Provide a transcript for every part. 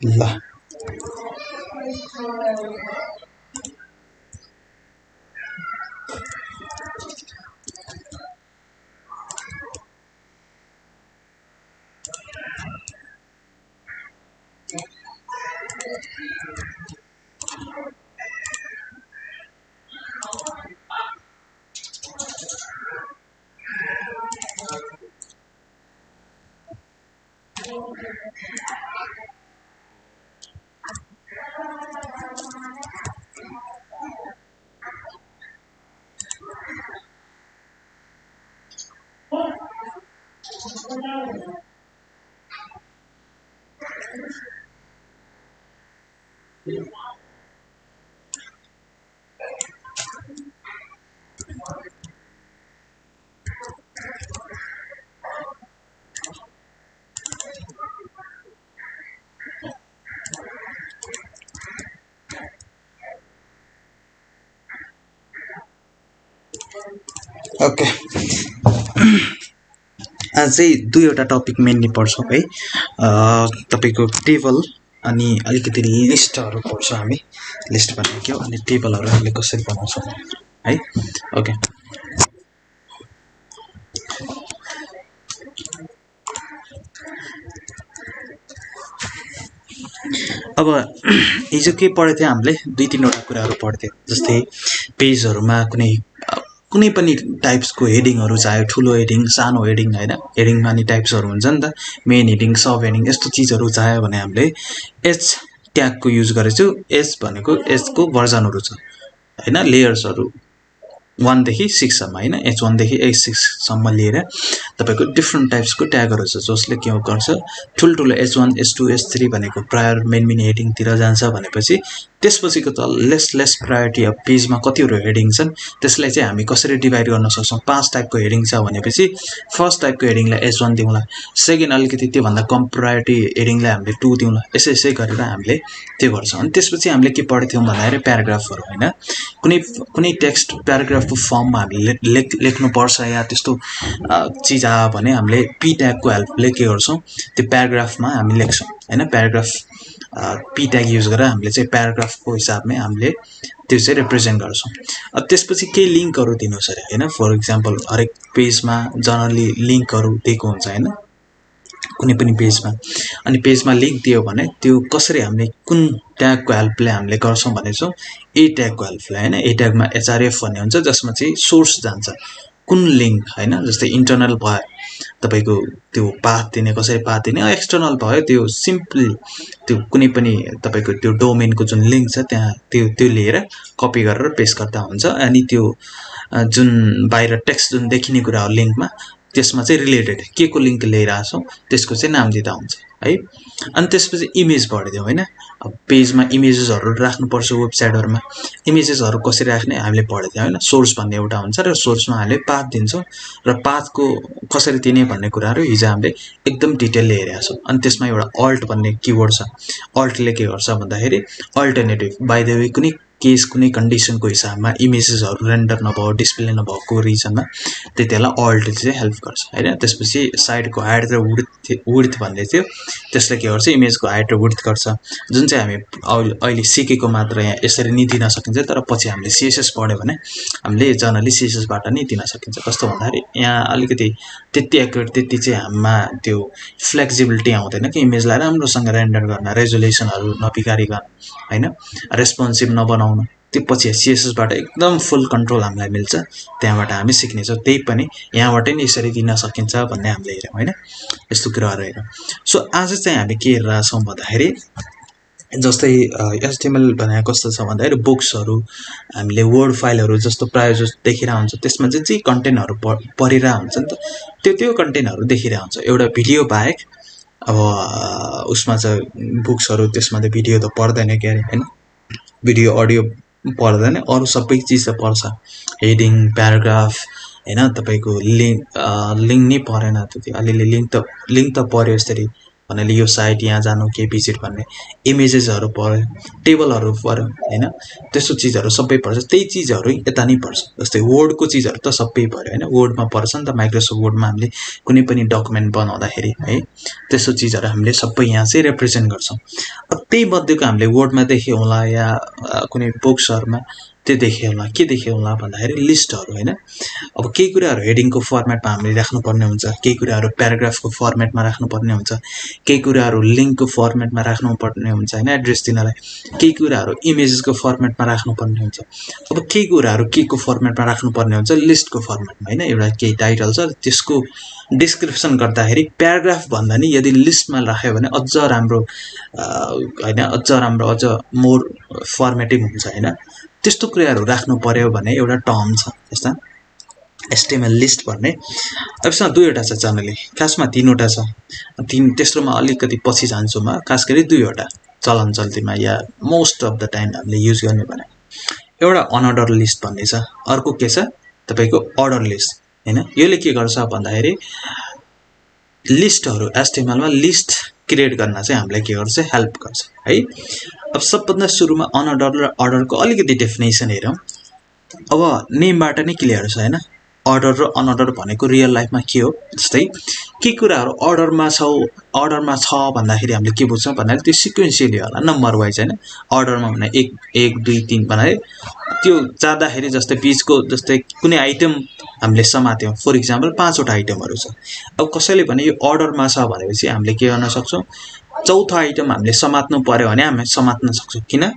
ल ओके आज चाहिँ दुईवटा टपिक मेनली पढ्छौँ है। तपाईँको टेबल अनि अलिकति लिस्टहरू पढ्छौँ हामी। लिस्ट भनेको के हो अनि टेबलहरू हामीले कसरी बनाउँछौँ है। ओके अब हिजो के पढेको थियो हामीले दुई तीनवटा कुराहरू पढ्थ्यो, जस्तै पेजहरूमा कुनै पनि टाइप्सको हेडिङहरू, चाहे ठुलो हेडिङ सानो हेडिङ होइन, हेडिङमा नि टाइप्सहरू हुन्छ नि त, मेन हेडिङ सब हेडिङ यस्तो चिजहरू चाह्यो भने हामीले एच ट्यागको युज गरेछौँ। एच भनेको एचको भर्जनहरू छ होइन, लेयर्सहरू 1 देखि 6 सम्म होइन, H1 देखि H6 सम्म लिएर तपाईको डिफ्रेन्ट टाइप्सको ट्यागहरू छ जसले के गर्छ, ठुल्ठुलो H1 H2 H3 भनेको प्रायर मेन हेडिङतिर जान्छ भनेपछि त्यसपछिको त लेस प्रायोरिटी अब पेजमा कतिवटा हेडिङ छन् त्यसलाई चाहिँ हामी कसरी डिभाइड गर्न सक्छौँ। 5 टाइपको हेडिङ छ भनेपछि फर्स्ट टाइपको हेडिङलाई H1 दिउँला, सेकेन्ड अलिकति त्योभन्दा कम प्रायोरिटी हेडिङलाई हामीले 2 दिउँला, यसै गरेर हामीले त्यो गर्छौँ। अनि त्यसपछि हामीले के पढ्थ्यौँ भन्दाखेरि प्याराग्राफहरू होइन, कुनै टेक्स्ट प्याराग्राफको फर्ममा हामीले लेख्नुपर्छ या त्यस्तो चिज आयो भने हामीले पी ट्यागको हेल्पले के गर्छौँ, त्यो प्याराग्राफमा हामी लेख्छौँ होइन। प्याराग्राफ पी ट्याग युज गरेर हामीले चाहिँ प्याराग्राफको हिसाबमै हामीले त्यो चाहिँ रिप्रेजेन्ट गर्छौँ। अब त्यसपछि केही लिङ्कहरू दिनु छ होइन, फर इक्जाम्पल हरेक पेजमा जनरली लिङ्कहरू दिएको हुन्छ होइन कुनै पनि पेजमा, अनि पेजमा लिङ्क दियो भने त्यो कसरी हामीले कुन ट्यागको हेल्पले हामीले गर्छौँ भनेछौँ, ए ट्यागको हेल्पले होइन। ए ट्यागमा एचआरएफ भन्ने हुन्छ जसमा चाहिँ सोर्स जान्छ कुन लिङ्क होइन, जस्तै इन्टरनल भयो तपाईको त्यो पाथ दिने, कसरी पाथ दिने, एक्सटर्नल भयो त्यो सिम्पली त्यो कुनै पनि तपाईको त्यो डोमेनको जुन लिङ्क छ त्यहाँ त्यो लिएर कपी गरेर पेस्ट गर्दा हुन्छ। अनि त्यो जुन बाहिर टेक्स्ट जुन देखिने कुरा हो लिङ्कमा त्यसमा चाहिँ रिलेटेड के को लिङ्क ल्याइरहेछौँ त्यसको चाहिँ नाम दिँदा हुन्छ है। अनि त्यसपछि इमेज पढ्दियौँ होइन, अब पेजमा इमेजेसहरू राख्नुपर्छ वेबसाइटहरूमा, इमेजेसहरू कसरी राख्ने हामीले पढ्थ्यौँ होइन। सोर्स भन्ने एउटा हुन्छ र सोर्समा हामीले पाथ दिन्छौँ र पाथको कसरी दिने भन्ने कुराहरू हिजो हामीले एकदम डिटेलले हेरेका छौँ। अनि त्यसमा एउटा अल्ट भन्ने किवर्ड छ, अल्टले के गर्छ भन्दाखेरि alternative by the way case कुनै कन्डिसनको हिसाबमा इमेजेसहरू रेन्डर नभएको डिस्प्ले नभएको रिजनमा त्यतिबेला अल्टले चाहिँ हेल्प गर्छ होइन। त्यसपछि साइडको हाइट र विड्थ भन्ने थियो, त्यसले के गर्छ इमेजको हाइट र विड्थ गर्छ, जुन चाहिँ हामी अहिले सिकेको मात्र यहाँ यसरी नि दिन सकिन्छ, तर पछि हामीले सिएसएस पढ्यो भने हामीले जनरली सिएसएसबाट नै दिन सकिन्छ। कस्तो भन्दाखेरि यहाँ अलिकति त्यति एक्युरेट त्यति चाहिँ हामीमा त्यो फ्लेक्सिबिलिटी आउँदैन कि इमेजलाई राम्रोसँग रेन्डर गर्न, रेजोल्युसनहरू नबिगारिकन होइन, रेस्पोन्सिभ नबनाउन, त्यो पछि सिएसएसबाट एकदम फुल कन्ट्रोल हामीलाई मिल्छ, त्यहाँबाट हामी सिक्नेछौँ। त्यही पनि यहाँबाट नै यसरी दिन सकिन्छ भन्ने हामीले हेऱ्यौँ होइन, यस्तो कुराहरू हेऱ्यौँ। सो आज चाहिँ हामी के हेरिरहेछौँ भन्दाखेरि जस्तै एचटिएमएल भनेको कस्तो छ भन्दाखेरि बुक्सहरू हामीले वर्ड फाइलहरू जस्तो प्रायः जस्तो देखिरहेको हुन्छ, त्यसमा चाहिँ कन्टेन्टहरू पढिरहेको हुन्छ नि त, त्यो कन्टेन्टहरू देखिरहेको हुन्छ एउटा भिडियो बाहेक। अब उसमा चाहिँ बुक्सहरू त्यसमा त भिडियो त पढ्दैन के अरे होइन, भिडियो अडियो पढ्दैन, अरू सबै चिज त पढ्छ, हेडिङ प्याराग्राफ होइन, तपाईँको लिङ्क नै परेन त्यति, अलिअलि लिङ्क त पढ्यो यसरी भन्नाले यो साइट यहाँ जानु के भिजिट भन्ने इमेजेसहरु पर्यो टेबलहरु पर्यो हैन त्यस्तो चीजहरु सबै पर्छ त्यही चीजहरु यता नै पर्छ जस्तै वर्डको चीजहरु त सबै पर्यो हैन वर्डमा पर्छ नि त माइक्रोसफ्ट वर्डमा हामीले कुनै पनि डकुमेन्ट बनाउँदाखेरि है त्यस्तो चीजहरु हामीले सबै यहाँ चाहिँ रिप्रेजेन्ट गर्छौं अब त्यही मध्येको हामीले वर्डमा देखे होला या कुनै बुक्सहरुमा त्यो देखे होला के देखे होला भन्दाखेरि लिस्टहरु हैन अब केही कुराहरु हेडिङको फर्मेटमा हामीले राख्नु पर्ने हुन्छ केही कुराहरु प्याराग्राफको फर्मेटमा राख्नु पर्ने हुन्छ केही कुराहरु लिंकको फर्मेटमा राख्नु पर्ने हुन्छ हैन एड्रेस दिनलाई केही कुराहरु इमेजेसको फर्मेटमा राख्नु पर्ने हुन्छ अब केही कुराहरु के को फर्मेटमा राख्नु पर्ने हुन्छ लिस्टको फर्मेटमा हैन एउटा केही टाइटल छ त्यसको डिस्क्रिप्सन गर्दाखेरि प्याराग्राफ भन्दा नि यदि लिस्टमा राख्यो भने अझ राम्रो हैन अझ मोर फर्मेटिभ हुन्छ हैन त्यस्तो कुराहरु राख्नु पर्यो भने एउटा टर्म छ जस्ता HTML लिस्ट भन्ने अबसँग दुईवटा छ जनरली खासमा तीनवटा छ तेस्रोमा अलिकति पछि जान्छु म खास गरी दुईवटा चलन चल्तीमा या मोस्ट अफ द टाइम हामीले युज गर्ने भने एउटा अनअर्डर लिस्ट भन्ने छ अर्को के छ तपाईको अर्डर लिस्ट हैन यसले के गर्छ भन्दाखेरि लिस्टहरु HTML मा लिस्ट क्रिएट गर्न चाहिँ हामीलाई के गर्छ हेल्प गर्छ है अब सबभन्दा सुरुमा अनअर्डर र अर्डरको अलिकति डेफिनेसन हेरौं अब नेमबाट नै क्लियर छ हैन अर्डर र अनअर्डर भनेको रियल लाइफमा के हो जस्तै के कुराहरु अर्डरमा छ भन्दाखेरि हामीले के बुझ्छौं भन्नाले त्यो सिक्वेन्शियली होला नम्बर वाइज हैन अर्डरमा भने 1 2 3 भन्नाले त्यो जाँदाखेरि जस्तै बीचको जस्तै कुनै आइटम हामीले समात्यौं फर एक्जाम्पल 5 वटा आइटमहरु छ अब कसैले भने यो अर्डरमा छ भनेपछि हामीले के गर्न सक्छौं चौथो आइटम हामीले समात्नु पर्यो भने हामी समात्न सक्छौं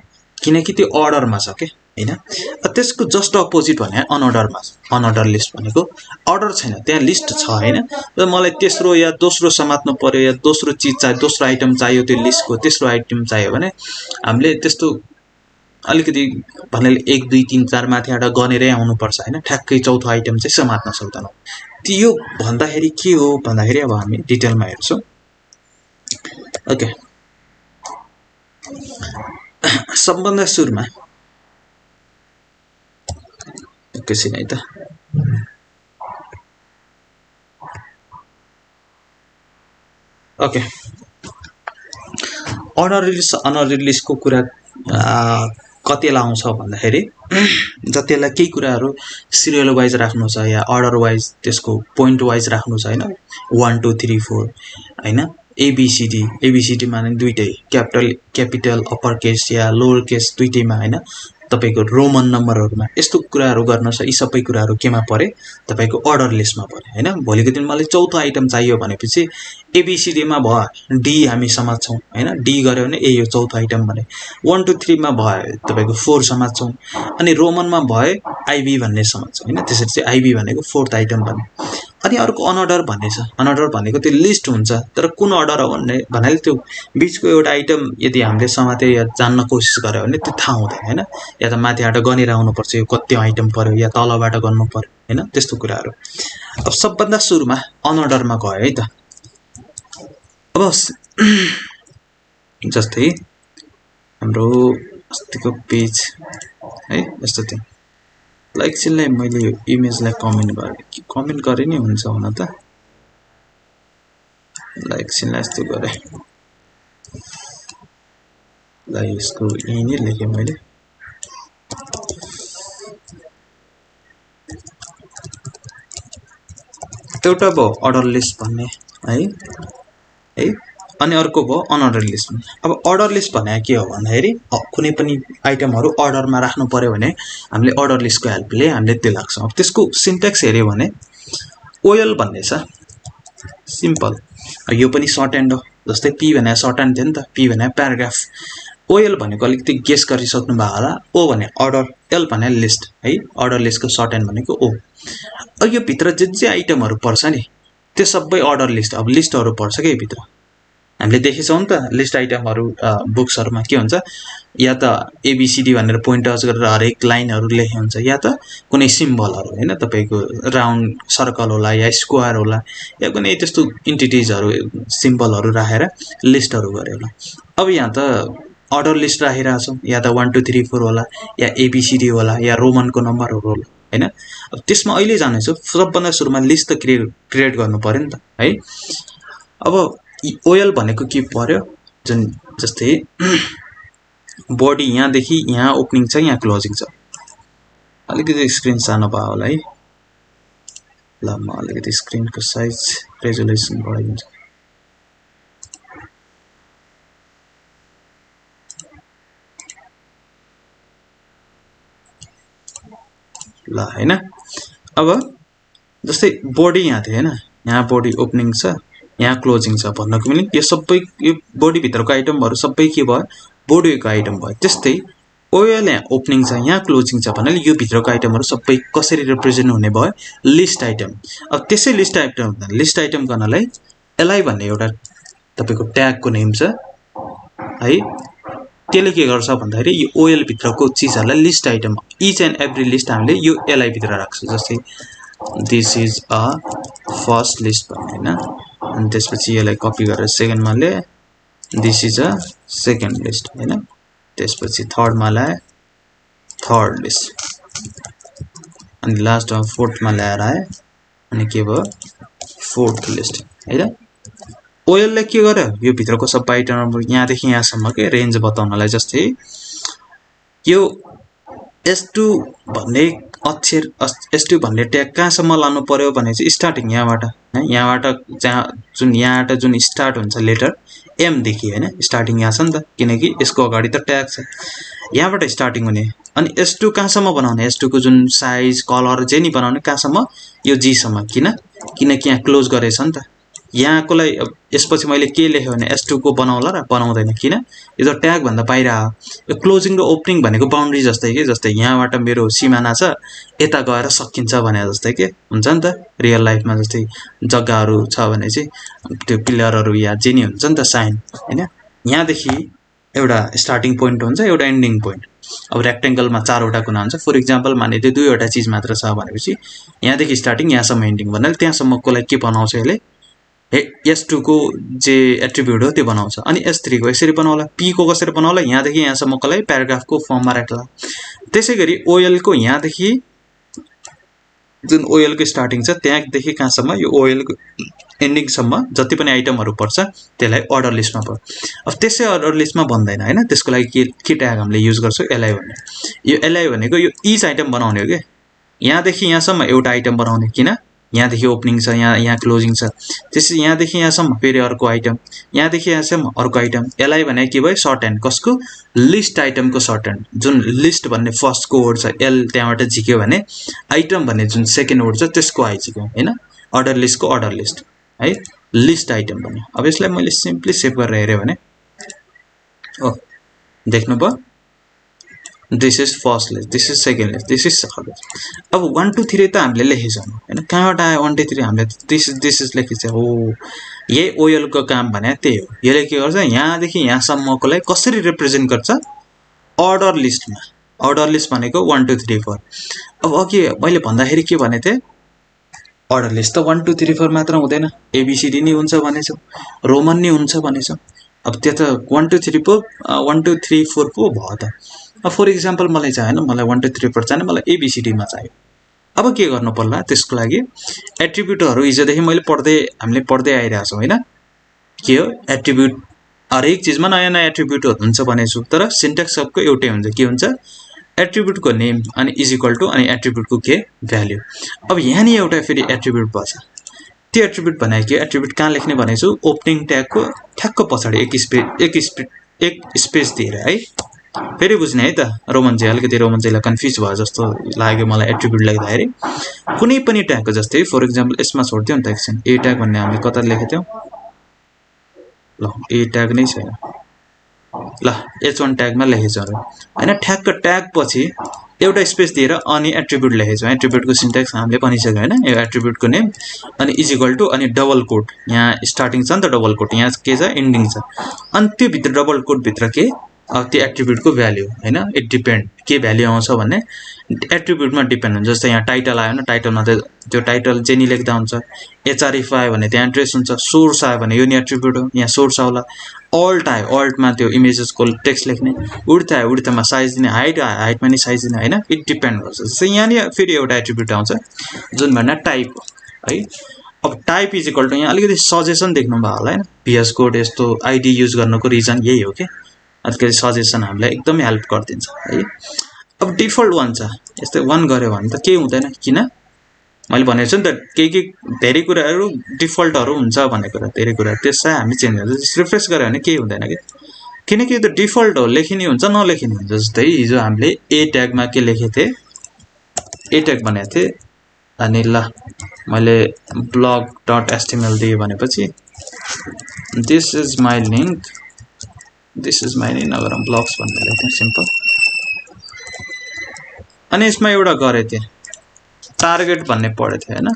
किनकि त्यो अर्डरमा छ के हैन त्यसको जस्ट अपोजिट भने अनअर्डरमा अनअर्डर लिस्ट भनेको अर्डर छैन त्यहाँ लिस्ट छ हैन र मलाई तेस्रो या दोस्रो समात्नु पर्यो या दोस्रो चीज चाहियो दोस्रो आइटम चाहियो त्यो लिस्टको तेस्रो आइटम चाहियो भने हामीले त्यस्तो अलिकति भन्नाले 1 2 3 4 माथिबाट गनेरै आउनु पर्छ हैन ठ्याक्कै चौथो आइटम चाहिँ समात्न सक्दैनौं त्यो भन्दाखेरि के हो भन्दाखेरि अब हामी डिटेलमा हेर्छौं ओके सबभन्दा सुरुमा एकैछिन है त ओके अर्डर रिलिज अनअर्डर रिलिजको कुरा कतिलाई आउँछ भन्दाखेरि जतिलाई केही कुराहरु सिरियल वाइज राख्नु छ या अर्डर वाइज त्यसको पोइन्ट वाइज राख्नु छ हैन 1 2 3 4 हैन एबीसीडी माने दुईटै क्यापिटल अप्पर केस या लोअर केस दुईटैमा हैन तपाईको रोमन नम्बरहरुमा यस्तो कुराहरु गर्न छ यी सबै कुराहरु केमा परे तपाईको अर्डर लिस्टमा परे हैन भोलिको दिन मलाई चौथो आइटम चाहियो भनेपछि एबीसीडी मा भयो डी हामी समात्छौं हैन डी गर्यो भने ए यो चौथो आइटम भने 1 2 3 मा भयो तपाईको 4 समात्छौं अनि रोमनमा भयो आईबी भन्ने समात्छौं हैन त्यसरी चाहिँ आईबी भनेको फोर्थ आइटम भन्ने अनि अर्को अनअर्डर भन्ने छ अनअर्डर भनेको त्यो लिस्ट हुन्छ तर कुन अर्डर हो भन्नाले त्यो बीचको एउटा आइटम यदि हामीले समाते या जान्न कोसिस गर्यो भने त्यो थाहा हुँदैन हैन या त माथिबाट गनेर आउनु पर्छ यो कति आइटम पर्यो या तलबाट गर्नु पर्यो हैन त्यस्तो कुराहरु अब सबभन्दा सुरुमा अनअर्डरमा गयो है त अब जस्तै हाम्रो अस्तिको पेज है यस्तो थियो लाइक चिनलाई मैले यो इमेजलाई कमेन्ट गरे नि हुन्छ हुन त लाइक चिनलाई यस्तो गरे ल यसको यही नै लेखे मैले एउटा भयो अर्डर लिस्ट भन्ने है अनि अर्को भयो अनअर्डर लिस्ट अब अर्डर लिस्ट भने के हो भन्दाखेरि कुनै पनि आइटमहरु अर्डरमा राख्नु पर्यो भने हामीले अर्डर लिस्टको हेल्पले हामीले त्यो लाग्छौं अब त्यसको सिन्ट्याक्स हेर्यो भने ओएल भन्ने छ सिम्पल यो पनि सर्ट एन्ड हो जस्तै पी भने सर्ट एन्ड थियो नि त पी भने प्याराग्राफ ओएल भनेको अलिकति गेस गरिसक्नु भयो होला ओ भने अर्डर एल भने लिस्ट है अर्डर लिस्टको सर्ट एन्ड भनेको ओ अब यो भित्र जे आइटमहरु पर्छ नि त्यो सबै अर्डर लिस्ट अब लिस्टहरु पर्छ के भित्र हामीले देखेछौं नि त लिस्ट आइटमहरु बुक्सहरुमा के हुन्छ या त एबीसीडी भनेर पोइन्ट आउट गरेर हरेक लाइनहरु लेखे हुन्छ या त कुनै सिम्बलहरु हैन तपाईको राउन्ड सर्कल होला या स्क्वायर होला या कुनै त्यस्तो इन्टिटीजहरु सिम्बलहरु राखेर लिस्टहरु गरे होला अब यहाँ त अर्डर लिस्ट राखिरहेको छौं या त 1 2 3 4 होला या एबीसीडी होला या रोमनको नम्बरहरु होला हैन अब त्यसमा अहिले जानेछु सबभन्दा सुरुमा लिस्ट त क्रिएट गर्नु पर्यो नि त है अब ओएल भनेको के पर्यो जुन जस्तै बडी यहाँदेखि यहाँ ओपनिङ छ यहाँ क्लोजिङ छ अलिकति स्क्रिन सानो भयो होला है ल म अलिकति स्क्रिनको साइज रेजोल्युसन बढाइदिन्छु ल हैन अब जस्तै बडी यहाँ थियो हैन यहाँ बडी ओपनिङ छ यहाँ क्लोजिङ छ भन्नको मिनिङ यो सबै यो बडी भित्रको आइटमहरु सबै के भयो बडीको आइटम भयो त्यस्तै ओएल यहाँ ओपनिङ छ यहाँ क्लोजिङ छ भन्नाले यो भित्रको आइटमहरु सबै कसरी रिप्रेजेन्ट हुने भयो लिस्ट आइटम अब त्यसै लिस्ट आइटम गर्नलाई एलआई भन्ने एउटा तपाईको ट्यागको नेम छ है त्यसले के गर्छ भन्दाखेरि यो ओएल भित्रको चीजहरुलाई list item each and every list हामीले यो एलआई भित्र राख्छ जस्तै this is a first list भन्ने हैन अनि त्यसपछि यसलाई कपी गरेर सेकेन्डमा ले this is a second list हैन त्यसपछि थर्डमा ल्याए थर्ड लिस्ट अनि लास्टमा फोर्थमा ल्याएर आए अनि के भयो फोर्थ लिस्ट हैन ओएल ले के गर्यो यो भित्रको सबै आइटमहरु यहाँदेखि यहाँसम्म के रेन्ज बताउनलाई जस्तै यो S2 भन्ने अक्षर S2 भन्ने ट्याग कहाँसम्म लानु पर्यो भने चाहिँ स्टार्टिङ यहाँबाट जुन स्टार्ट हुन्छ लेटर M देखि हैन स्टार्टिङ यहाँ छ नि त किनकि यसको अगाडि त ट्याग छ यहाँबाट स्टार्टिङ हुने अनि S2 कहाँसम्म बनाउने S2 को जुन साइज कलर जे नि बनाउने कहाँसम्म यो G सम्म किनकि यहाँ क्लोज गरेछ नि त यहाँकोलाई यसपछि मैले के लेखे भने S2 को बनाउला र बनाउँदैन किन यो त ट्याग भन्दा बाहिर आयो यो क्लोजिङ र ओपनिङ भनेको बाउन्ड्री जस्तै के जस्तै यहाँबाट मेरो सीमाना छ यता गएर सकिन्छ भने जस्तै के हुन्छ नि त रियल लाइफमा जस्तै जग्गाहरु छ भने चाहिँ त्यो पिलरहरु या जे नि हुन्छ नि त साइन हैन यहाँदेखि एउटा स्टार्टिङ पोइन्ट हुन्छ एउटा एन्डिङ पोइन्ट अब रेक्टेंगलमा चारवटा कुना हुन्छ फर एक्जाम्पल माने त्यो दुईवटा चीज मात्र छ भनेपछि यहाँदेखि स्टार्टिङ यहाँसम्म एन्डिङ भन्नाले त्यहाँसम्मको लागि के बनाउँछ यसले S2 को जे एट्रिब्युट हो त्यो बनाउँछ अनि S3 को यसरी बनाउला P को कसरी बनाउला यहाँदेखि यहाँसम्मको लागि प्याराग्राफको फर्ममा राख्ला त्यसैगरी OL को यहाँदेखि जुन OL को स्टार्टिङ छ त्यहाँदेखि कहाँसम्म यो OL को एन्डिङ सम्म जति पनि आइटमहरु पर्छ त्यसलाई अर्डर लिस्टमा पर्छ अब त्यसै अर्डर लिस्टमा बन्दैन हैन त्यसको लागि के ट्याग हामीले युज गर्छौं li भन्ने यो li भनेको यो इच आइटम बनाउने हो के यहाँदेखि यहाँसम्म एउटा आइटम बनाउने किन यहाँदेखि ओपनिङ छ यहाँ क्लोजिङ छ त्यसै यहाँदेखि यहाँसम्म फेरि अर्को आइटम यहाँदेखि यहाँसम्म अर्को आइटम li भने के भयो सर्ट ह्यान्ड कसको लिस्ट आइटमको सर्ट ह्यान्ड जुन लिस्ट भन्ने फर्स्ट को वर्ड छ l त्यहाँबाट झिक्यो भने आइटम भन्ने जुन सेकेन्ड वर्ड छ त्यसको आइझिक्यो हैन अर्डर लिस्टको अर्डर लिस्ट है लिस्ट आइटम भन्ने अब यसलाई मैले सिम्पली सेभ गरेर हेरे भने ओ देख्नुभयो This is first list, this is second list, this is third list. अब 1 2 3 त हामीले लेखेछौं हैन कहाँबाट आयो 1 2 3 हामीले this is लेखेछ हो यही OL को काम भने त्यही हो यसले के गर्छ यहाँदेखि यहाँसम्मको लागि कसरी रिप्रेजेन्ट गर्छ अर्डर लिस्ट भनेको 1 2 3 4 अब अघि मैले भन्दाखेरि के भने थिए अर्डर लिस्ट त 1 2 3 4 मात्र हुँदैन ABCD नि हुन्छ भनेछौ रोमन नि हुन्छ भनेछौ अब त्यो त 1 2 3 4 1 2 3 4 पो भयो त फर एक्जाम्पल मलाई चाहिएन मलाई 1 2 3 4 चाहिएन मलाई ABCD मा चाहियो अब के गर्नु पर्ला त्यसको लागि एट्रिब्युटहरु हिजोदेखि हामीले पढ्दै आइरा छौं हैन के हो एट्रिब्युट हरेक चीजमा नयाँ नयाँ एट्रिब्युटहरु हुन्छ भनेछु तर सिन्ट्याक्स सबको एउटै हुन्छ के हुन्छ एट्रिब्युटको नेम अनि इज इक्वल टु अनि एट्रिब्युटको के भ्यालु अब यहाँ नि एउटा फेरि एट्रिब्युट भन्छ त्यो एट्रिब्युट भनेको के एट्रिब्युट कहाँ लेख्ने भनेछु ओपनिङ ट्यागको ठ्याक्क पछाडी एक स्पेस दिएर है फेरि बुझ्ने है त अलिकति रोमनजीलाई कन्फ्युज भयो जस्तो लाग्यो मलाई एट्रिब्युट लेख्दाखेरि कुनै पनि ट्यागको जस्तै फर एक्जाम्पल यसमा छोड्दियौ नि त एकछिन ए ट्याग भन्ने हामीले कता लेखेथ्यौ ल ए ट्याग नै छैन ल h1 ट्यागमा लेखेछौ हैन ठ्याक्क ट्याग पछि एउटा स्पेस दिएर अनि एट्रिब्युट लेखेछौ एट्रिब्युटको सिन्ट्याक्स हामीले भनिसक्यो हैन यो एट्रिब्युटको नेम अनि इज इक्वल टु अनि डबल कोट यहाँ स्टार्टिङ छ नि त डबल कोट यहाँ के छ एन्डिङ छ अनि त्यो भित्र डबल कोट भित्र के त्यो एट्रिब्युटको भ्यालु हैन इट डिपेन्ड के भ्यालु आउँछ भन्ने एट्रिब्युटमा डिपेन्ड हुन्छ जस्तै यहाँ टाइटल आयो न टाइटलमा त्यो टाइटल जेनी लेख्दा हुन्छ href आयो भने त्यहाँ एड्रेस हुन्छ सोर्स आयो भने यो नि एट्रिब्युट हो यहाँ सोर्स आउला अल्ट आयो अल्टमा त्यो इमेजेसको टेक्स्ट लेख्ने विड्थ आयो विड्थमा साइज दिने हाइटमा नि साइज दिने हैन इट डिपेन्ड गर्छ जस्तै यहाँ नि फेरि एउटा एट्रिब्युट आउँछ जुन भन्ने टाइप है अब टाइप इज इक्वल टु यहाँ अलिकति सजेसन देख्नुभयो होला हैन VS कोड यस्तो आइडी युज गर्नको रिजन यही हो के अलिकति सजेसन हामीलाई एकदमै हेल्प गरिदिन्छ है अब डिफल्ट 1 छ यस्तै 1 गर्यो भने त केही हुँदैन किन मैले भनेको छु नि त केही धेरै कुराहरू डिफल्टहरू हुन्छ भन्ने कुरा धेरै कुरा त्यसलाई हामी चेन्ज गर्छ रिफ्रेश गर्यो भने केही हुँदैन के किनकि यो त डिफल्ट हो लेखिने हुन्छ नलेखिने हुन्छ जस्तै हिजो हामीले ए ट्यागमा के लेखेको थिए ए ट्याग भनेको थिए अनि ल मैले blog.html दिए भनेपछि this is my link नगरौँ ब्लग्स भन्ने लेख्नु सिम्पल अनि यसमा एउटा गरे थिए टार्गेट भन्ने पढे थियो हैन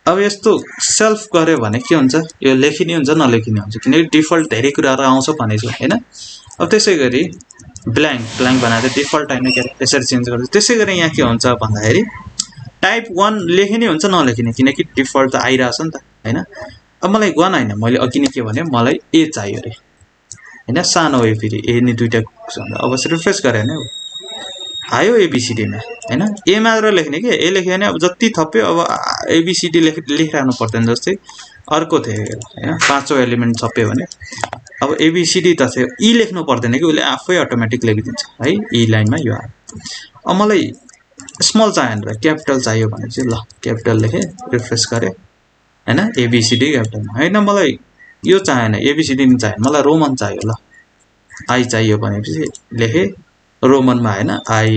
अब यस्तो सेल्फ गर्यो भने के हुन्छ यो लेखिने हुन्छ नलेखिने हुन्छ किनकि डिफल्ट धेरै कुराहरु आउँछ भनेछु हैन अब त्यसैगरी ब्ल्याङ्क बनाएर डिफल्ट हैन के यसरी चेन्ज गर्छ त्यसैगरी यहाँ के हुन्छ भन्दाखेरि टाइप 1 लेखिने हुन्छ नलेखिने किनकि डिफल्ट त आइराछ नि त हैन अब मलाई 1 हैन मैले अघि नै के भने मलाई ए चाहियो रे हैन सानो ए फेरि ए नि दुईटा अब रिफ्रेश गरे हैन आयो एबीसीडी मा हैन ए मात्र लेख्ने के ए लेख्यो भने अब जति थप्यो अब एबीसीडी लेखिराख्नु पर्दैन जस्तै अर्को थियो हैन पाँचौं एलिमेन्ट थप्यो भने अब एबीसीडी त थियो ई लेख्नु पर्दैन कि उले आफै अटोमेटिक लेखिदिन्छ है ई लाइनमा यो अब मलाई स्मल चाहिएन र क्यापिटल चाहियो भने चाहिँ ल क्यापिटल लेखे रिफ्रेश गरे हैन एबीसीडी क्यापिटल हैन मलाई यो चाहिएन एबीसीडी नि चाहिएन मलाई रोमन चाहियो ल आई चाहियो भनेपछि लेखे रोमन मा हैन आई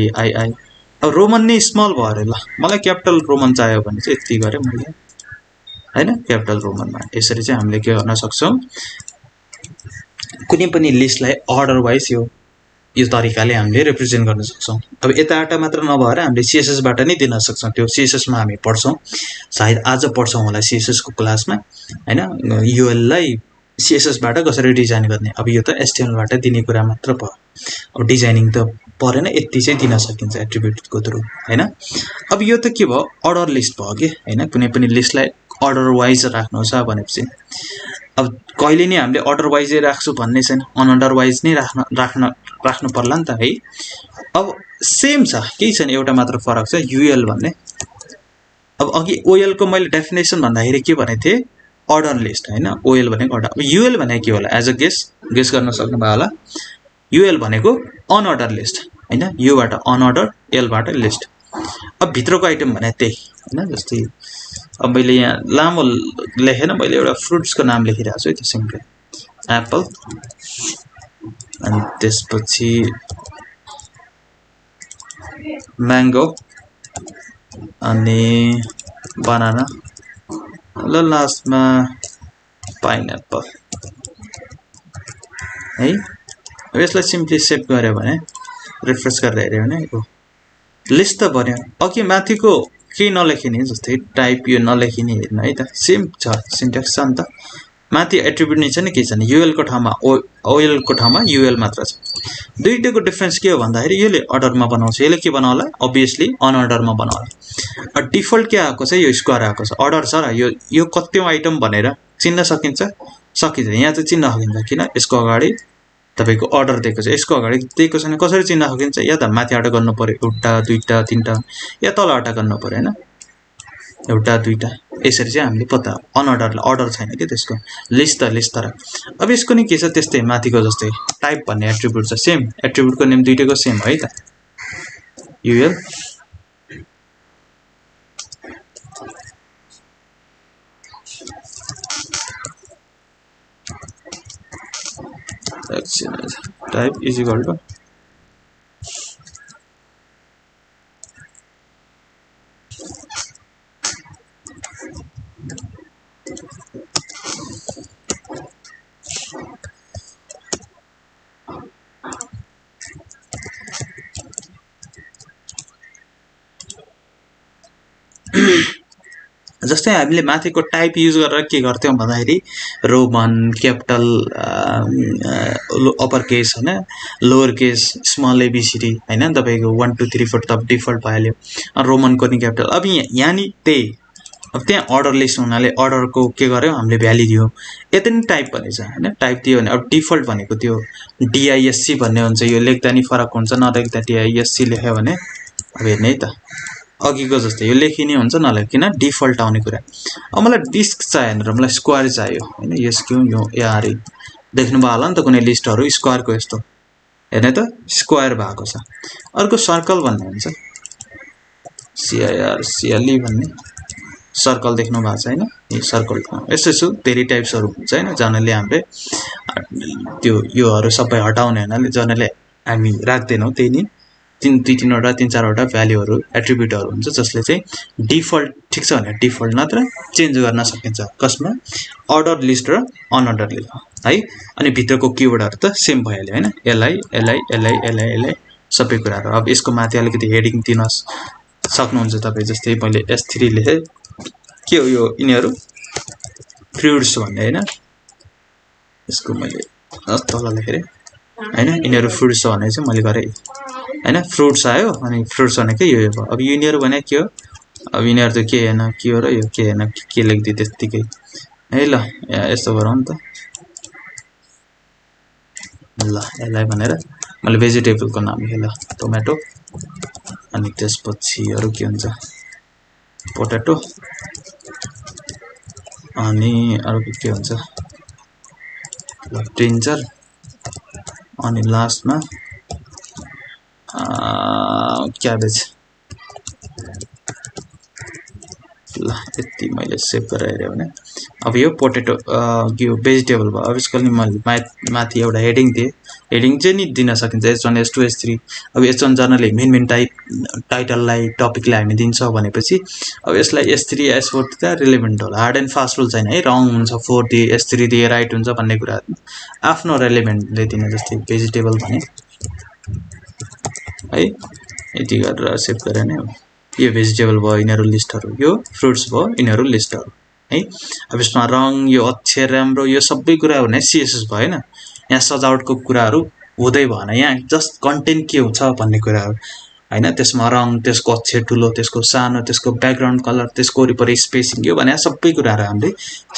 अब रोमन नि स्मल भयो रे ल मलाई क्यापिटल रोमन चाहियो भने चाहिँ यति गरे मैले हैन क्यापिटल रोमन मा यसरी चाहिँ हामीले के गर्न सक्छौं कुनै पनि लिस्टलाई अर्डर वाइज यो तरिकाले हामीले रिप्रेजेन्ट गर्न सक्छौं अब यताबाट मात्र नभएर हामीले सीएसएस बाट नै दिन सक्छौं त्यो सीएसएस मा हामी पढ्छौं सायद आज पढ्छौं होला सीएसएस को क्लासमा हैन यूएल लाई सीएसएस बाट कसरी डिजाइन गर्ने अब यो त एचटीएमएल बाट दिने कुरा मात्र भयो अब डिजाइनिङ त परेन यति चाहिँ दिन सकिन्छ एट्रिब्युट को थ्रु हैन अब यो त के भयो अर्डर लिस्ट भयो के हैन कुनै पनि लिस्टलाई अर्डर वाइज राख्नु छ भनेपछि अब कहिले नि हामीले अर्डर वाइज राख्छु भन्ने छैन अनअर्डर वाइज नै राख्नु पर्ला नि त है अब सेम छ केही छैन एउटा मात्र फरक छ यूएल भन्ने अब अघि ओएल को मैले डेफिनेसन भन्दाखेरि के भने थिए अर्डर लिस्ट हैन ओएल भनेको अर्डर अब यूएल भनेको के होला एज अ गेस गर्न सक्नु भयो होला यूएल भनेको अनअर्डर लिस्ट हैन यू बाट अनअर्डर एल बाट लिस्ट अब भित्रको आइटम भने त्यही हैन जस्तै अब मैले यहाँ लामो लेखेन मैले एउटा फ्रुट्स को नाम लेखिरहेको छु त्यो सिम्पली एप्पल अनि त्यसपछि म्याङ्गो अनि बनाना ल लास्टमा पाइनएप्पल है अब यसलाई सिम्पली सेभ गर्यो भने रिफ्रेश गरेर हेर्यो भने यो लिस्ट त बन्यो अघि माथिको के नलेखिने जस्तै टाइप यो नलेखिने हेर्नु है त सेम छ सिन्ट्याक्स छ नि त माथि एट्रिब्युट नै छ नि के छैन यूएल को ठाउँमा ओएल को ठाउँमा यूएल मात्र छ दुईटैको डिफरेन्स के हो भन्दाखेरि यसले अर्डरमा बनाउँछ यसले के बनाउला obviously अनअर्डरमा बनाउला डिफल्ट के आएको छ यो स्क्वायर आएको छ अर्डर छ र यो कतिौं आइटम भनेर चिन्न सकिन्छ यहाँ चाहिँ चिन्न सकिन्छ किन यसको अगाडि तपाईको अर्डर दिएको छ यसको अगाडि दिएको छैन कसरी चिन्न सकिन्छ या त माथिबाट गर्नु पर्यो एउटा दुईटा तीनटा या तलबाट गर्नु पर्यो हैन एउटा दुईटा यसरी चाहिँ हामीले पत्ता अनअर्डरले अर्डर छैन के त्यसको लिस्ट तर अब यसको नि के छ त्यस्तै माथिको जस्तै टाइप भन्ने एट्रिब्युट छ सेम एट्रिब्युट को नेम दुईटैको सेम है त UL type is equal to जस्तै हामीले माथिको टाइप युज गरेर के गर्थ्यौं भन्दाखेरि रोमन क्यापिटल अपर केस हैन लोअर केस स्मल एबीसीडी हैन तपाईको 1 2 3 4 त डिफल्ट भइहाल्यो रोमन को नि क्यापिटल अब यहाँ नि त्यही अब त्यहाँ अर्डर लिस्ट हुनाले अर्डर को के गर्यो हामीले भ्यालु दियो यतै नि टाइप भने छ हैन टाइप दियो भने अब डिफल्ट भनेको त्यो डिआईएससी भन्ने हुन्छ यो लेख्दा नि फरक हुन्छ नलेख्दा डिआईएससी लेख्यो भने अब हेर्ने है त अघिको जस्तै यो लेखिने हुन्छ नलेखिन डिफल्ट आउने कुरा। अब मलाई डिस्क चाहिएन र मलाई स्क्वायर चाहियो हैन एसक्यू यो एआरई देख्नु भयो होला नि त कुनै लिस्टहरु स्क्वायरको यस्तो हेर्ने त स्क्वायर भएको छ। अर्को सर्कल भन्ने हुन्छ सीआईआर सीएलई भन्ने सर्कल देख्नु भएको छ हैन यो सर्कल यसो धेरै टाइप्सहरु हुन्छ हैन जनाले हामीले त्यो योहरु सबै हटाउने हैन जनाले हामी राख्दैनौ त्यही नि दुई तीनवटा तीन चारवटा भ्यालुहरु एट्रिब्युटहरु हुन्छ जसले चाहिँ डिफल्ट ठीक छ भने डिफल्ट नत्र चेन्ज गर्न सकिन्छ कसमा अर्डर लिस्ट र अनअर्डर लिस्ट है। अनि भित्रको किवर्डहरु त सेम भइहाल्यो हैन L I L I L I L I L I सबै कुराहरु। अब यसको माथि अलिकति हेडिङ दिन सक्नुहुन्छ तपाई जस्तै मैले S3 लेखे के हो यो यिनीहरु फ्रुट्स भन्ने हैन यसको मैले तल लेखेँ हैन यिनीहरु फ्रुट्स भने चाहिँ मैले गरे हैन फ्रुट्स आयो अनि फ्रुट्स भनेकै यो हो। अब यिनीहरु भने के हो अब यिनीहरु त के हैन के हो र यो के हैन के लेख्दै त्यतिकै है ल यस्तो गरौँ त ल यसलाई भनेर मैले भेजिटेबलको नाम लेखेँ ल टोमेटो अनि त्यसपछि अरु के हुन्छ पोटेटो अनि अरु के हुन्छ ल ब्रिन्जल अनि लास्टमा क्याबेज ल यति मैले सेभ गरेर हेर्यो भने अब यो पोटेटो यो भेजिटेबल भयो। अब यसको नि मैले माथि एउटा हेडिङ दिए हेडिङ चाहिँ नि दिन सकिन्छ S1 S2 S3 अब S1 जर्नलले मेन टाइटललाई टपिकलाई हामी दिन्छ भनेपछि अब यसलाई S3 S4 दिँदा रिलेभेन्ट होला हार्ड एन्ड फास्ट रुल छैन है रङ हुन्छ 4 दिए S3 दिए राइट हुन्छ भन्ने कुरा आफ्नो रिलेभेन्टले दिने जस्तै भेजिटेबल भने है यति गरेर सेभ गरे नै हो। यो भेजिटेबल भयो यिनीहरु लिस्टहरु यो फ्रुट्स भयो यिनीहरु लिस्टहरु है। अब यसमा रङ यो अक्षर राम्रो यो सबै कुरा भने सीएसएस भयो हैन यहाँ सजावटको कुराहरु हुँदै भएन यहाँ जस्ट कन्टेन्ट के हुन्छ भन्ने कुराहरु हैन त्यसमा रङ त्यसको अक्षर ठुलो त्यसको सानो त्यसको ब्याकग्राउन्ड कलर त्यसको वरिपरि स्पेसिङ यो भने सबै कुराहरु हामीले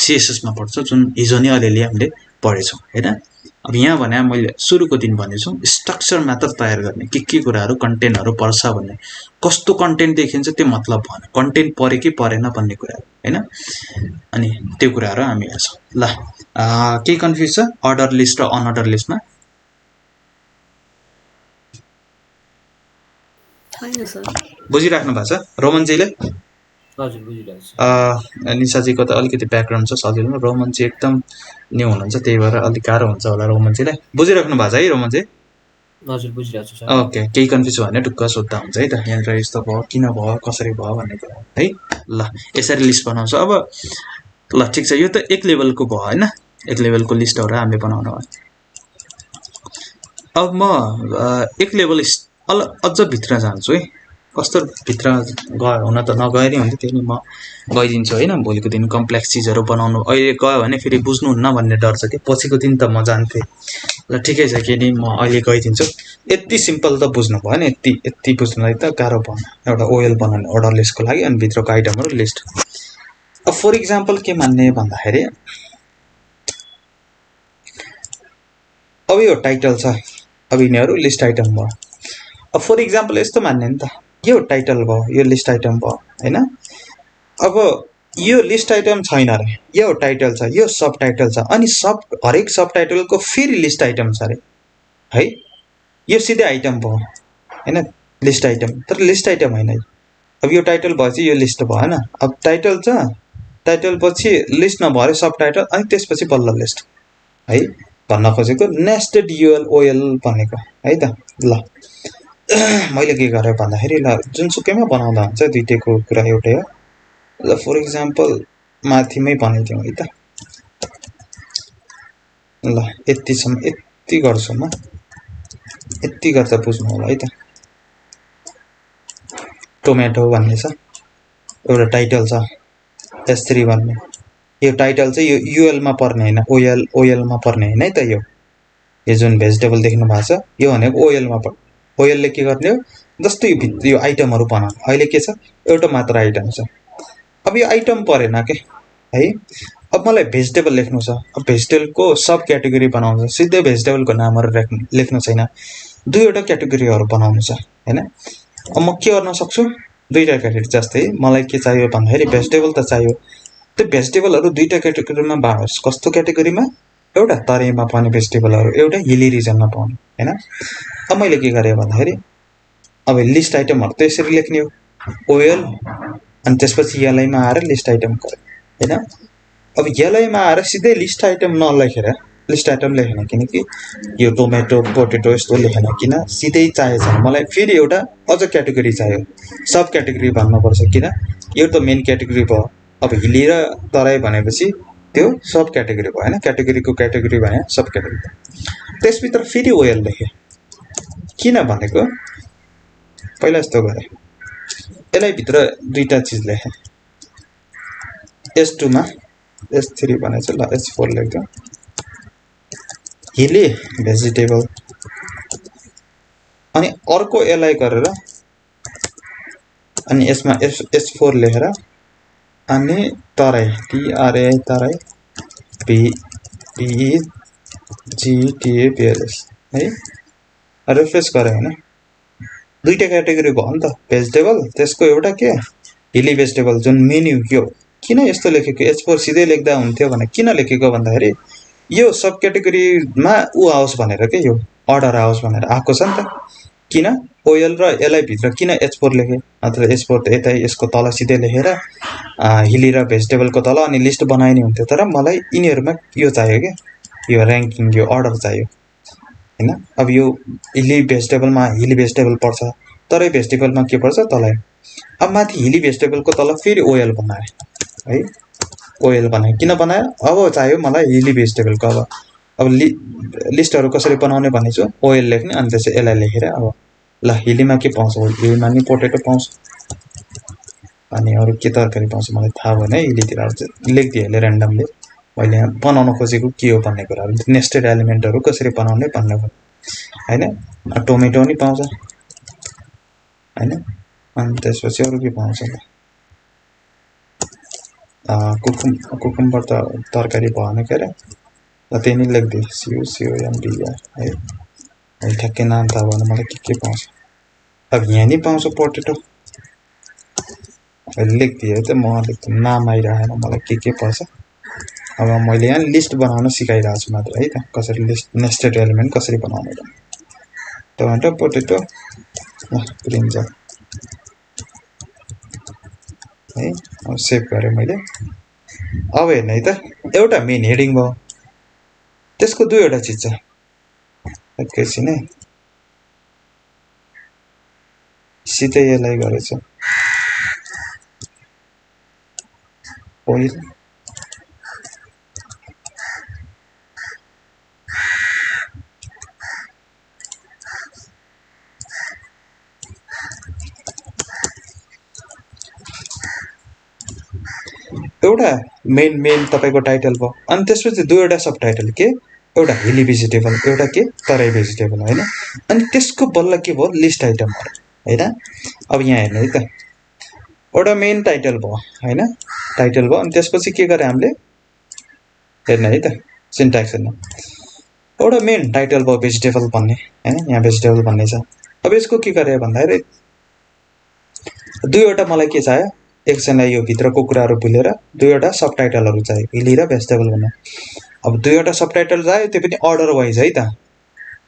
सीएसएस मा पढ्छौं जुन हिजो नै अलिअलि हामीले पढेछौं हैन। अब यहाँ भने मैले सुरुको दिन भनेछु स्ट्रक्चर मात्र तयार गर्ने के कुराहरु कन्टेन्टहरु पर्छ भन्ने कस्तो कन्टेन्ट देखिन्छ त्यो मतलब भएन कन्टेन्ट परे कि परेन भन्ने कुरा हैन अनि त्यो कुराहरु हामी हेर्छौं ल के कन्फ्युज छ अर्डर लिस्ट र अनअर्डर लिस्टमा हैन सर बुझिराख्नु भएको छ रोमनजीले हजुर बुझिरहेको छु निशाजीको त अलिकति ब्याकग्राउन्ड छ सजिलो रोमनजी एकदम न्यू हुनुहुन्छ त्यही भएर अलि गाह्रो हुन्छ होला रोमनजीलाई बुझिराख्नु भएको छ है रोमनजी हजुर बुझिरहेको छु सर ओके केही कन्फ्युज भयो भने ढुक्क सोध्दा हुन्छ है त यहाँ यस्तो भयो किन भयो कसरी भयो भन्ने कुरा है ल यसरी लिस्ट बनाउँछ। अब ल ठीक छ यो त एक लेभलको भयो हैन एक लेभलको लिस्टहरु हामीले बनाउनु भयो। अब म एक लेभल अझ भित्र जान्छु है कस्तो भित्र गयो हुन त नगए नि हुन्छ त्यही नि म गइदिन्छु हैन भोलिको दिन कम्प्लेक्स चीजहरु बनाउनु अहिले गयो भने फेरि बुझ्नुहुन्न भन्ने डर छ के पछिको दिन त म जान्थे ल ठिकै छ के नि म अहिले गइदिन्छु यति सिम्पल त बुझ्नु भयो नि यति बुझ्नलाई त गाह्रो भएन एउटा ओएल बनाउने अर्डर लिस्टको लागि अनि भित्रको आइटमहरु लिस्ट। अब फर एक्जाम्पल के मान्ने भन्दाखेरि अब यो टाइटल छ अब यिनीहरु लिस्ट आइटम भयो। अब फर एक्जाम्पल यस्तो मान्ने नि त यो टाइटल भयो यो लिस्ट आइटम भयो हैन अब यो लिस्ट आइटम छैन रे यो टाइटल छ यो सब टाइटल छ अनि हरेक सब टाइटलको फेरि लिस्ट आइटम छ रे है यो सिधै आइटम भयो हैन लिस्ट आइटम तर लिस्ट आइटम हैन अब यो टाइटल भएपछि यो लिस्ट भयो हैन अब टाइटल छ टाइटल पछि लिस्ट नभए सब टाइटल अनि त्यसपछि बल्ल लिस्ट है भन्न खोजेको नेस्टेड युएल ओएल भनेको है त ल मैले के गरे भन्दाखेरि ल जुनसुकैमा बनाउँदा हुन्छ दुईटैको कुरा एउटै हो ल फर एक्जाम्पल माथिमै बनाइदिउँ है त ल यति गर्छु म यति गर्दा बुझ्नु होला है त टोमेटो भन्ने छ एउटा टाइटल छ S3 भन्ने यो टाइटल चाहिँ यो युएल मा पर्ने हैन ओएल मा पर्ने हैन है त यो जुन भेजिटेबल देख्नु भएको छ यो भनेको ओएल मा पर्ने ओएल ले के गर्ने हो जस्तो यो आइटमहरु बनाउने अहिले के छ एउटा मात्र आइटम छ अब यो आइटम परेन के है अब मलाई भेजिटेबल लेख्नु छ अब भेजिटेबलको सब क्याटेगोरी बनाउनु छ सिधै भेजिटेबलको नामहरु लेख्नु छैन दुईवटा क्याटेगोरीहरु बनाउनु छ हैन अब म के गर्न सक्छु दुईटा क्याटेगोरी जस्तै मलाई के चाहियो भन्दाखेरि भेजिटेबल त चाहियो त्यो भेजिटेबलहरू दुईटा क्याटेगोरीमा बाँड्छ कस्तो क्याटेगोरीमा एउटा तराईमा पाउने भेजिटेबलहरू एउटा हिली रिजनमा पाउने हैन अब मैले के गरेँ भन्दाखेरि अब लिस्ट आइटमहरू त यसरी लेख्ने हो ओयल अनि त्यसपछि यसैमा आएर लिस्ट आइटम गरे हैन अब यसैमा आएर सिधै लिस्ट आइटम नलेखेर लिस्ट आइटम लेखेन किनकि यो टोमेटो पोटेटो यस्तो लेखेन किन सिधै चाहिएछ मलाई फेरि एउटा अझ क्याटेगोरी चाहियो सब क्याटेगोरी भन्नुपर्छ किन यो त मेन क्याटेगोरी भयो अब हिली र तराई भनेपछि त्यो सब क्याटेगोरी भयो हैन क्याटेगोरीको क्याटेगोरी भने सब क्याटेगोरी त्यसभित्र फेरि ओयल लेखे किन भनेको पहिला यस्तो गरे यसलाई भित्र दुईटा चीज लेखे S2 मा S3 भनेछ ल S4 लेख्दा हिली भेजिटेबल अनि अर्को एलाई गरेर अनि यसमा S4 लेखेर अनि तराई TRAI तराई VEGTABLS है रिफ्रेश गरे हैन दुईटा क्याटेगोरी भयो नि त भेजिटेबल त्यसको एउटा के हिली भेजिटेबल जुन मेन्यु यो किन यस्तो लेखेको H4 सिधै लेख्दा हुन्थ्यो भने किन लेखेको भन्दाखेरि यो सब क्याटेगोरीमा उ आओस् भनेर के यो अर्डर आओस् भनेर आएको छ नि त किन ओयल र एलाई भित्र किन H4 लेखे अथवा H4 त यतै यसको तल सिधै लेखेर हिली र भेजिटेबलको तल अनि लिस्ट बनाइने हुन्थ्यो तर मलाई यिनीहरुमा यो चाहियो के यो र्याङ्किङ यो अर्डर चाहियो हैन अब यो हिली भेजिटेबलमा हिली भेजिटेबल पर्छ तरै भेजिटेबलमा के पर्छ तलै अब माथि हिली भेजिटेबलको तल फेरि ओयल बनाए है ओयल बनाए किन बनाए अब चाहियो मलाई हिली भेजिटेबलको अब लिस्टहरु कसरी बनाउने भनेछु ओयल लेख्ने अनि त्यसै एलाई लेखेर अब ल हिलीमा के पाउँछ हिलीमा नि पोटेटो पाउँछ अनि अरु के तरकारी पाउँछ मलाई थाहा भएन हिलीतिर लेख्दिएले र्यान्डमली मैले बनाउन खोजेको के हो भन्ने कुरा नेस्टेड एलिमेन्टहरु कसरी बनाउने भन्ने हैन टोमेटो नि पाउँछ हैन अनि त्यसपछि अरु के पाउँछ कुकुम्बर त तरकारी भएन के रे ल त्यही नि लेख्दिए CUCUMBR है ठ्याक्कै नाम थाहा भएन मलाई के पाउँछ अब यहाँ नि पाउँछ पोटेटो लेख्दिए त म नाम आइरहेन मलाई के पर्छ अब मैले यहाँ लिस्ट बनाउन सिकाइरहेको छु मात्र है त कसरी लिस्ट नेस्टेड एलिमेन्ट कसरी बनाउने टमाटो पोटेटो ब्रिन्जल है अब सेभ गरे मैले अब हेर्न है त एउटा मेन हेडिङ भयो त्यसको दुईवटा चीज छ एकैछिन है सिधै यसलाई गरेछ ओइल एउटा मेन तपाईको टाइटल भयो अनि त्यसपछि दुईवटा सब टाइटल के एउटा हिली भेजिटेबल एउटा के तराई भेजिटेबल हैन अनि त्यसको बल्ल के भयो लिस्ट आइटमहरु हैन अब यहाँ हेर्नु है त एउटा मेन टाइटल भयो हैन टाइटल भयो अनि त्यसपछि के गरे हामीले हेर्नु है त सिन्ट्याक्स हेर्नु एउटा मेन टाइटल भयो भेजिटेबल भन्ने हैन यहाँ भेजिटेबल भन्ने छ अब यसको के गरे भन्दाखेरि दुईवटा मलाई के चाहियो एकजना यो भित्रको कुराहरु भुलेर दुईवटा सब टाइटलहरु चाहियो हिली र भेजिटेबल भन्ने अब दुईवटा सब टाइटल चाहियो त्यो पनि अर्डर वाइज है त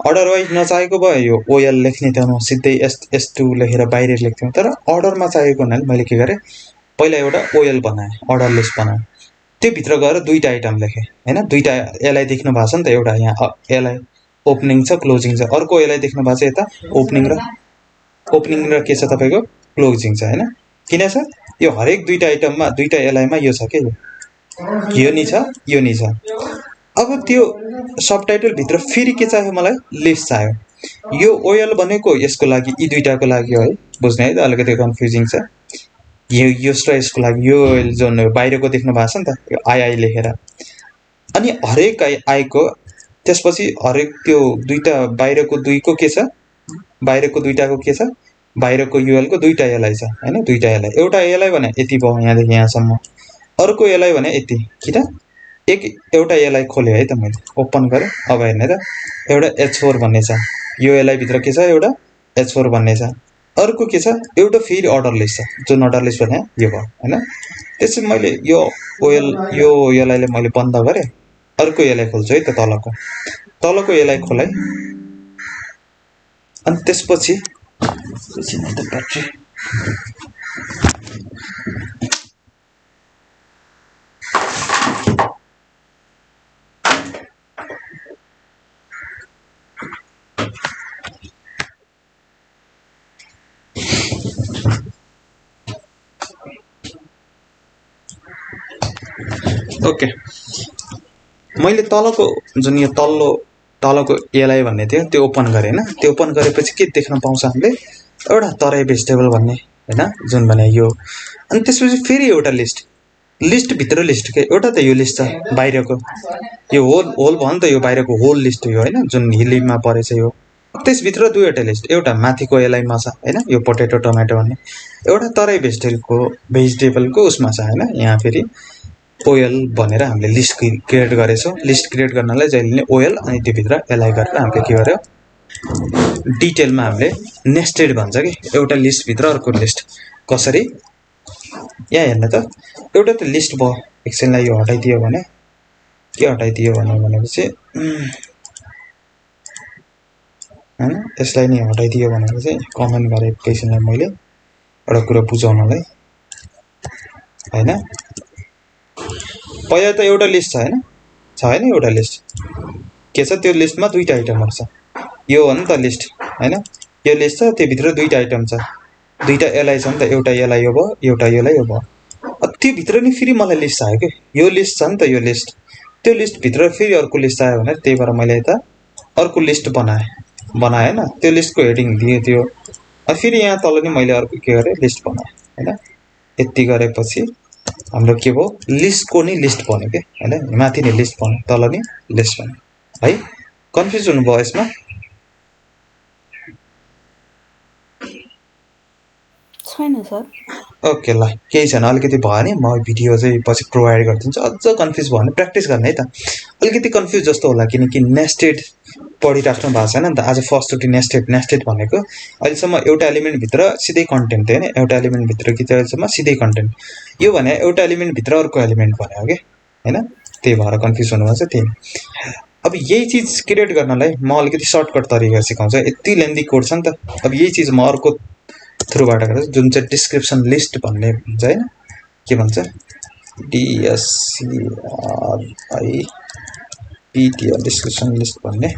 अर्डर वाइज नचाहेको भए यो ओयल लेख्ने ठाउँमा सिधै S2 लेखेर बाहिर लेख्थ्यौं तर अर्डरमा चाहिएको हुनाले मैले के गरे पहिला एउटा ओयल बनाए अर्डर लिस्ट बनाए त्यो भित्र गएर दुईटा आइटम लेखे हैन दुईटा एलाई देख्नु भएको छ नि त एउटा यहाँ एलाई ओपनिङ छ क्लोजिङ छ अर्को एलाई देख्नु भएको छ यता ओपनिङ र के छ तपाईको क्लोजिङ छ हैन किन छ यो हरेक दुईटा आइटममा दुईटा एलाइमा यो छ के यो नि छ यो नि छ अब त्यो सबटाइटल भित्र फेरि के चाहियो मलाई लिस्ट चाहियो यो ओयल भनेको यसको लागि यी दुईटाको लागि हो है बुझ्ने है त अलिकति कन्फ्युजिङ छ यो यसको लागि यो जुन बाहिरको देख्नु भएको छ नि त यो आई लेखेर अनि हरेक आईको त्यसपछि हरेक त्यो दुईटा बाहिरको दुईको के छ बाहिरको दुईटाको के छ बाहिरको युएल को दुईटा एलाई छ हैन दुईटा एलाई एउटा एलाई भने यति भयो यहाँ देखि यहाँसम्म अर्को एलाई भने यति किन एउटा एलाई खोले है त मैले ओपन गरे अब हेर्ने त एउटा H4 भन्ने छ यो एलाई भित्र के छ एउटा H4 भन्ने छ अर्को के छ एउटा फेरि अर्डर लिस्ट छ जुन अर्डर लिस्ट भने यो भयो हैन त्यसपछि मैले यो ओएल यो यसलाई मैले बन्द गरे अर्को यसलाई खोल्छु है त तलको यसलाई खोलाइ अनि त्यसपछि नै त ब्याट्री ओके मैले तलको जुन यो तलको एलाई भन्ने थियो त्यो ओपन गरे हैन त्यो ओपन गरेपछि के देख्न पाउँछ हामीले एउटा तराई भेजिटेबल भन्ने हैन जुन भने यो अनि त्यसपछि फेरि एउटा लिस्ट भित्र लिस्ट के एउटा त यो लिस्ट छ बाहिरको यो होल भयो नि त यो बाहिरको होल लिस्ट यो हैन जुन हिलीमा परेछ यो त्यसभित्र दुईवटा लिस्ट एउटा माथिको एलाइमा छ हैन यो पोटेटो टमेटो भन्ने एउटा तराई भेजिटेबलको उसमा छ हैन यहाँ फेरि ओएल भनेर हामीले लिस्ट क्रिएट गरेछौं लिस्ट क्रिएट गर्नलाई जहिले नै ओएल अनि त्यो भित्र एलाइ गरेर हामीले के गर्यो डिटेलमा हामीले नेस्टेड भन्छ के एउटा लिस्ट भित्र अर्को लिस्ट कसरी यहाँ हेर्नु त एउटा त लिस्ट भयो एकछिनलाई यो हटाइदियो भने के हटाइदियो भनेपछि हैन यसलाई नि हटाइदियो भनेपछि कमेन्ट गरे एकैछिनलाई मैले एउटा कुरा बुझाउनलाई हैन पहिला त एउटा लिस्ट छ हैन एउटा लिस्ट के छ त्यो लिस्टमा दुईटा आइटमहरु छ यो हो नि त लिस्ट हैन यो लिस्ट छ त्यो भित्र दुईटा आइटम छ दुईटा एलआई छ नि त एउटा एलआई यो भयो एउटा एलआई यो भयो त्यो भित्र नि फेरि मलाई लिस्ट आयो के यो लिस्ट छ नि त यो लिस्ट त्यो लिस्ट भित्र फेरि अर्को लिस्ट आयो भने त्यही भएर मैले यता अर्को लिस्ट बनाए हैन त्यो लिस्टको हेडिङ दिए थियो फेरि यहाँ तल नि मैले अर्को के गरे लिस्ट बनाए हैन यति गरेपछि हाम्रो के भयो लिस्टको नि लिस्ट बन्यो के हैन माथि नि लिस्ट बन्यो तल नि लिस्ट बन्यो है कन्फ्युज हुनु भयो यसमा छैन सर ओके ल केही छैन अलिकति भयो नि म भिडियो चाहिँ पछि प्रोभाइड गरिदिन्छु अझ कन्फ्युज भयो भने प्र्याक्टिस गर्ने है त अलिकति कन्फ्युज जस्तो होला किनकि नेस्टेड पढिराख्नु भएको छैन नि त आज फर्स्टचोटि नेस्टेड भनेको अहिलेसम्म एउटा एलिमेन्ट भित्र सिधै कन्टेन्ट हैन एउटा एलिमेन्ट भित्र कि अहिलेसम्म सिधै कन्टेन्ट यो भने एउटा एलिमेन्ट भित्र अर्को एलिमेन्ट भन्यो के हैन त्यही भएर कन्फ्युज हुनुभएको छ त्यही अब यही चीज क्रिएट गर्नलाई म अलिकति सर्टकट तरिका सिकाउँछु यति लेन्दी कोड छ नि त अब यही चीज म अर्को थ्रुबाट गर्छु जुन चाहिँ डिस्क्रिप्सन लिस्ट भन्ने हुन्छ हैन के भन्छ DSCRIPT डिस्क्रिप्सन लिस्ट भन्ने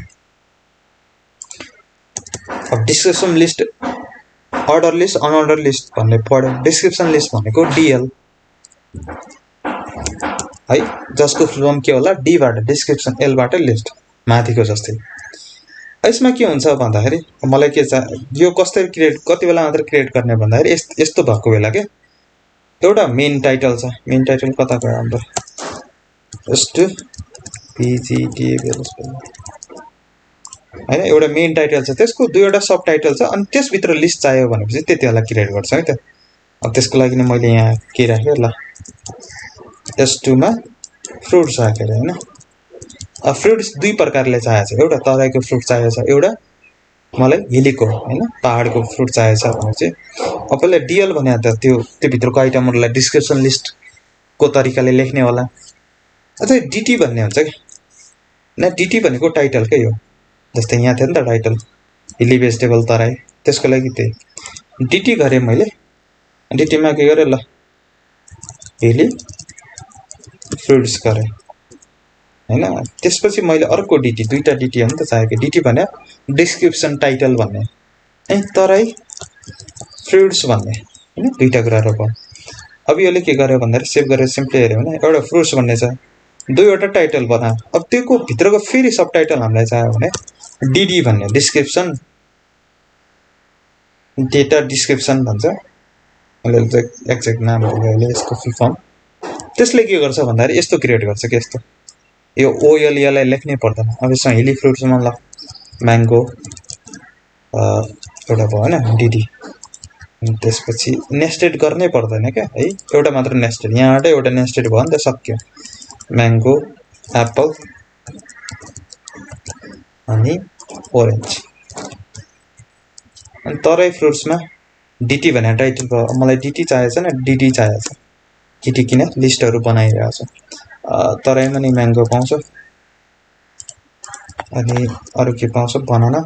अब description list order list unorder list भन्ने पढ्यो डिस्क्रिप्सन लिस्ट भनेको DL है जसको फुल फर्म के होला D बाट डिस्क्रिप्सन L बाट लिस्ट माथिको जस्तै यसमा के हुन्छ भन्दाखेरि मलाई के छ यो कसरी क्रिएट कति बेला मात्र क्रिएट गर्ने भन्दाखेरि यस्तो भएको बेला के एउटा मेन टाइटल छ मेन टाइटल कता गयो हाम्रो जस्ट PGTable हैन एउटा मेन टाइटल छ त्यसको दुईवटा सब टाइटल छ अनि त्यसभित्र लिस्ट चाहियो भनेपछि त्यति बेला क्रिएट गर्छ है त अब त्यसको लागि नै मैले यहाँ के राखे ल S2 मा फ्रुट्स राखेर हैन फ्रुट्स दुई प्रकारले चाहिएको छ एउटा तराईको फ्रुट चाहिएको छ एउटा मलाई हिलीको हैन पहाडको फ्रुट चाहिएको छ भने चाहिँ अब पहिले DL भने त त्यो भित्रको आइटमहरुलाई डिस्क्रिप्सन लिस्ट को तरिकाले लेख्ने होला अझै DT भन्ने हुन्छ के न DT भनेको टाइटल के हो जस्तै यहाँ थियो नि त टाइटल हिली भेजिटेबल तराई त्यसको लागि त्यही DT गरे मैले DT मा के गरे ल हिली फ्रुट्स गरे हैन त्यसपछि मैले अर्को DT दुईटा DT हो नि त चाहिएको DT भने डिस्क्रिप्सन टाइटल भन्ने तराई फ्रुट्स भन्ने हैन दुईटा कुराहरु भयो अब यसले के गर्यो भन्दाखेरि सेभ गरेर सिम्पली हेर्यो भने एउटा फ्रुट्स भन्ने छ दुईवटा टाइटल बना अब त्यसको भित्रको फेरि सब टाइटल हामीलाई चाहियो भने DD भन्ने डिस्क्रिप्सन डेटा डिस्क्रिप्सन भन्छ मैले एक्ज्याक्ट नाम भुलिहालेँ यसको फुल फर्म त्यसले के गर्छ भन्दाखेरि यस्तो क्रिएट गर्छ के यस्तो यो OL यसलाई लेख्नै पर्दैन अब यसमा हिली फ्रुट्समा ल म्याङ्गो एउटा भयो हैन DD त्यसपछि नेस्टेड गर्नै पर्दैन क्या है एउटा मात्र नेस्टेड यहाँबाट एउटा नेस्टेड भयो नि त सक्यो म्याङ्गो एप्पल अनि ओरेन्ज अनि तराई फ्रुट्समा डिटी भनेर टाइटल भयो मलाई डिटी चाहिएको छैन डिडी चाहिएको छ डिटी किन लिस्टहरू बनाइरहेको छु तराईमा नि म्याङ्गो पाउँछ अनि अरू के पाउँछ बनाना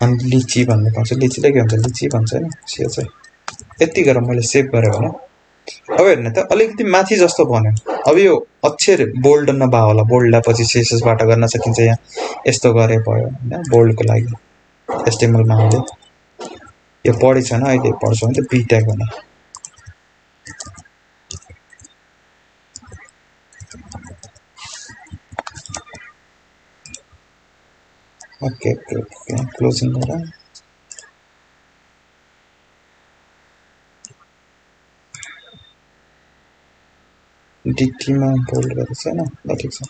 अनि लिची भन्ने पाउँछ लिचीलाई के भन्छ लिची भन्छ होइन सेव चाहिँ यति गरेर मैले सेभ गरेँ भने अब हेर्नु त अलिकति माथि जस्तो भन्यो अब यो अक्षर बोल्ड नभए होला बोल्डलाई पछि सेसेसबाट गर्न सकिन्छ यहाँ यस्तो गरे भयो होइन बोल्डको लागि एचटीएमएलमा अहिले यो पढी छैन अहिले पढ्छु भने त बी ट्याग हुने ओके ओके ओके क्लोजिङ गरौँ डिटीमा बोल्ड गरेको छैन ल ठिक छ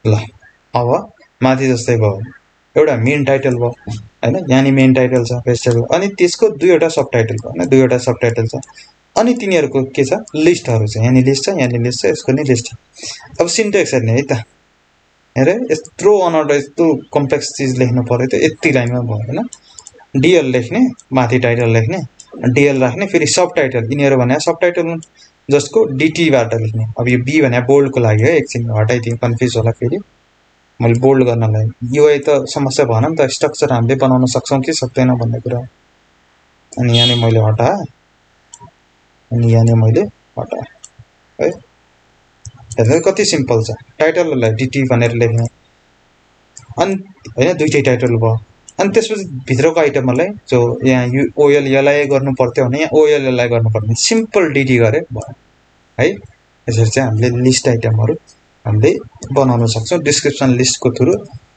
ल अब माथि जस्तै भयो एउटा मेन टाइटल भयो हैन यहाँ नि मेन टाइटल छ भेजिटेबल अनि त्यसको दुईवटा सब टाइटल भयो हैन दुईवटा सब टाइटल छ अनि तिनीहरूको के छ लिस्टहरू छ यहाँ नि लिस्ट छ यहाँ नि लिस्ट छ यसको नि लिस्ट अब सिन्टेक्स हेर्ने है त हेरे यत्रो अनअर्डर यस्तो कम्प्लेक्स चिज लेख्नु पर्यो त यति लाइनमा भयो हैन डीएल लेख्ने माथि टाइटल लेख्ने डीएल राख्ने फेरि सब टाइटल यिनीहरू भने सब टाइटल जसको डीटीबाट लेख्ने अब यो बी भने बोल्डको लागि है एकछिन हटाइदिउँ कन्फ्युज होला फेरि मैले बोल्ड गर्नलाई युआई त समस्या भएन नि त स्ट्रक्चर हामीले बनाउन सक्छौँ कि सक्दैन भन्ने कुरा अनि यहाँ नि मैले हटाएँ अनि यहाँ नि मैले हटाएँ है हेर्नु कति सिम्पल छ टाइटललाई डीटी भनेर लेख्ने अनि हैन दुईटै टाइटल भयो अनि त्यसपछि भित्रको आइटमलाई जो यहाँ ओएल एलआई गर्नु पर्थ्यो भने यहाँ ओएल एलआई गर्नु पर्ने सिम्पल डीटी गरे भयो है यसरी चाहिँ हामीले लिस्ट आइटमहरू हामीले बनाउन सक्छौँ डिस्क्रिप्सन लिस्टको थ्रु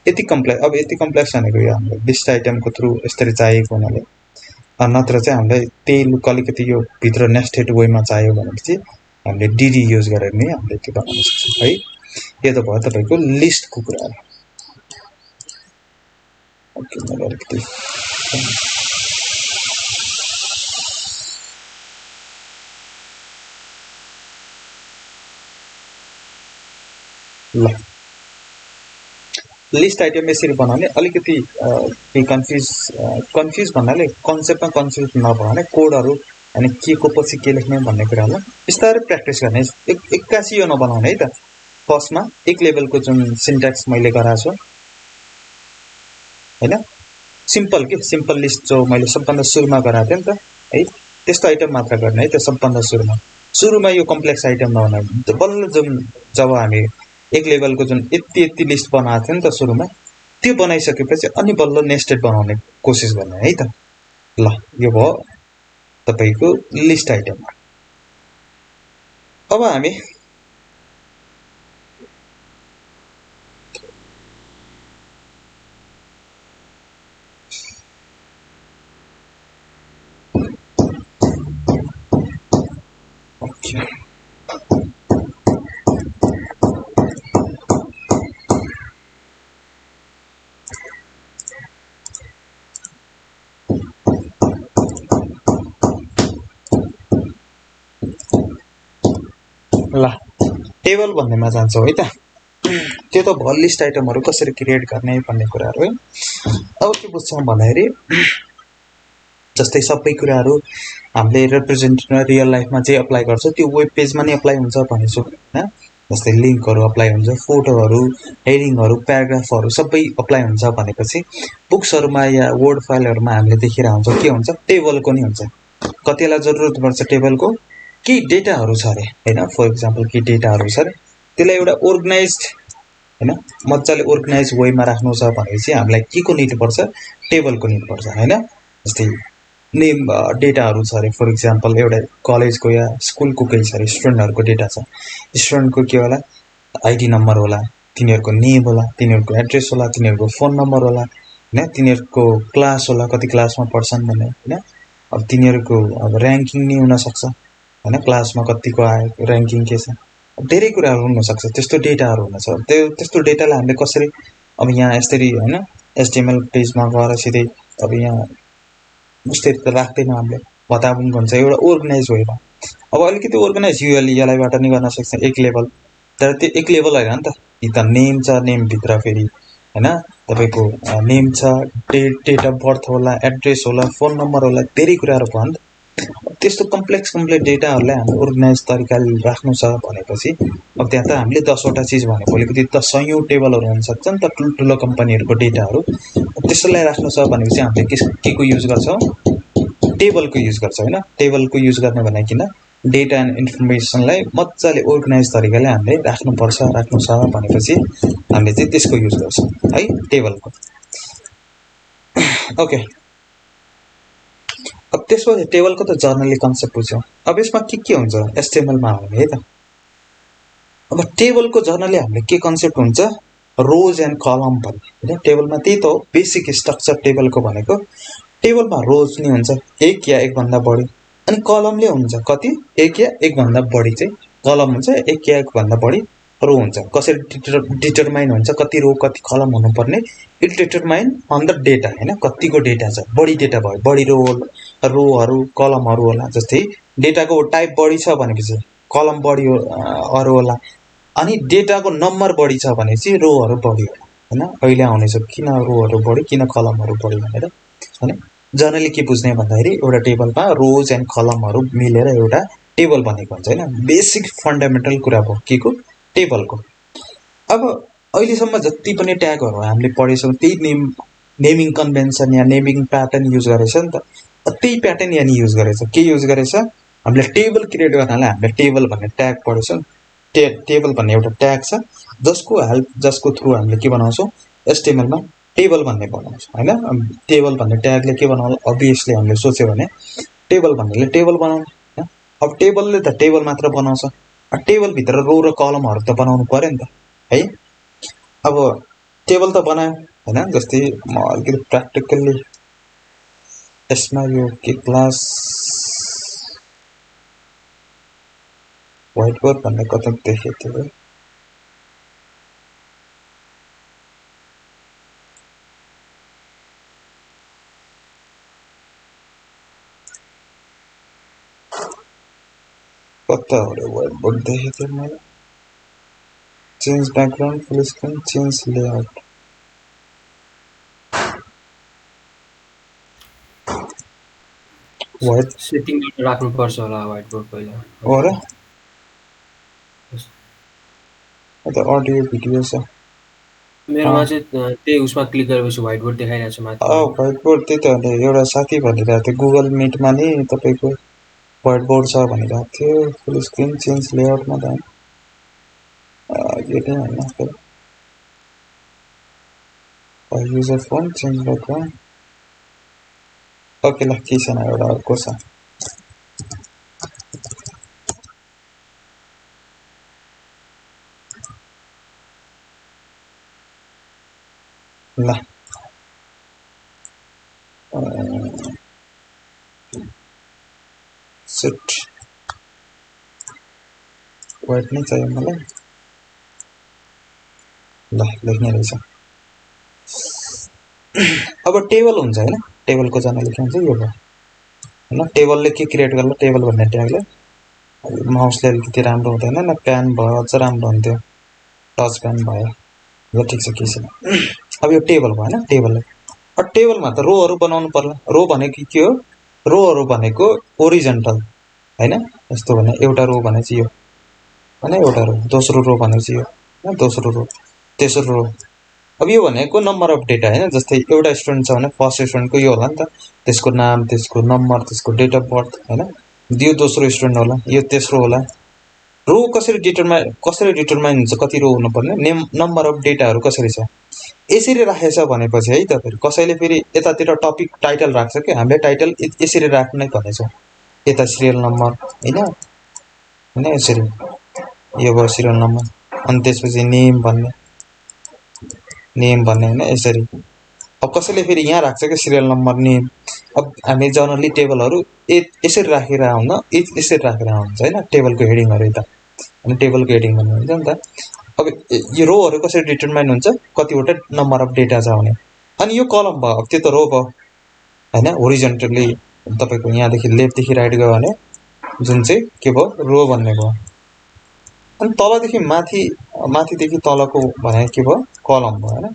यति कम्प्लेक्स अब यति कम्प्लेक्स भनेको यो हाम्रो लिस्ट आइटमको थ्रु यसरी चाहिएको हुनाले नत्र चाहिँ हामीलाई त्यही लुक अलिकति यो भित्र नेस्टेड वेमा चाहियो भनेपछि हामीले डीडी युज गरेर नै हामीले त्यो बनाउन सक्छौँ है यो त भयो तपाईँको लिस्टको कुरा ओके मैले अलिकति ल लिस्ट आइटम यसरी बनाउने अलिकति कन्फ्युज भन्नाले कन्सेप्टमा कन्फ्युज नभयो भने कोडहरू अनि के को पछि के लेख्ने भन्ने कुरालाई बिस्तारै प्र्याक्टिस गर्ने एक्कासी यो नबनाउने है त फर्स्टमा एक लेभलको जुन सिन्ट्याक्स मैले गराएको छु हैन सिम्पल के सिम्पल लिस्ट जो मैले सबभन्दा सुरुमा गराएको थिएँ नि त है त्यस्तो आइटम मात्र गर्ने है त सबभन्दा सुरुमा यो कम्प्लेक्स आइटम नहुने बल्ल जुन जब हामी एक लेभलको जुन यति लिस्ट बनाएको थियो नि त सुरुमा त्यो बनाइसकेपछि अनि बल्ल नेस्टेड बनाउने कोसिस गर्ने है त ल यो भयो तपाईको लिस्ट आइटम अब हामी ल टेबल भन्नेमा जान्छौँ है त त्यो त भयो लिस्ट आइटमहरू कसरी क्रिएट गर्ने भन्ने कुराहरू है अब के बुझ्छौँ भन्दाखेरि जस्तै सबै कुराहरू हामीले रिप्रेजेन्ट रियल लाइफमा चाहिँ अप्लाई गर्छ त्यो वेब पेजमा नै अप्लाई हुन्छ भनेछु हैन जस्तै लिङ्कहरू अप्लाई हुन्छ फोटोहरू हेडिङहरू प्याराग्राफहरू सबै अप्लाई हुन्छ भनेपछि बुक्सहरूमा या वर्ड फाइलहरूमा हामीले देखिरहेको हुन्छ के हुन्छ टेबलको नि हुन्छ कतिलाई जरुरत पर्छ टेबलको के डेटाहरू छ अरे हैन फर एक्जाम्पल के डेटाहरू छ अरे त्यसलाई एउटा अर्गनाइज्ड हैन मजाले अर्गनाइज वेमा राख्नु छ भनेपछि हामीलाई के को निड पर्छ टेबलको निड पर्छ हैन जस्तै नेम डेटाहरू छ अरे फर एक्जाम्पल एउटा कलेजको या स्कुलको केही छ अरे स्टुडेन्टहरूको डेटा छ स्टुडेन्टको के होला आइडी नम्बर होला तिनीहरूको नेम होला तिनीहरूको एड्रेस होला तिनीहरूको फोन नम्बर होला हैन तिनीहरूको क्लास होला कति क्लासमा पढ्छन् भन्ने हैन अब तिनीहरूको अब र्याङ्किङ नि हुन सक्छ हैन क्लासमा कतिको आयो र्याङ्किङ के छ धेरै कुराहरू हुन सक्छ त्यस्तो डेटाहरू हुन सक्छ त्यस्तो डेटालाई हामीले कसरी अब यहाँ यसरी हैन एचटीएमएल पेजमा गएर सिधै अब यहाँ उस्तै त राख्दैन हामीले भताभुङ हुन्छ एउटा अर्गनाइज भएर। अब अलिकति अर्गनाइज यसलाईबाट नि गर्न सक्छ एक लेभल, तर त्यो एक लेभल होइन नि त। यी त नेम छ, नेमभित्र फेरि होइन तपाईँको नेम छ, डेट अफ बर्थ होला, एड्रेस होला, फोन नम्बर होला, धेरै कुराहरू भयो नि त। त्यस्तो कम्प्लेक्स डेटाहरूलाई हामीले अर्गनाइज तरिकाले राख्नु छ भनेपछि अब त्यहाँ त हामीले 10वटा चिज भनेको अलिकति त 100औं टेबलहरू हुनसक्छ नि त ठुल्ठुलो कम्पनीहरूको डेटाहरू। त्यसलाई राख्नु छ भनेपछि हामीले के को युज गर्छौँ? टेबलको युज गर्छौँ होइन। टेबलको युज गर्ने भनेकिन डेटा एन्ड इन्फर्मेसनलाई मजाले अर्गनाइज तरिकाले हामीले राख्नु छ भनेपछि हामीले चाहिँ त्यसको युज गर्छौँ है, टेबलको। ओके, अब त्यसपछि टेबलको त जर्नली कन्सेप्ट बुझ्यौँ। अब यसमा के हुन्छ एचटिएमएलमा हो भने है त। अब टेबलको जर्नली हामीले के कन्सेप्ट हुन्छ? रोज एन्ड कलम भन्ने होइन। टेबलमा त्यही त हो बेसिक स्ट्रक्चर टेबलको भनेको। टेबलमा रोज नि हुन्छ एक या एकभन्दा बढी, अनि कलमले हुन्छ कति? एक या एकभन्दा बढी चाहिँ कलम हुन्छ, एक या एकभन्दा बढी रो हुन्छ। कसरी डिटरमाइन हुन्छ कति रो कति कलम हुनुपर्ने? It determine on the data होइन, कतिको डेटा छ। बढी डेटा भयो बढी रोहरू कलमहरू होला। जस्तै डेटाको टाइप बढी छ भनेपछि कलम बढी अरू होला, अनि डेटाको नम्बर बढी छ भनेपछि रोहरू बढी होला होइन। अहिले आउनेछ किन रोहरू बढी किन कलमहरू बढी भनेर होइन। जनरली के बुझ्ने भन्दाखेरि एउटा टेबलमा रोज एन्ड कलमहरू मिलेर एउटा टेबल बनेको हुन्छ होइन। बेसिक फन्डामेन्टल कुरा भयो के को? टेबलको। अब अहिलेसम्म जति पनि ट्यागहरू हामीले पढेछौँ त्यही नेमिङ कन्भेन्सन या नेमिङ प्याटर्न युज गरेछ नि त। त्यही प्याटर्न यहाँ युज गरेछ। के युज गरेछ? हामीले टेबल क्रिएट गर्नलाई हामीले टेबल भन्ने ट्याग पढेछौँ। टेबल भन्ने एउटा ट्याग छ जसको थ्रु हामीले के बनाउँछौँ? एचटिएमएलमा टेबल भन्ने बनाउँछौँ होइन। टेबल भन्ने ट्यागले के बनाउनु? अभियसली हामीले सोच्यो भने टेबल भन्नेले टेबल बनाउनु। अब टेबलले त टेबल मात्र बनाउँछ, टेबलभित्र रो र कलमहरू त बनाउनु पर्यो नि त है। अब टेबल त बनायो होइन। जस्तै म अलिकति प्र्याक्टिकल्ली यसमा यो के क्लास व्हाइट बोर्ड भन्ने कता देखेको थियो? कता हो रे व्हाइट बोर्ड देखेको थियो मैले? Change background, full screen, change layout. White setting राख्नु पर्छ होला व्हाइट बोर्ड पहिला। हो र? त अडियो भिडियो छ मेरोमा चाहिँ त्यही उसमा क्लिक गरेपछि व्हाइट बोर्ड देखाइरहेको छ माथि। व्हाइट बोर्ड त्यही त एउटा साथी भनिरहेको थियो गुगल मिटमा नि तपाईँको व्हाइट बोर्ड छ भनिरहेको थियो। फुल स्क्रिन चेन्ज लेआउटमा त यो नै होइन। User phone change background okay ल के छैन एउटा अर्को छ। ल सेट व्हाइट नै चाहियो मलाई। ल लेख्ने रहेछ। अब टेबल हुन्छ होइन। टेबलको जनाले के हुन्छ यो भयो होइन। टेबलले के क्रिएट गर्ला? टेबल भन्ने ट्यागले। माउसले अलिकति राम्रो हुँदैन न, प्यान भयो अझ राम्रो हुन्थ्यो, टच प्यान भयो। ल ठिक छ के छैन। अब यो टेबल भयो होइन। टेबलले अब टेबलमा त रोहरू बनाउनु पर्ला। रो भनेको के हो? रोहरू भनेको ओरिजेन्टल होइन। यस्तो भने एउटा रो भनेपछि यो होइन, एउटा रो। दोस्रो रो भनेपछि यो होइन, दोस्रो रो, तेस्रो रो। अब यो भनेको नम्बर अफ डेटा होइन। जस्तै एउटा स्टुडेन्ट छ भने फर्स्ट स्टुडेन्टको यो होला नि त, त्यसको नाम, त्यसको नम्बर, त्यसको डेट अफ बर्थ होइन। यो दोस्रो स्टुडेन्ट होला, यो तेस्रो होला। रो कसरी डिटरमाइन हुन्छ कति रो हुनुपर्ने? नम्बर अफ डेटाहरू कसरी छ यसरी राखेछ भनेपछि है त। फेरि कसैले फेरि यतातिर टपिक टाइटल राख्छ कि हामीले टाइटल यसरी राख्नै भनेछौँ। यता सिरियल नम्बर होइन यसरी यो भयो सिरियल नम्बर। अनि त्यसपछि नेम भन्ने होइन यसरी। अब कसैले फेरि यहाँ राख्छ कि सिरियल नम्बर नेम। अब हामी जनरली टेबलहरू यसरी राखेर आउँदा यसरी राखेर हुन्छ होइन। टेबलको हेडिङहरू यता अनि टेबलको हेडिङ भन्ने हुन्छ नि त। अब यो रोहरू कसरी डिटरमाइन हुन्छ? कतिवटा नम्बर अफ डेटा छ भने। अनि यो कलम भयो, अब त्यो त रो भयो होइन। होरिजेन्टली तपाईको यहाँदेखि लेफ्टदेखि राइट गयो भने जुन चाहिँ के भयो रो भन्ने भयो अनि तलदेखि माथिदेखि तलको भने के भयो कलम भयो हैन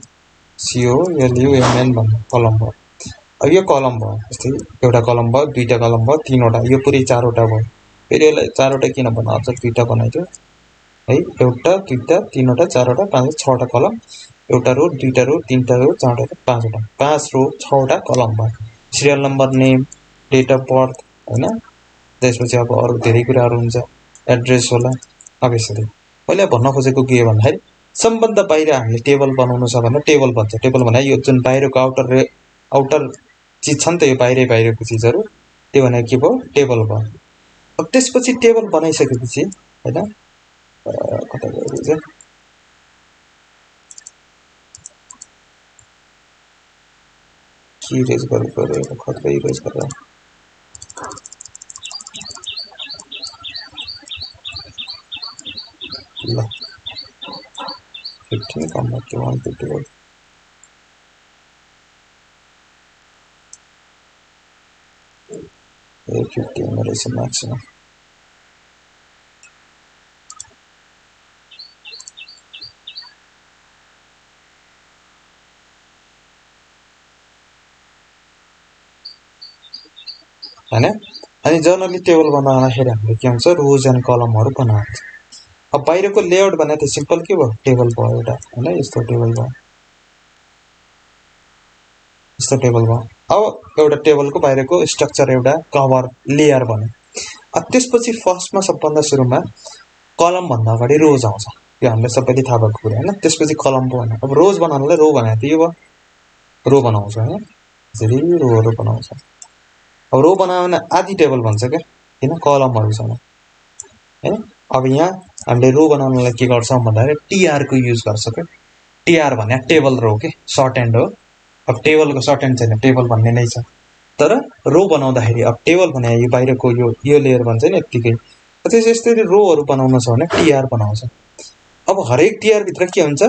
COLUMN भन्ने कलम भयो अब यो कलम भयो जस्तै एउटा कलम भयो दुईटा कलम भयो तीनवटा यो पुरै चारवटा भयो फेरि यसलाई चारवटा किन बनाउँछ दुईटा बनाइदियो है एउटा दुईटा तीनवटा चारवटा पाँचवटा छवटा कलम एउटा रो दुईटा रो तीनटा रो चारवटा पाँचवटा पाँच रो छवटा कलम भयो serial number name date of birth हैन त्यसपछि अब अरु धेरै कुराहरु हुन्छ एड्रेस होला अब यसरी मैले भन्न खोजेको के हो भन्दाखेरि सम्बन्ध बाहिर हामीले टेबल बनाउनु छ भने टेबल भन्छ टेबल भने यो जुन बाहिरको आउटर चीज छ नि त यो बाहिरको चीजहरु त्यो भने के भयो टेबल भयो अब त्यसपछि टेबल बनाइसकेपछि हैन कता गयो चाहिँ की इरेज गर्नु खतरा इरेज गर्दा ल 15 कम to 151 15 is the maximum हैन अनि जर्नली टेबल बनाउँदाखेरि हामीले के हुन्छ रोज एन्ड कलमहरु बनाउँछ अब बाहिरको लेआउट भने त सिम्पल के भयो टेबल भयो एउटा हैन यस्तो टेबल भयो अब एउटा टेबलको बाहिरको स्ट्रक्चर एउटा कभर लेयर बन्यो अब त्यसपछि फर्स्टमा सबभन्दा सुरुमा कलम भन्दा अगाडि रोज आउँछ यो हामीले सबैले थाहा भएको कुरा हैन त्यसपछि कलम बनाउँछ अब रोज बनाउनलाई रो भने त यो भयो रो बनाउँछ हैन यसरी रोहरु बनाउँछ अब रो बनाउन आदि टेबल भन्छ के हैन कलमहरु छ हैन अब यहाँ हामीले रो बनाउनलाई के गर्छौं भन्दाखेरि टीआर को युज गर्छ के टीआर भने टेबल रो के सर्ट एन्ड हो अब टेबलको सर्ट एन्ड छैन टेबल भन्ने नै छ तर रो बनाउँदाखेरि अब टेबल भने यो बाहिरको यो लेयर भन्छ नि यतिकै त्यसरी रोहरु बनाउन छ भने टीआर बनाउँछ अब हरेक टीआर भित्र के हुन्छ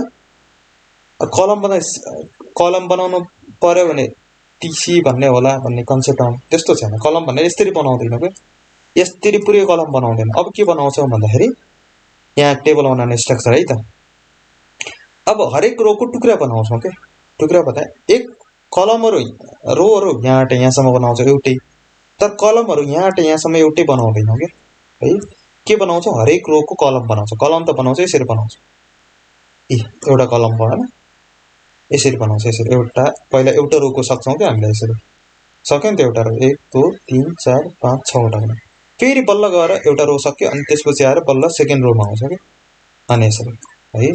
कलम बनाउनु पर्यो भने टीसी भन्ने होला भन्ने कन्सेप्ट आउँछ त्यस्तो छैन कलम भन्ने यसरी बनाउँदैन के यसरी पुरै कलम बनाउँदैन अब के बनाउँछौ भन्दाखेरि यहाँ टेबल बनाउने स्ट्रक्चर है त अब हरेक रोको टुक्रा बनाउँछौ के टुक्रा भन्दा एक कलमहरु रोहरु यहाँबाट यहाँसम्म बनाउँछ एउटै तर कलमहरु यहाँबाट यहाँसम्म एउटै बनाउँदैनौ के बनाउँछ हरेक रोको कलम बनाउँछ कलम त बनाउँछ यसरी बनाउँछ एउटा कलम भयो हैन यसरी बनाउँछ यसरी एउटा पहिला एउटा रोको सक्छौ के हामीले यसरी सक्यो नि त एउटा रो 1 2 3 4 5 6 वटा बनाउँ फेरि बल्ल गएर एउटा रो सक्यो अनि त्यसपछि आएर बल्ल सेकेन्ड रोमा आउँछ के अनि यसरी है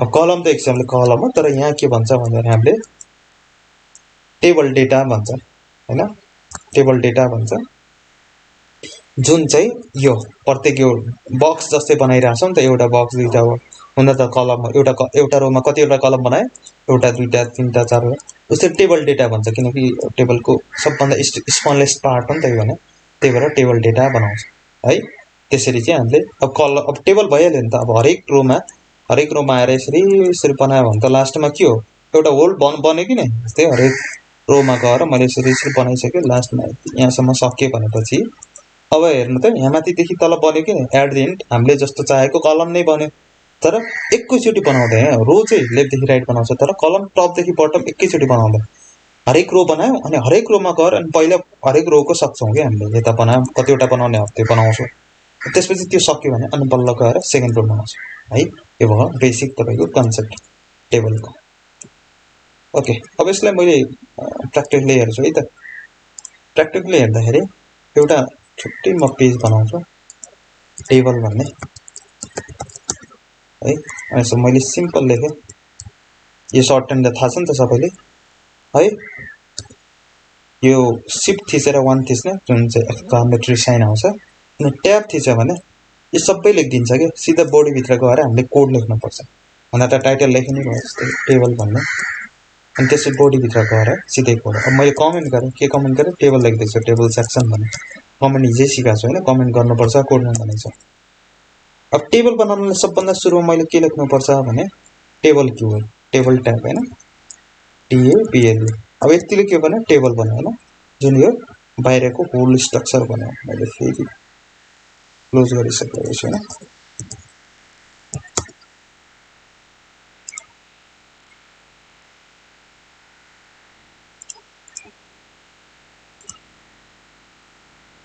अब कलम त एक्जाम्पल कलम हो तर यहाँ के भन्छ भन्दाखेरि हामीले टेबल डेटा भन्छ हैन टेबल डेटा भन्छ जुन चाहिँ यो प्रत्येक यो बक्स जस्तै बनाइराछौं नि त एउटा बक्स दुईटा हो हुन त कलम एउटा रोमा कतिवटा कलम बनाए एउटा दुईटा तीनटा चारवटा उसले टेबल डेटा भन्छ किनकि टेबलको सबभन्दा स्मलेस्ट पार्ट हो नि त यो भने त्यही भएर टेबल डेटा बनाउँछ है त्यसरी चाहिँ हामीले अब टेबल भइहाल्यो नि त अब हरेक रोमा आएर यसरी बनायो भने त लास्टमा के हो एउटा होल बन्यो कि नै त्यस्तै हरेक रोमा गएर मैले यसरी बनाइसके लास्टमा यहाँसम्म सके भनेपछि अब हेर्नु त यहाँ माथिदेखि तल बन्यो कि एट द एन्ड हामीले जस्तो चाहेको कलम नै बन्यो तर एकैचोटी बनाउँदैन रो चाहिँ लेफ्टदेखि राइट बनाउँछ तर कलम टपदेखि बटम एकैचोटी बनाउँदैन हरेक रो बनायो अनि हरेक रोमा गएर अनि पहिला हरेक रोको सक्छौं के हामीले यता बनायो कतिवटा बनाउने हो त्यो बनाउँछौं त्यसपछि त्यो सक्यो भने अनि बल्ल गएर सेकेन्ड रो बनाउँछ है यो भयो बेसिक तपाईको कन्सेप्ट टेबलको ओके अब यसलाई मैले प्र्याक्टिकली हेर्छु है त प्र्याक्टिकली हेर्दाखेरि एउटा छुट्टै म पेज बनाउँछु टेबल भन्ने है अनि मैले सिम्पल लेखे यो सर्ट एन्ड थाहा छ नि त सबैले है यो शिफ्ट थिचेर 1 थिच्ने जुन चाहिँ एक्सक्लेमेटरी साइन आउँछ अनि ट्याब थिच्यो भने यो सबै लेखिदिन्छ के सिधा बडी भित्र गएर हामीले कोड लेख्नु पर्छ भन्दा त टाइटल लेख्नु भयो जस्तै टेबल भन्ने अनि त्यसै बडी भित्र गएर सिधै कोड अब मैले कमेन्ट गरे के कमेन्ट गरे टेबल लेख्दैछु टेबल सेक्सन भन्ने कमेन्ट हिजै सिकाएको छु हैन कमेन्ट गर्नुपर्छ कोडमा भनेको छ अब टेबल बनाउनलाई सबभन्दा सुरुमा मैले के लेख्नु पर्छ भने टेबल कीवर्ड टेबल ट्याग हैन TABL अब यतिले के भने टेबल बन्यो हैन जुन यो बाहिरको होल स्ट्रक्चर बनाऊ मैले फेरि क्लोज गरिसकेपछि हैन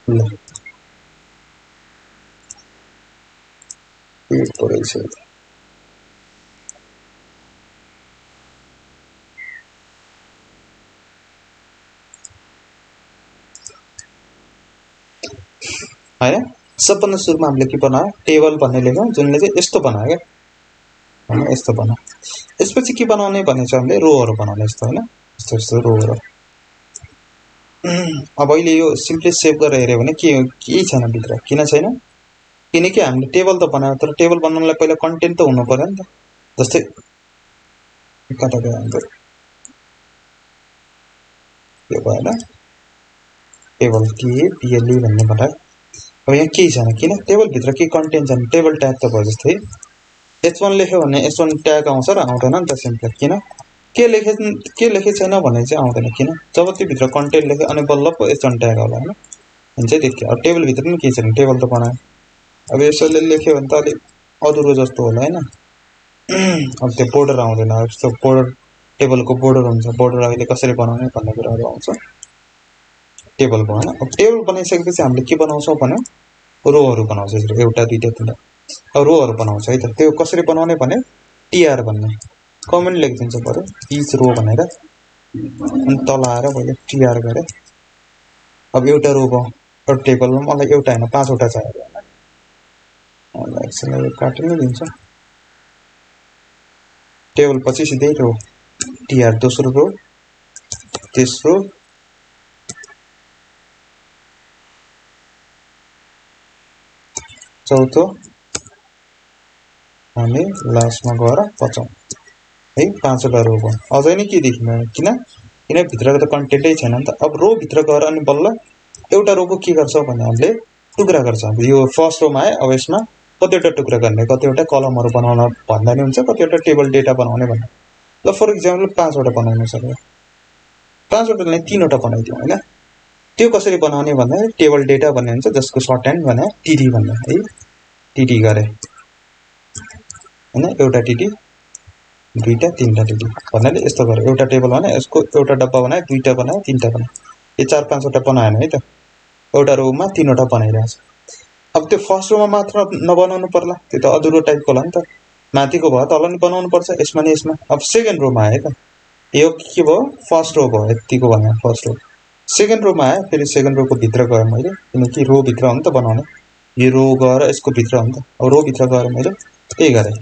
ल यो परेछ हैन सबभन्दा सुरुमा हामीले के बनायो टेबल भन्ने लेख्यौं जुनले चाहिँ यस्तो बनायो के हैन यस्तो बनायो त्यसपछि के बनाउने भने चाहिँ हामीले रोहरु बनाउने यस्तो हैन यस्तो यस्तो रोहरु अब अहिले यो सिम्पली सेभ गरेर हेर्यो भने के छैन भित्र किन छैन किनकि हामीले टेबल त बनायो तर टेबल बनाउनलाई पहिला कन्टेन्ट त हुनु पर्यो नि त जस्तै कता गयो हाम्रो यो भएन टेबल TABLE भन्ने बनायो अब यहाँ के छैन किन टेबल भित्र के कन्टेन्ट छैन टेबल ट्याग त भयो जस्तै H1 लेख्यो भने H1 ट्याग आउँछ र आउँदैन नि त सिम्पली किन के लेखे छैन भने चाहिँ आउँदैन किन जब त्यो भित्र कन्टेन्ट लेख्यो अनि बल्ल पो H1 ट्याग आउला हैन हुन्छ देखियो अब टेबल भित्र पनि के छैन टेबल त बनायो अब यसले लेख्यो भने त अलि अधुरो जस्तो होला हैन अब त्यो बोर्डर आउँदैन यस्तो बोर्डर टेबलको बोर्डर हुन्छ बोर्डर अहिले कसरी बनाउने भन्ने कुराहरु आउँछ टेबल भयो हैन अब टेबल बनाइसकेपछि हामीले के बनाउँछौं भने रोहरु बनाउँछ यसरी एउटा दुईटा तीनटा अब रोहरु बनाउँछ है त त्यो कसरी बनाउने भने TR भन्ने कमेन्ट लेखिदिन्छ बरु इच रो भनेर अनि तल आएर मैले TR गरे अब एउटा रो भयो एउटा टेबलमा मलाई एउटा हैन 5 वटा चाहियो हैन मलाई एकछिन यो काट्न दिन्छ टेबल पछि सिधै रो TR दोस्रो रो तेस्रो चौथो अनि लास्टमा गएर पचाउँ है 5 वटा रो भयो अझै नै के देखिन किन भित्रको त कन्टेन्टै छैन नि त अब रो भित्र गएर अनि बल्ल एउटा रोको के गर्छ भने हामीले टुक्रा गर्छ यो फर्स्ट रोमा आए अब यसमा कतिवटा टुक्रा गर्ने कतिवटा कलमहरु बनाउन भन्दा नि हुन्छ कतिवटा टेबल डेटा बनाउने भन्ने ल फर एक्जाम्पल 5 वटा बनाउनु सक्यो 5 वटा नै 3 वटा बनाइदिउँ हैन त्यो कसरी बनाउने भन्दा टेबल डेटा भन्ने हुन्छ जसको सर्ट ह्यान्ड भने TD भन्ने है TD गरे हैन एउटा TD दुईटा तीनटा TD भन्नाले यस्तो गरे एउटा टेबल भने यसको एउटा डब्बा बनाए दुईटा बनाए तीनटा बनाए यो 4-5 वटा बनाएन है त एउटा रोमा 3 वटा बनाइरहेछ अब त्यो फर्स्ट रोमा मात्र नबनाउनु पर्ला त्यो त अधुरो टाइपको होला नि त माथिको भयो तल नि बनाउनु पर्छ यसमा नि यसमा अब सेकेन्ड रोमा आए त यो के भयो फर्स्ट रो भयो यतिको भने फर्स्ट रो सेकेन्ड रोमा आए फेरि सेकेन्ड रोको भित्र गए मैले किनकि रो भित्र हो नि त बनाउने यो रो गएर यसको भित्र हो नि त अब रो भित्र गएर मैले त्यही गरे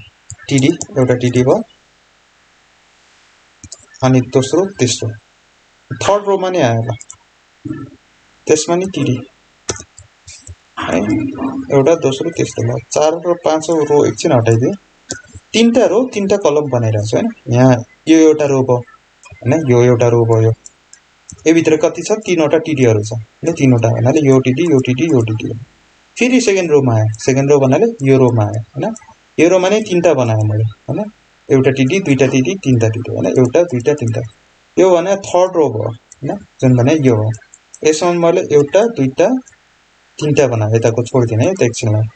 TD एउटा TD भयो अनि दोस्रो तेस्रो थर्ड रोमा नि आयो ल त्यसमा नि TD है एउटा दोस्रो तेस्रो ल 4 र 5 रो एकछिन हटाइदिए तीनटा रो तीनटा कलम बनाइरहेछु हैन यहाँ यो एउटा रो भयो हैन यो एउटा रो भयो यो भित्र कति छ 3 वटा TD हरु छ हैन 3 वटा भन्नाले यो TD यो TD यो TD फेरि सेकेन्ड रोमा आयो सेकेन्ड रो भन्नाले यो रोमा आयो हैन यो रोमा नै तीनटा बनाए मैले हैन एउटा TD दुईटा TD तीनटा TD हैन एउटा दुईटा तीनटा यो भने थर्ड रो भयो हैन जुन भने यो हो यसमा मैले एउटा दुईटा तीनटा बनाए यताको छोड्दिने है त एकछिनलाई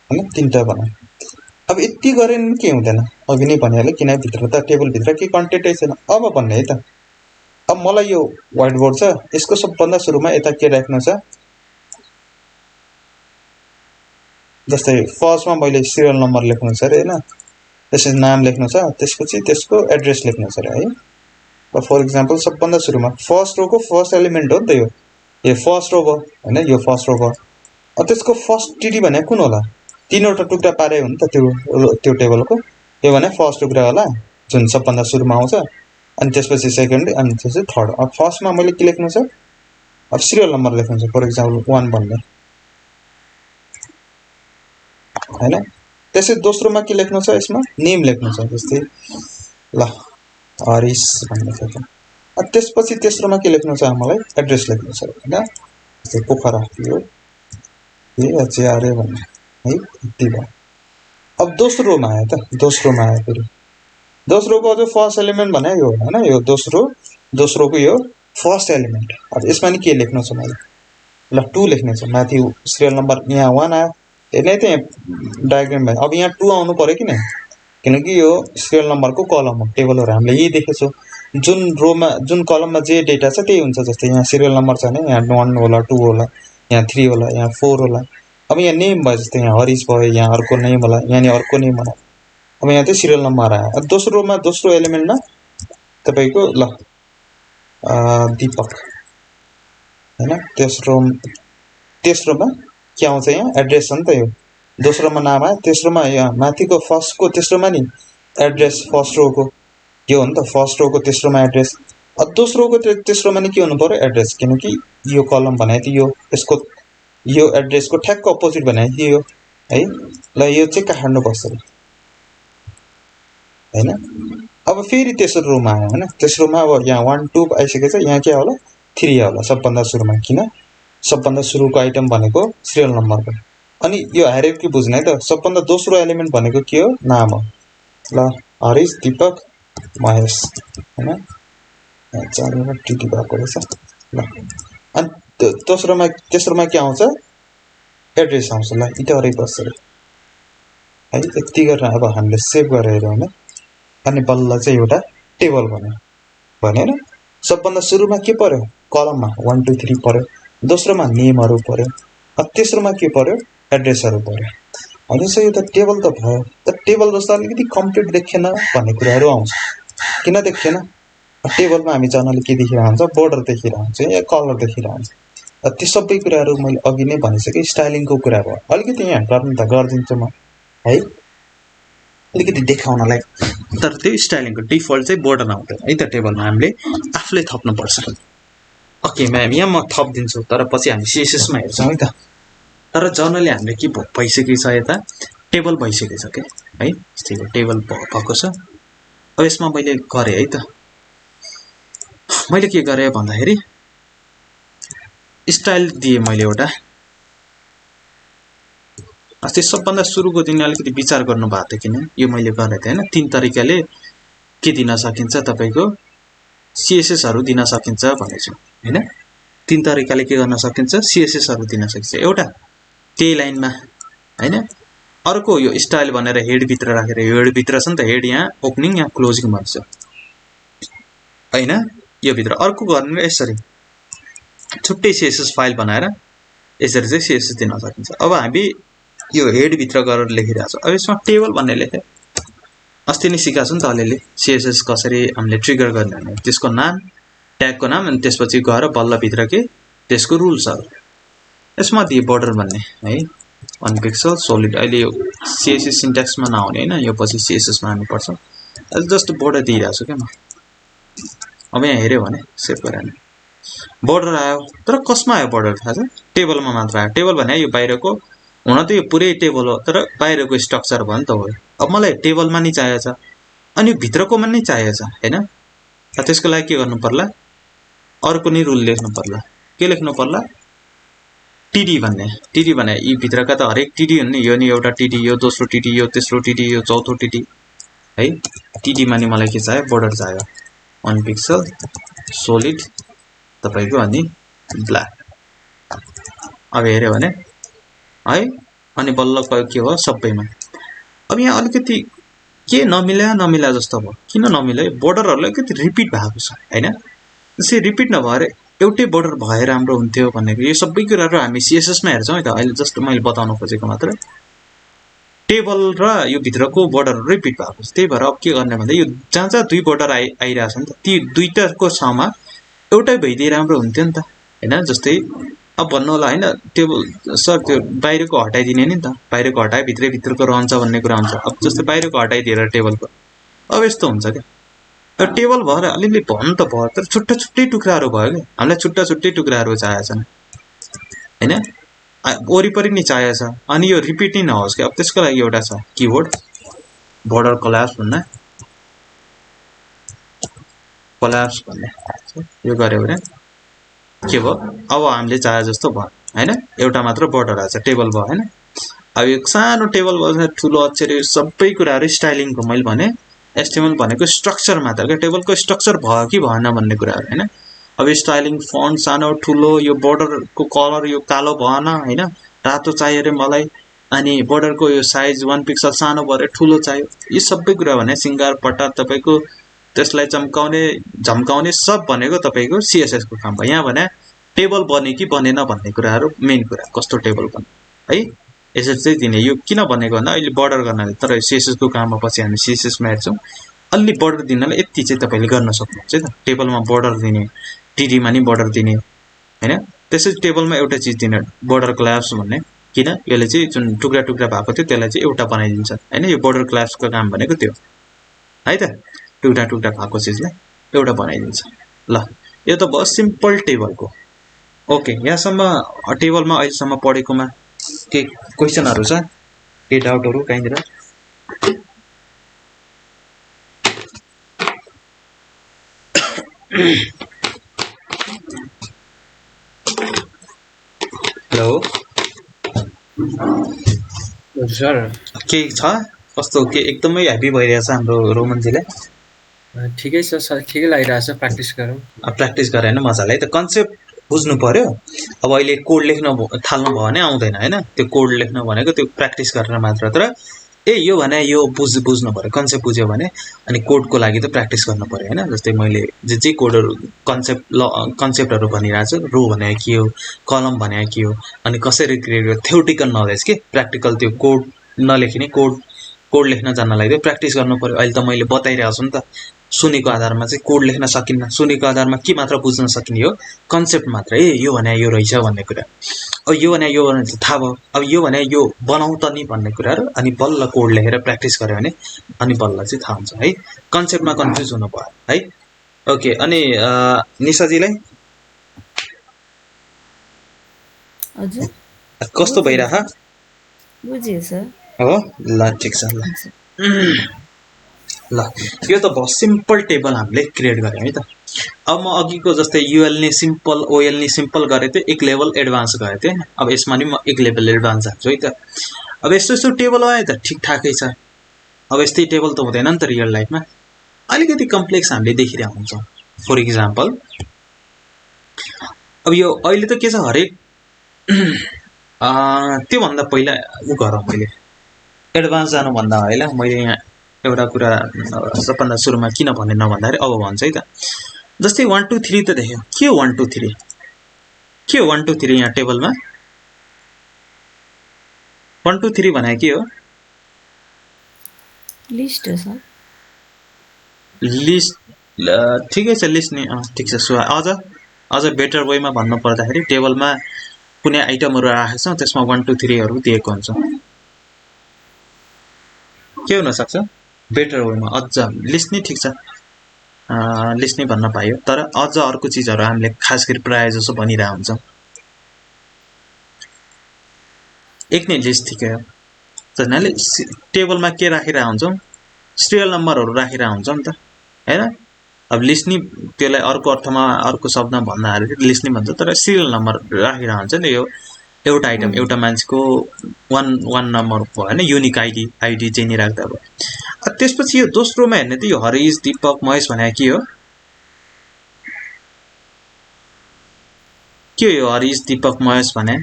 हैन तीनटा बनाए अब यति गरे नि के हुँदैन अघि नै भनिहाले किन भित्र त टेबल भित्र के कन्टेन्टै छैन अब भन्ने है त अब मलाई यो व्हाइट बोर्ड छ यसको सबभन्दा सुरुमा यता के राख्नु छ जस्तै फर्स्टमा मैले सिरियल नम्बर लेख्नु छ रे हैन त्यसपछि नाम लेख्नु छ त्यसपछि त्यसको एड्रेस लेख्नु छ रे है फर एक्जाम्पल सबभन्दा सुरुमा फर्स्ट रोको फर्स्ट एलिमेन्ट हो नि त यो फर्स्ट रो भयो हैन यो फर्स्ट रो भयो अब त्यसको फर्स्ट TD भने कुन होला 3 वटा टुक्रा पारे हो नि त त्यो टेबलको यो भने फर्स्ट टुक्रा होला जुन सबभन्दा सुरुमा आउँछ अनि त्यसपछि सेकेन्ड अनि त्यसपछि थर्ड अब फर्स्टमा मैले के लेख्नु छ अब सिरियल नम्बर लेख्नु छ फर एक्जाम्पल 1 भन्ने हैन त्यसै दोस्रोमा के लेख्नु छ यसमा नेम लेख्नु छ जस्तै ल हरिश भन्ने लेख्नु अब त्यसपछि तेस्रोमा के लेख्नु छ मलाई एड्रेस लेख्नु छ हैन जस्तै पोखरा यो HRA भन्ने है यति भयो अब दोस्रो रोमा आयो त दोस्रोमा आयो फेरि दोस्रोको जो फर्स्ट एलिमेन्ट भने यो हैन यो दोस्रोको यो फर्स्ट एलिमेन्ट अब यसमा नि के लेख्नु छ मैले ल 2 लेख्ने छ माथि सिरियल नम्बर यहाँ 1 आयो हेर्ने त डायग्राममा अब यहाँ 2 आउनु पर्यो किन किनकि यो सिरियल नम्बरको कलम हो टेबलहरु हामीले यही देखेछौं जुन रोमा जुन कलममा जे डेटा छ त्यही हुन्छ जस्तै यहाँ सिरियल नम्बर छ भने यहाँ 1 होला 2 होला यहाँ 3 होला यहाँ 4 होला अब यहाँ नेम भयो जस्तै यहाँ हरिश भयो यहाँ अर्को नेम होला यहाँ नि अर्को नेम होला अब यहाँ चाहिँ सिरियल नम्बर आयो अब दोस्रो रोमा दोस्रो एलिमेन्टमा तपाईको ल दीपक हैन तेस्रोमा के आउँछ यहाँ एड्रेस हो नि त यो दोस्रोमा नाम आयो तेस्रोमा यहाँ माथिको फर्स्टको तेस्रोमा नि एड्रेस फर्स्ट रोको यो हो नि त फर्स्ट रोको तेस्रोमा एड्रेस अब दोस्रोको तेस्रोमा नि के हुनु पर्यो एड्रेस किनकि यो कलम भने त यो यसको यो एड्रेसको ठ्याक्क अपोजिट भने यो है ल यो चाहिँ काट्नु पर्छ हैन अब फेरि तेस्रो रोमा आयो हैन तेस्रोमा अब यहाँ 1 2 आइसकेछ यहाँ के होला 3 होला सबभन्दा सुरुमा किन सबभन्दा सुरुको आइटम भनेको सिरियल नम्बर हो अनि यो हायरार्की बुझ्नु है त सबभन्दा दोस्रो एलिमेन्ट भनेको के हो नाम हो ल हरिश दीपक महेश हैन चारवटा टिटी भएको रहेछ ल अनि दोस्रोमा तेस्रोमा के आउँछ एड्रेस आउँछ ल इतरै बस्छ है यति गरेर अब हामीले सेभ गरेर हैन अनि बल्ल चाहिँ एउटा टेबल भनेर सबभन्दा सुरुमा के पर्यो कलममा 1 2 3 पर्यो दोस्रोमा नेमहरु पर्यो अनि तेस्रोमा के पर्यो एड्रेसहरु पर्यो अनि चाहिँ यो त टेबल त भयो त टेबल जस्तो अलिकति कम्प्लिट देखेन भन्ने कुराहरु आउँछ किन देखेन टेबलमा हामी जनरली के देखिरहन्छ बोर्डर देखिरहन्छ या कलर देखिरहन्छ त्यो सबै कुराहरु मैले अघि नै भनिसके स्टाइलिङको कुरा भयो अलिकति यहाँ गर्न त गर्दिन्छु म है अलिकति देखाउनलाई तर त्यो स्टाइलिङको डिफल्ट चाहिँ बोर्डर आउँदैन है त टेबलमा हामीले आफूले थप्नु पर्छ ओके म्याम यहाँ म थप दिन्छु तर पछि हामी सीएसएस मा हेर्छौं है त तर जनरली हामीले के भइसकेको छ यता टेबल भइसकेको छ के है यस्तो टेबल भएको छ अब यसमा मैले गरे है त मैले के गरे भन्दाखेरि स्टाइल दिए मैले एउटा अस्ति सबभन्दा सुरुको दिन अलिकति विचार गर्नु भएको थियो किन यो मैले गरे थिए हैन तीन तरिकाले के दिन सकिन्छ तपाईको सीएसएस हरु दिन सकिन्छ भनेछु हैन तीन तरिकाले के गर्न सकिन्छ सीएसएस हरु दिन सकिन्छ एउटा त्यही लाइनमा हैन अर्को यो स्टाइल भनेर हेड भित्र राखेर हेड भित्र छ नि त हेड यहाँ ओपनिङ यहाँ क्लोजिङ भन्छ हैन यो भित्र अर्को गर्ने यसरी छुट्टै सीएसएस फाइल बनाएर यसरी चाहिँ सीएसएस दिन सकिन्छ अब हामी यो हेड भित्र गरेर लेखिरहेछ अब यसमा टेबल भन्ने लेखे अस्ति नै सिकाछु नि त अलिअलि सीएसएस कसरी हामीले ट्रिगर गर्ने भने त्यसको नाम ट्यागको नाम अनि त्यसपछि गएर बल्ल भित्र के त्यसको रुल्सहरु यसमा दिए बोर्डर भन्ने है 1 पिक्सल सोलिड अहिले यो सीएसएस सिन्ट्याक्समा नआउने हैन यो पछि सीएसएस मा हाल्नु पर्छ जस्ट बोर्डर दिइराछु के म अब यहाँ हेर्यो भने सेभ गरेन बोर्डर आयो तर कसमा आयो बोर्डर थाहा छ टेबलमा मात्र आयो टेबल भने यो बाहिरको हुन त यो पुरै टेबल हो तर बाहिरको स्ट्रक्चर भयो नि त हो अब मलाई टेबलमा नि चाहिएको छ अनि भित्रकोमा नि चाहिएको छ हैन त्यसको लागि के गर्नु पर्ला अर्को नि रुल लेख्नु पर्ला के लेख्नु पर्ला टीडी भने यी भित्रका त हरेक टीडी हुन् नि यो नि एउटा टीडी यो दोस्रो टीडी यो तेस्रो टीडी यो चौथो टीडी है टीडी मा नि मलाई के चाहियो बोर्डर चाहियो 1 पिक्सल सोलिड तपाईको अनि ब्ल्याक अब हेर्यो भने है अनि बल्ल के हो सबैमा अब यहाँ अलिकति के नमिला जस्तो भयो किन नमिला बोर्डरहरुले अलिकति रिपिट भएको छ हैन त्यसै रिपिट नभएर एउटै बोर्डर भए राम्रो हुन्थ्यो भनेको यो सबै कुराहरु हामी सीएसएस मा हेर्छौं है त अहिले जस्ट मैले बताउन खोजेको मात्र टेबल र यो भित्रको बोर्डर रिपिट भएको छ त्यही भएर अब के गर्ने भन्दा यो जहाँ दुई बोर्डर आइराछ नि त ती दुईटाको छमा एउटै भइदिए राम्रो हुन्थ्यो नि त हैन जस्तै अब भन्नु होला हैन टेबल सर त्यो बाहिरको हटाइदिने नि त बाहिरको हटाए भित्रको रहन्छ भन्ने कुरा हुन्छ अब जस्तै बाहिरको हटाइदिएर टेबलको अब यस्तो हुन्छ के यो टेबल भएर अलिअलि भन्न त भयो तर छुट्टै टुक्राहरु भयो के हामीलाई छुट्टै टुक्राहरु चाहिएको छ हैन वरिपरि नि चाहिएको छ अनि यो रिपिट नै नहोस् के अब त्यसको लागि एउटा छ कीबोर्ड बोर्डर कोल्याप्स भन्ने यो गर्यो भने के भयो अब हामीले चाहे जस्तो भयो हैन एउटा मात्र बोर्डर आछ टेबल भयो हैन अब यो सानो टेबल भयो ठुलो अक्षर सबै कुराहरु स्टाइलिङको मैले भने एचटीएमएल भनेको स्ट्रक्चर मात्र के टेबलको स्ट्रक्चर भयो कि भएन भन्ने कुराहरु हैन अब स्टाइलिङ फन्ट सानो ठुलो यो बोर्डरको कलर यो कालो भएन हैन रातो चाहियो रे मलाई अनि बोर्डरको यो साइज 1 पिक्सल सानो भरे ठुलो चाहियो यी सबै कुरा भने सिंगार पट्टा तपाईको त्यसलाई झम्काउने सब भनेको तपाईको सीएसएस को काम हो यहाँ भने टेबल बने कि बनेन भन्ने कुराहरु मेन कुरा कस्तो टेबल बन्ने है यसरी चाहिँ दिने यो किन भनेको भन्दा अहिले बोर्डर गर्नाले तर सीएसएस को काममा पछि हामी सीएसएस मा हेर्छौं अलि बोर्डर दिनले यति चाहिँ तपाईले गर्न सक्नुहुन्छ है त टेबलमा बोर्डर दिने टीडी मा नि बोर्डर दिने हैन त्यसैले टेबलमा एउटा चीज दिने बोर्डर क्लास भन्ने किन यसले चाहिँ जुन टुक्रा टुक्रा भएको थियो त्यसलाई चाहिँ एउटा बनाइदिन्छ हैन यो बोर्डर क्लास को काम भनेको त्यो है त टुक्रा टुक्रा भएको चीजलाई एउटा बनाइदिन्छ ल यो त भयो सिम्पल टेबलको ओके यहाँसम्म टेबलमा अहिलेसम्म पढेकोमा के क्वेशनहरु छ के डाउटहरु काइन्दिरा हेलो सर के छ कस्तो के एकदमै ह्यापी भइरहेछ हाम्रो रोमनजीलाई ठिकै छ सर ठिकै लागिरहेछ प्र्याक्टिस गरौँ प्र्याक्टिस गरे हैन मजाले है त कन्सेप्ट बुझ्नु पर्यो अब अहिले कोड लेख्न थाल्नु भयो भने आउँदैन हैन त्यो कोड लेख्न भनेको त्यो प्र्याक्टिस गरेर मात्र तर यो भने यो बुझ्नु पर्यो कन्सेप्ट बुझ्यो भने अनि कोडको लागि त प्र्याक्टिस गर्नु पर्यो हैन जस्तै मैले जे कोडहरु कन्सेप्टहरु भनिरहेको छु रो भने के हो कलम भने के हो अनि कसरी क्रिएट गर्नु थ्योरिटिकल नलेज के प्र्याक्टिकल त्यो कोड नलेखिने कोड लेख्न जानलाई त्यो प्र्याक्टिस गर्नु पर्यो अहिले त मैले बताइरहेको छु नि त सुनेको आधारमा चाहिँ कोड लेख्न सकिन्न सुनेको आधारमा के मात्र बुझ्न सकिने हो कन्सेप्ट मात्र यो भने यो रहेछ भन्ने कुरा अब यो भने थाहा भयो अब यो भने यो बनाऊ त नि भन्ने कुराहरु अनि बल्ल कोड लेखेर प्र्याक्टिस गर्यो भने अनि बल्ल चाहिँ थाहा हुन्छ है कन्सेप्टमा कन्फ्युज हुनु भयो है ओके अनि निशाजीलाई हजुर कस्तो भइराछ बुझे सर हो ल ठीक छ ल यो त बहुत सिम्पल टेबल हामीले क्रिएट गर्यौं है त अब म अघिको जस्तै यूएल नि सिम्पल ओएल नि सिम्पल गरे थिए एक लेभल एडभान्स गरे थिए अब यसमा नि म एक लेभल एडभान्स जान्छु है त अब यस्तो टेबल आयो त ठीक ठाकै छ अब यस्तै टेबल त हुँदैन नि त रियल लाइफमा अलिकति कम्प्लेक्स हामीले देखिरहेका हुन्छौं फर एक्जाम्पल अब यो अहिले त के छ हरेक त्यो भन्दा पहिला उ गरौँ मैले एडभान्स जानु भन्दा हैला मैले यहाँ एउटा कुरा सबभन्दा सुरुमा किन भने नभन्दाखेरि अब भन्छ है त जस्तै 1 2 3 त देख्यो के हो 1 2 3 के हो 1 2 3 यहाँ टेबलमा 1 2 3 भने के हो लिस्ट हो सर लिस्ट ठिकै छ लिस्ट नि ठीक छ सो अझ बेटर वेमा भन्नु पर्दाखेरि टेबलमा कुनै आइटमहरु राखेको छ त्यसमा 1 2 3 हरु दिएको हुन्छ के हुन सक्छ बेटर वेमा अझ लिस्ट नि ठीक छ लिस्ट नि भन्न पाइयो तर अझ अर्को चीजहरु हामीले खास गरी प्राय जसो भनिरा हुन्छ एक नै लिस्ट ठिकै हो जनाले टेबलमा के राखिरा हुन्छौं सिरियल नम्बरहरु राखिरा हुन्छौं नि त हैन अब लिस्ट नि त्यसलाई अर्को अर्थमा अर्को शब्दमा भन्दाखेरि लिस्ट नि भन्छ तर सिरियल नम्बर राखिरा हुन्छ नि यो एउटा आइटम एउटा मान्छेको 1 नम्बर भयो हैन युनिक आइडी चाहिँ नि राख्दा भयो त्यसपछि यो दोस्रोमा हेर्ने त यो हरिश दीपक महेश भने के हो हरिश दीपक महेश भने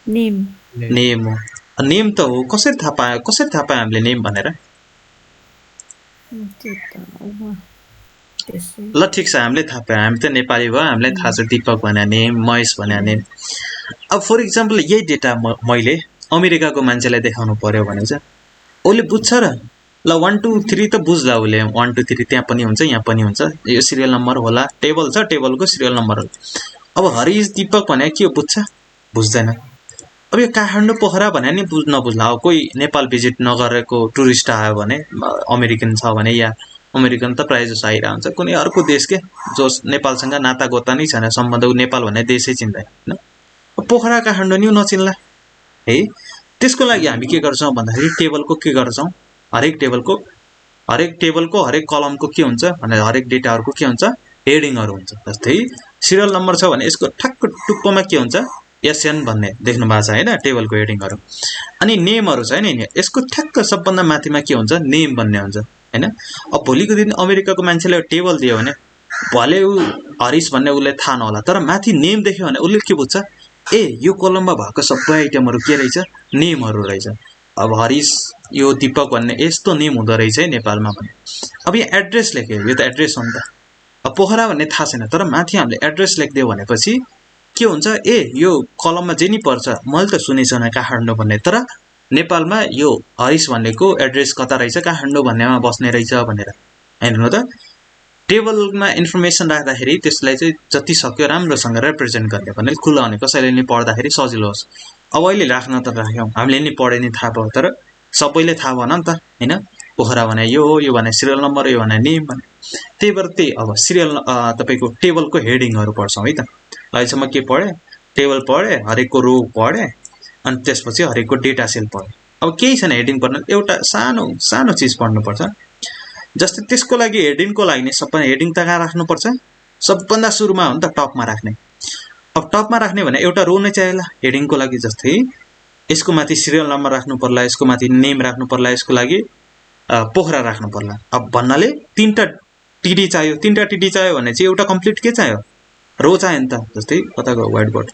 नेम हो नेम त हो कसरी थाहा पाए हामीले नेम भनेर ल ठीक छ हामीले थाहा पाए हामी त नेपाली भयो हामीलाई थाहा छ दीपक भने नेम महेश भने नेम अब फर एक्जाम्पल यही डेटा मैले अमेरिकाको मान्छेलाई देखाउनु पर्यो भने चाहिँ ओले बुझ्छ र ल 1 2 3 त बुझ्ला उले 1 2 3 त्यहाँ पनि हुन्छ यहाँ पनि हुन्छ यो सिरियल नम्बर होला टेबल छ टेबलको सिरियल नम्बर हो अब हरिश दीपक भने के हो बुझ्छ बुझ्दैन अब यो काठमाडौँ पोखरा भने नि नबुझ्ला अब कोही नेपाल भिजिट नगरेको टुरिस्ट आयो भने अमेरिकन छ भने या अमेरिकन त प्राय जसो आइरा हुन्छ कुनै अर्को देश के जो नेपालसँग नाता गोता नै छैन सम्बन्ध नेपाल भन्ने देशै चिन्दैन हैन पोखरा काठमाडौँ नि नचिन्ला है त्यसको लागि हामी के गर्छौं भन्दाखेरि टेबलको के गर्छौं हरेक टेबलको हरेक कलमको के हुन्छ भने हरेक डेटाहरुको के हुन्छ हेडिङहरु हुन्छ जस्तै सिरियल नम्बर छ भने यसको ठक्क टुप्पोमा के हुन्छ एसएन भन्ने देख्नु भएको छ हैन टेबलको हेडिङहरु अनि नेमहरु छ नि यसको ठक्क सबभन्दा माथिमा के हुन्छ नेम भन्ने हुन्छ हैन अब भोलिको दिन अमेरिकाको मान्छेले टेबल दियो भने भले ऊ हरिश भन्ने उसले थाहा नहोला तर माथि नेम देख्यो भने उसले के बुझ्छ ए यो कलममा भएको सबै आइटमहरू के रहेछ नेमहरू रहेछ अब हरिश यो दीपक भन्ने यस्तो नेम हुँदो रहेछ है नेपालमा भने अब यहाँ एड्रेस लेख्यो यो त एड्रेस हो नि त अब पोखरा भन्ने थाहा छैन तर माथि हामीले एड्रेस लेखिदियो भनेपछि के हुन्छ ए यो कलममा जे नि पर्छ मैले त सुनेको छैन काठमाडौँ भन्ने तर नेपालमा यो हरिश भन्नेको एड्रेस कता रहेछ काठमाडौँ भन्नेमा बस्ने रहेछ भनेर हेर्नु त टेबलमा इन्फर्मेसन राख्दाखेरि त्यसलाई चाहिँ जति सक्यो राम्रोसँग रिप्रेजेन्ट गर्ने भन्ने खुल्ला हुने कसैले नि पढ्दाखेरि सजिलो होस् अब अहिले राख्न त राख्यौँ हामीले नि पढे नि थाहा भयो तर सबैले थाहा भएन नि त हैन पोखरा भने यो हो यो भने सिरियल नम्बर यो भने नेम भने त्यही भएर त्यही अब सिरियल तपाईको टेबलको हेडिङहरू पढ्छौँ है त अहिलेसम्म के पढे टेबल पढे हरेकको रो पढे अनि त्यसपछि हरेकको डेटा सेल पढे अब केही छैन हेडिङ पढ्न एउटा सानो सानो चिज पढ्नुपर्छ जस्तै त्यसको लागि हेडिङको लागि नि सबै हेडिङ त कहाँ राख्नुपर्छ सबभन्दा सुरुमा हो नि त टपमा राख्ने अब टपमा राख्ने भने एउटा रो नै चाहिएला हेडिङको लागि जस्तै यसको माथि सिरियल नम्बर राख्नु पर्ला यसको माथि नेम राख्नु पर्ला यसको लागि पोखरा राख्नु पर्ला अब भन्नाले तीनटा टिडी चाहियो भने चाहिँ एउटा कम्प्लिट के चाहियो रो चाहियो नि त जस्तै कताको व्हाइट बोर्ड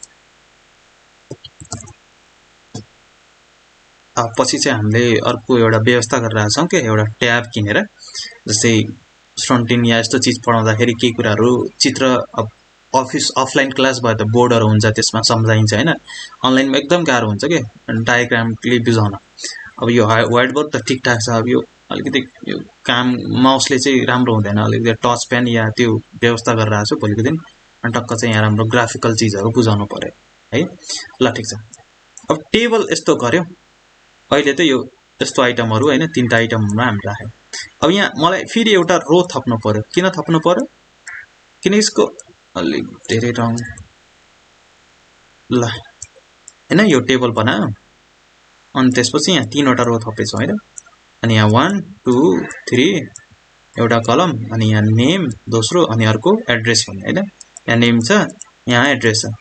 पछि चाहिँ हामीले अर्को एउटा व्यवस्था गरिरहेका छौँ के एउटा ट्याब किनेर जस्तै फ्रन्टिन या यस्तो चिज पढाउँदाखेरि केही कुराहरू चित्र अब अफिस अफलाइन क्लास भयो त बोर्डहरू हुन्छ त्यसमा सम्झाइन्छ हैन अनलाइनमा एकदम गाह्रो हुन्छ के डायग्रामले बुझाउन अब यो व्हाइट बोर्ड त ठिकठाक छ अब यो अलिकति यो काम माउसले चाहिँ राम्रो हुँदैन अलिकति टच पेन या त्यो व्यवस्था गरिरहेको छु भोलिको दिन अनि टक्क चाहिँ यहाँ राम्रो ग्राफिकल चिजहरू बुझाउनु पर्यो है ल ठिक छ अब टेबल यस्तो गर्यो अहिले त यो यस्तो आइटमहरू हैन तीनटा आइटममा हामी राख्यौं अब यहाँ मलाई फेरि एउटा रो थप्नु पर्यो किन थप्नु पर्यो किन यसको अलि धेरै रङ ल हैन यो टेबल बनायो अनि त्यसपछि यहाँ तीनवटा रो थपेछौँ हैन अनि यहाँ 1 2 3 एउटा कलम अनि यहाँ नेम दोस्रो अनि अर्को एड्रेस भन्ने हैन यहाँ नेम छ यहाँ एड्रेस छ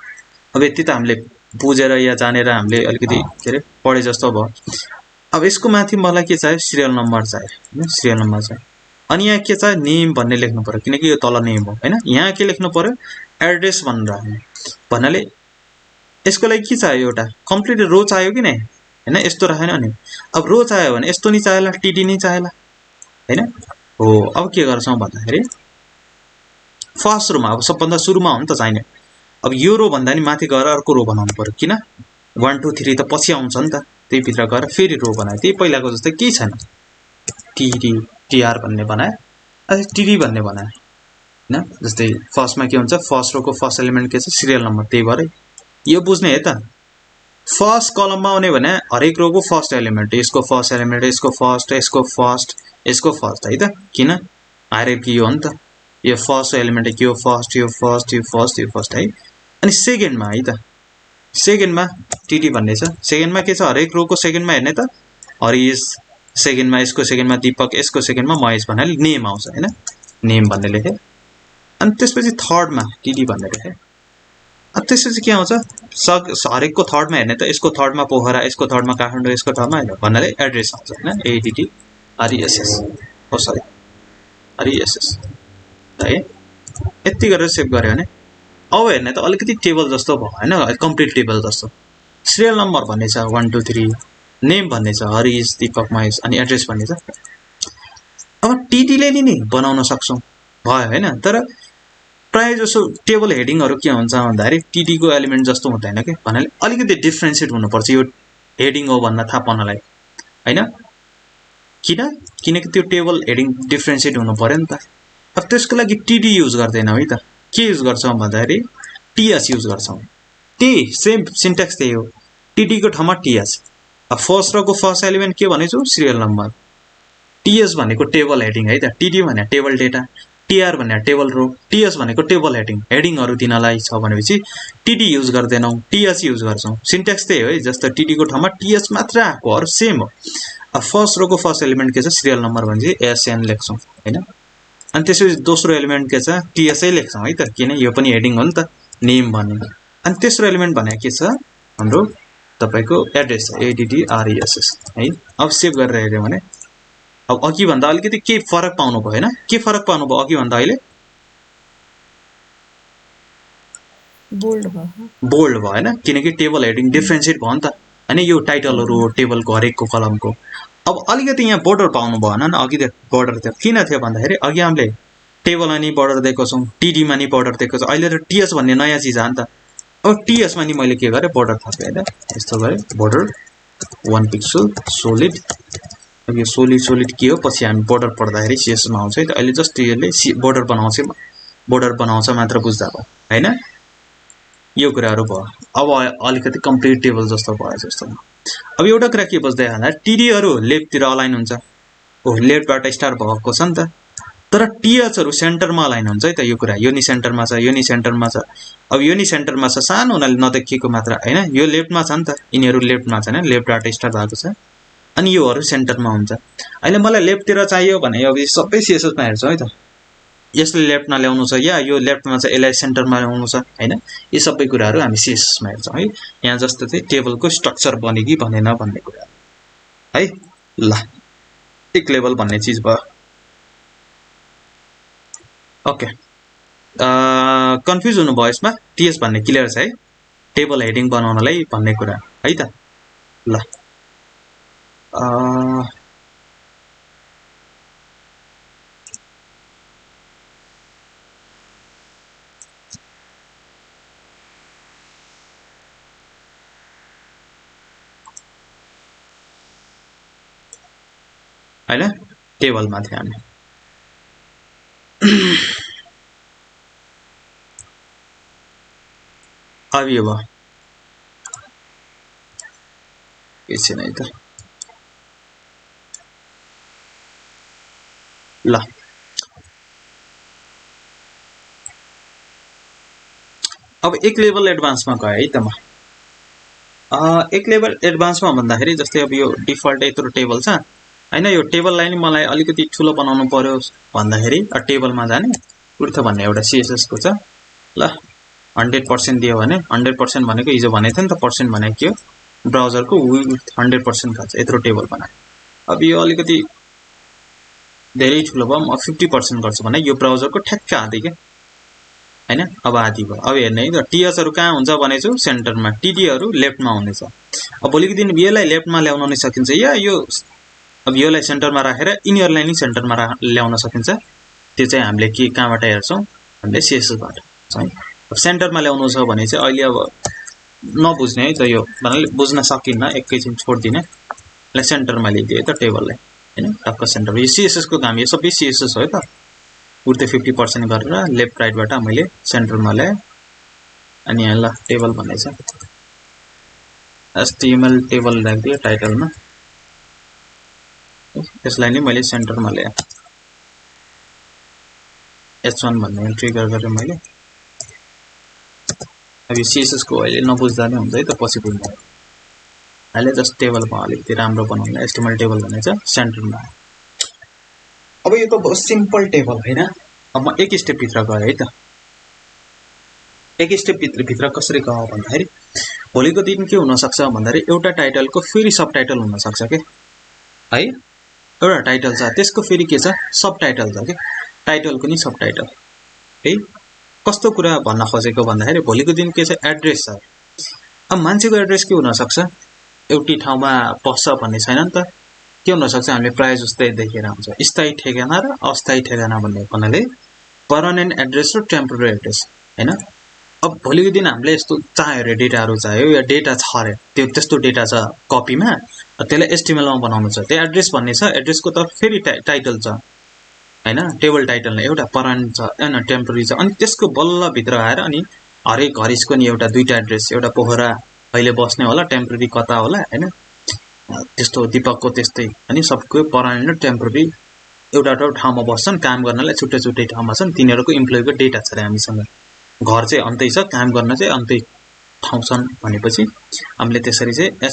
अब यति त हामीले बुझेर या जानेर हामीले अलिकति के रे पढे जस्तो भयो अब यसको माथि मलाई के चाहियो सिरियल नम्बर चाहियो हैन सिरियल नम्बर चाहियो अनि यहाँ के चाहियो नेम भन्ने लेख्नु पर्यो किनकि यो तल नेम हो हैन यहाँ के लेख्नु पर्यो एड्रेस भनेर राख्नु भन्नाले यसको लागि के चाहियो एउटा कम्प्लिट रो चाहियो कि नै हैन यस्तो राखेन अनि अब रो चाहियो भने यस्तो नि चाहिएला टिडी नि चाहिएला हैन हो अब के गर्छौं भन्दाखेरि फर्स्ट रोमा अब सबभन्दा सुरुमा हो नि त चाहिने अब यो रो भन्दा नि माथि गएर अर्को रो बनाउनु पर्यो किन 1 2 3 त पछि आउँछ नि त त्यही भित्र गएर फेरि रो बनाए त्यही पहिलाको जस्तै केही छैन टिडी टीआर भन्ने बनाए अझै टिडी भन्ने बनाए हैन जस्तै फर्स्टमा के हुन्छ फर्स्ट रोको फर्स्ट एलिमेन्ट के छ सिरियल नम्बर त्यही भएर यो बुझ्ने है त फर्स्ट कलममा आउने भने हरेक रोको फर्स्ट एलिमेन्ट यसको फर्स्ट एलिमेन्ट यसको फर्स्ट यसको फर्स्ट यसको फर्स्ट है त किन हायरार्की हो नि त यो फर्स्ट एलिमेन्ट के हो फर्स्ट यो फर्स्ट यो फर्स्ट यो फर्स्ट है अनि सेकेन्डमा है त सेकेन्डमा टिडी भन्ने छ सेकेन्डमा के छ हरेक रोको सेकेन्डमा हेर्ने त हरिश सेकेन्डमा यसको सेकेन्डमा दीपक यसको सेकेन्डमा महेश भन्नाले नेम आउँछ हैन नेम भन्ने लेखे अनि त्यसपछि थर्डमा टिडी भन्ने लेखे अनि त्यसपछि के आउँछ हरेकको थर्डमा हेर्ने त यसको थर्डमा पोखरा यसको थर्डमा काठमाडौँ यसको थर्डमा हैन भन्नाले एड्रेस आउँछ हैन एडीटी आरईएसएस ओ सरी आरईएसएस है यति गरेर सेभ गरे भने अब हेर्ने त अलिकति टेबल जस्तो भयो हैन कम्प्लिट टेबल जस्तो सिरियल नम्बर भन्ने छ 1 2 3 नेम भन्ने छ हरिश दीपक महेश अनि एड्रेस भन्ने छ अब टिडीले नि बनाउन सक्छौं भयो हैन तर प्राय जसो टेबल हेडिङहरु के हुन्छ भन्दाखेरि टिडी को एलिमेन्ट जस्तो हुँदैन के भन्नाले अलिकति डिफरेन्शिएट हुनुपर्छ यो हेडिङ हो भन्न थाहा पाउनलाई हैन किनकि त्यो टेबल हेडिङ डिफरेन्शिएट हुनु पर्यो नि त अब त्यसको लागि टिडी युज गर्दैनौ है त के युज गर्छौं भन्दाखेरि टीएस युज गर्छौं त्यही सेम सिन्ट्याक्स त्यही हो टिडी को ठाउँमा टीएस अब फर्स्ट रोको फर्स्ट एलिमेन्ट के भनेछु सिरियल नम्बर टीएस भनेको टेबल हेडिङ है त टिडी भने टेबल डेटा टीआर भने टेबल रो टीएस भनेको टेबल हेडिङहरु दिनलाई छ भनेपछि टिडी युज गर्दैनौ टीएस युज गर्छौं सिन्ट्याक्स त्यही हो है जस्तो टिडी को ठाउँमा टीएस मात्र आको अरु सेम हो अब फर्स्ट रोको फर्स्ट एलिमेन्ट के छ सिरियल नम्बर भनेपछि एसएन लेख्छौं हैन अनि त्यसपछि दोस्रो एलिमेन्ट के छ टीएसै लेख्छौं है त किन यो पनि हेडिङ हो नि त नेम भन्ने अनि तेस्रो एलिमेन्ट भने के छ हाम्रो तपाईको एड्रेस एडीडीआरईएसएस है अब सेभ गरेर हेर्यो भने अब अघि भन्दा अलिकति के फरक पाउनु भयो हैन के फरक पाउनु भयो अघि भन्दा अहिले बोल्ड भयो बोल्ड भयो हैन, किनकि टेबल हेडिङ डिफ्रेन्सिएट भयो नि त हैन, यो टाइटलहरु हो टेबलको हरेकको कलमको। अब अलिकति यहाँ बोर्डर पाउनु भएन नि, अघि बोर्डर थियो, किन थियो भन्दाखेरि अघि हामीले टेबलमा नि बोर्डर दिएको छौं, टीडीमा नि बोर्डर दिएको छ, अहिले त टीएस भन्ने नयाँ चीज हो नि त। अब टीएस मा नि मैले के गरे बोर्डर थपे हैन, यस्तो गरे बोर्डर 1 पिक्सल सोलिड। अब यो सोलिड के हो पछि हामी बोर्डर पढ्दाखेरि सीएसएस मा आउँछ है त। अहिले जस्ट यसले बोर्डर बनाउँछ मात्र बुझ्दा भयो हैन, यो कुराहरु भयो। अब अलिकति कम्प्लिट टेबल जस्तो भयो जस्तो। अब एउटा कुरा के बुझ्दै होला, टीडीहरु लेफ्टतिर अलाइन हुन्छ, ओ लेफ्टबाट स्टार्ट भएको छ नि त, तर टीएचहरु सेन्टरमा अलाइन हुन्छ है त। यो कुरा यो नि सेन्टरमा छ, यो नि सेन्टरमा छ। अब यो नि सेन्टरमा छ, सानो हुनाले नदेखिएको मात्र हैन, यो लेफ्टमा छ नि त, यिनीहरु लेफ्टमा छ हैन, लेफ्टबाट स्टार्ट भएको छ, अनि योहरु सेन्टरमा हुन्छ। अहिले मलाई लेफ्टतिर चाहियो भने अब सबै सीएसएस मा हेर्छु है त, यसले लेफ्टमा ल्याउनु छ या यो लेफ्टमा छ यसलाई सेन्टरमा ल्याउनु छ हैन, यी सबै कुराहरु हामी सीएसएस मा हेर्छौं है। यहाँ जस्तो चाहिँ टेबलको स्ट्रक्चर बन्यो कि बनेन भन्ने कुरा है। ल टिक लेभल भन्ने चीज भयो। ओके, कन्फ्युज हुनुभयो यसमा, टीएस भन्ने क्लियर छ है, टेबल हेडिङ बनाउनलाई भन्ने कुरा है त। ल हैन, टेबलमा थियो हामी। अब यो भयो के छैन है त। ल अब एक लेभल एडभान्समा गए है त म। एक लेभल एडभान्समा भन्दाखेरि जस्तै अब यो डिफल्ट यत्रो टेबल छ हैन, यो टेबललाई नि मलाई अलिकति ठुलो बनाउनु पर्यो भन्दाखेरि टेबलमा जाने उर्थ भन्ने एउटा सीएसएस को छ। ल 100% दियो भने 100% भनेको हिजो भनेको थियो नि त, पर्सेन्ट भनेको के हो, ब्राउजरको विड्थ 100% खान्छ, यत्रो टेबल बनाए। अब यो अलिकति धेरै ठुलो भयो, म 50% गर्छु भने यो ब्राउजरको ठ्याक्क आधी के हैन, अब आधी भयो। अब हेर्ने है त, टीएसहरु कहाँ हुन्छ भनेछु सेन्टरमा, टीडीहरु लेफ्टमा हुनेछ। अब भोलिको दिन यसलाई लेफ्टमा ल्याउन नि सकिन्छ, या यो अब योलाई सेन्टरमा राखेर यिनीहरुलाई नि सेन्टरमा ल्याउन सकिन्छ। त्यो चाहिँ हामीले के कहाँबाट हेर्छौं, हामीले सीएसएस बाट है। अब सेन्टरमा ल्याउनु छ भने चाहिँ अहिले अब नबुझ्ने है त, यो भन्नाले बुझ्न सकिन्न, एकैछिन छोड्दिने, ल सेन्टरमा ल्याइदिए त टेबललाई हैन, टक्क सेन्टर। यो सीएसएस को काम, यो सबै सीएसएस हो त। उर्थे 50% गरेर लेफ्ट राइटबाट मैले सेन्टरमा ल्याए, अनि यहाँ ल टेबल भन्ने छ, एचटीएमएल टेबल राख्दिए टाइटलमा, यसलाई नि मैले सेन्टरमा ल्याए, h1 भन्ने ट्रिगर गरेर मैले। अब यो सीएसएस को अहिले नबुझ्दा नै हुन्छ है त, पछि बुझ्नु। अहिले जस्ट टेबलमा अलिकति राम्रो बनाउन एचटीएमएल टेबल भन्ने छ सेन्टरमा। अब यो त बहुत सिम्पल टेबल हैन। अब म एक स्टेप भित्र गए है त। एक स्टेप भित्र कसरी गयो भन्दाखेरि भोलिको दिन के हुन सक्छ भन्दाखेरि एउटा टाइटलको फेरि सब टाइटल हुन सक्छ के है। एउटा टाइटल छ, त्यसको फेरि के छ, सब टाइटल छ के, टाइटलको नि सब टाइटल है। कस्तो कुरा भन्न खोजेको भन्दाखेरि भोलिको दिन के छ, एड्रेस छ। अब मान्छेको एड्रेस के हुन सक्छ, एउटै ठाउँमा बस्छ भन्ने छैन नि त। के हुन सक्छ, हामीले प्राय जस्तै देखेर हुन्छ स्थायी ठेगाना र अस्थायी ठेगाना भन्ने भन्नाले पर्मानेन्ट एड्रेस र टेम्पोरेरी एड्रेस हैन। अब भोलिको दिन हामीले यस्तो चाह्यो रे, डेटाहरु चाहियो या डेटा छ रे, त्यो त्यस्तो डेटा छ कपीमा, त्यसलाई एचटीएमएल मा बनाउनु छ, त्यो एड्रेस भन्ने छ, एड्रेसको त फेरि टाइटल छ हैन, टेबल टाइटल नै एउटा पर्मानेन्ट छ हैन, टेम्पोरेरी छ। अनि त्यसको बल्ल भित्र आएर अनि हरेक हरिसको नि एउटा दुईटा एड्रेस, एउटा पोखरा अहिले बस्ने होला, टेम्पोरेरी कता होला हैन, त्यस्तो दीपकको त्यस्तै, अनि सबको पर्मानेन्ट र टेम्पोरेरी एउटा ठाउँमा बस्छन्, काम गर्नलाई छुट्टै छुट्टै ठाउँमा छन्, तिनीहरुको इम्प्लोइको डेटा छ रे हामीसँग। घर चाहिँ अन्तै छ, काम गर्न चाहिँ अन्तै ठाउँ छन् भनेपछि हामीले त्यसरी चाहिँ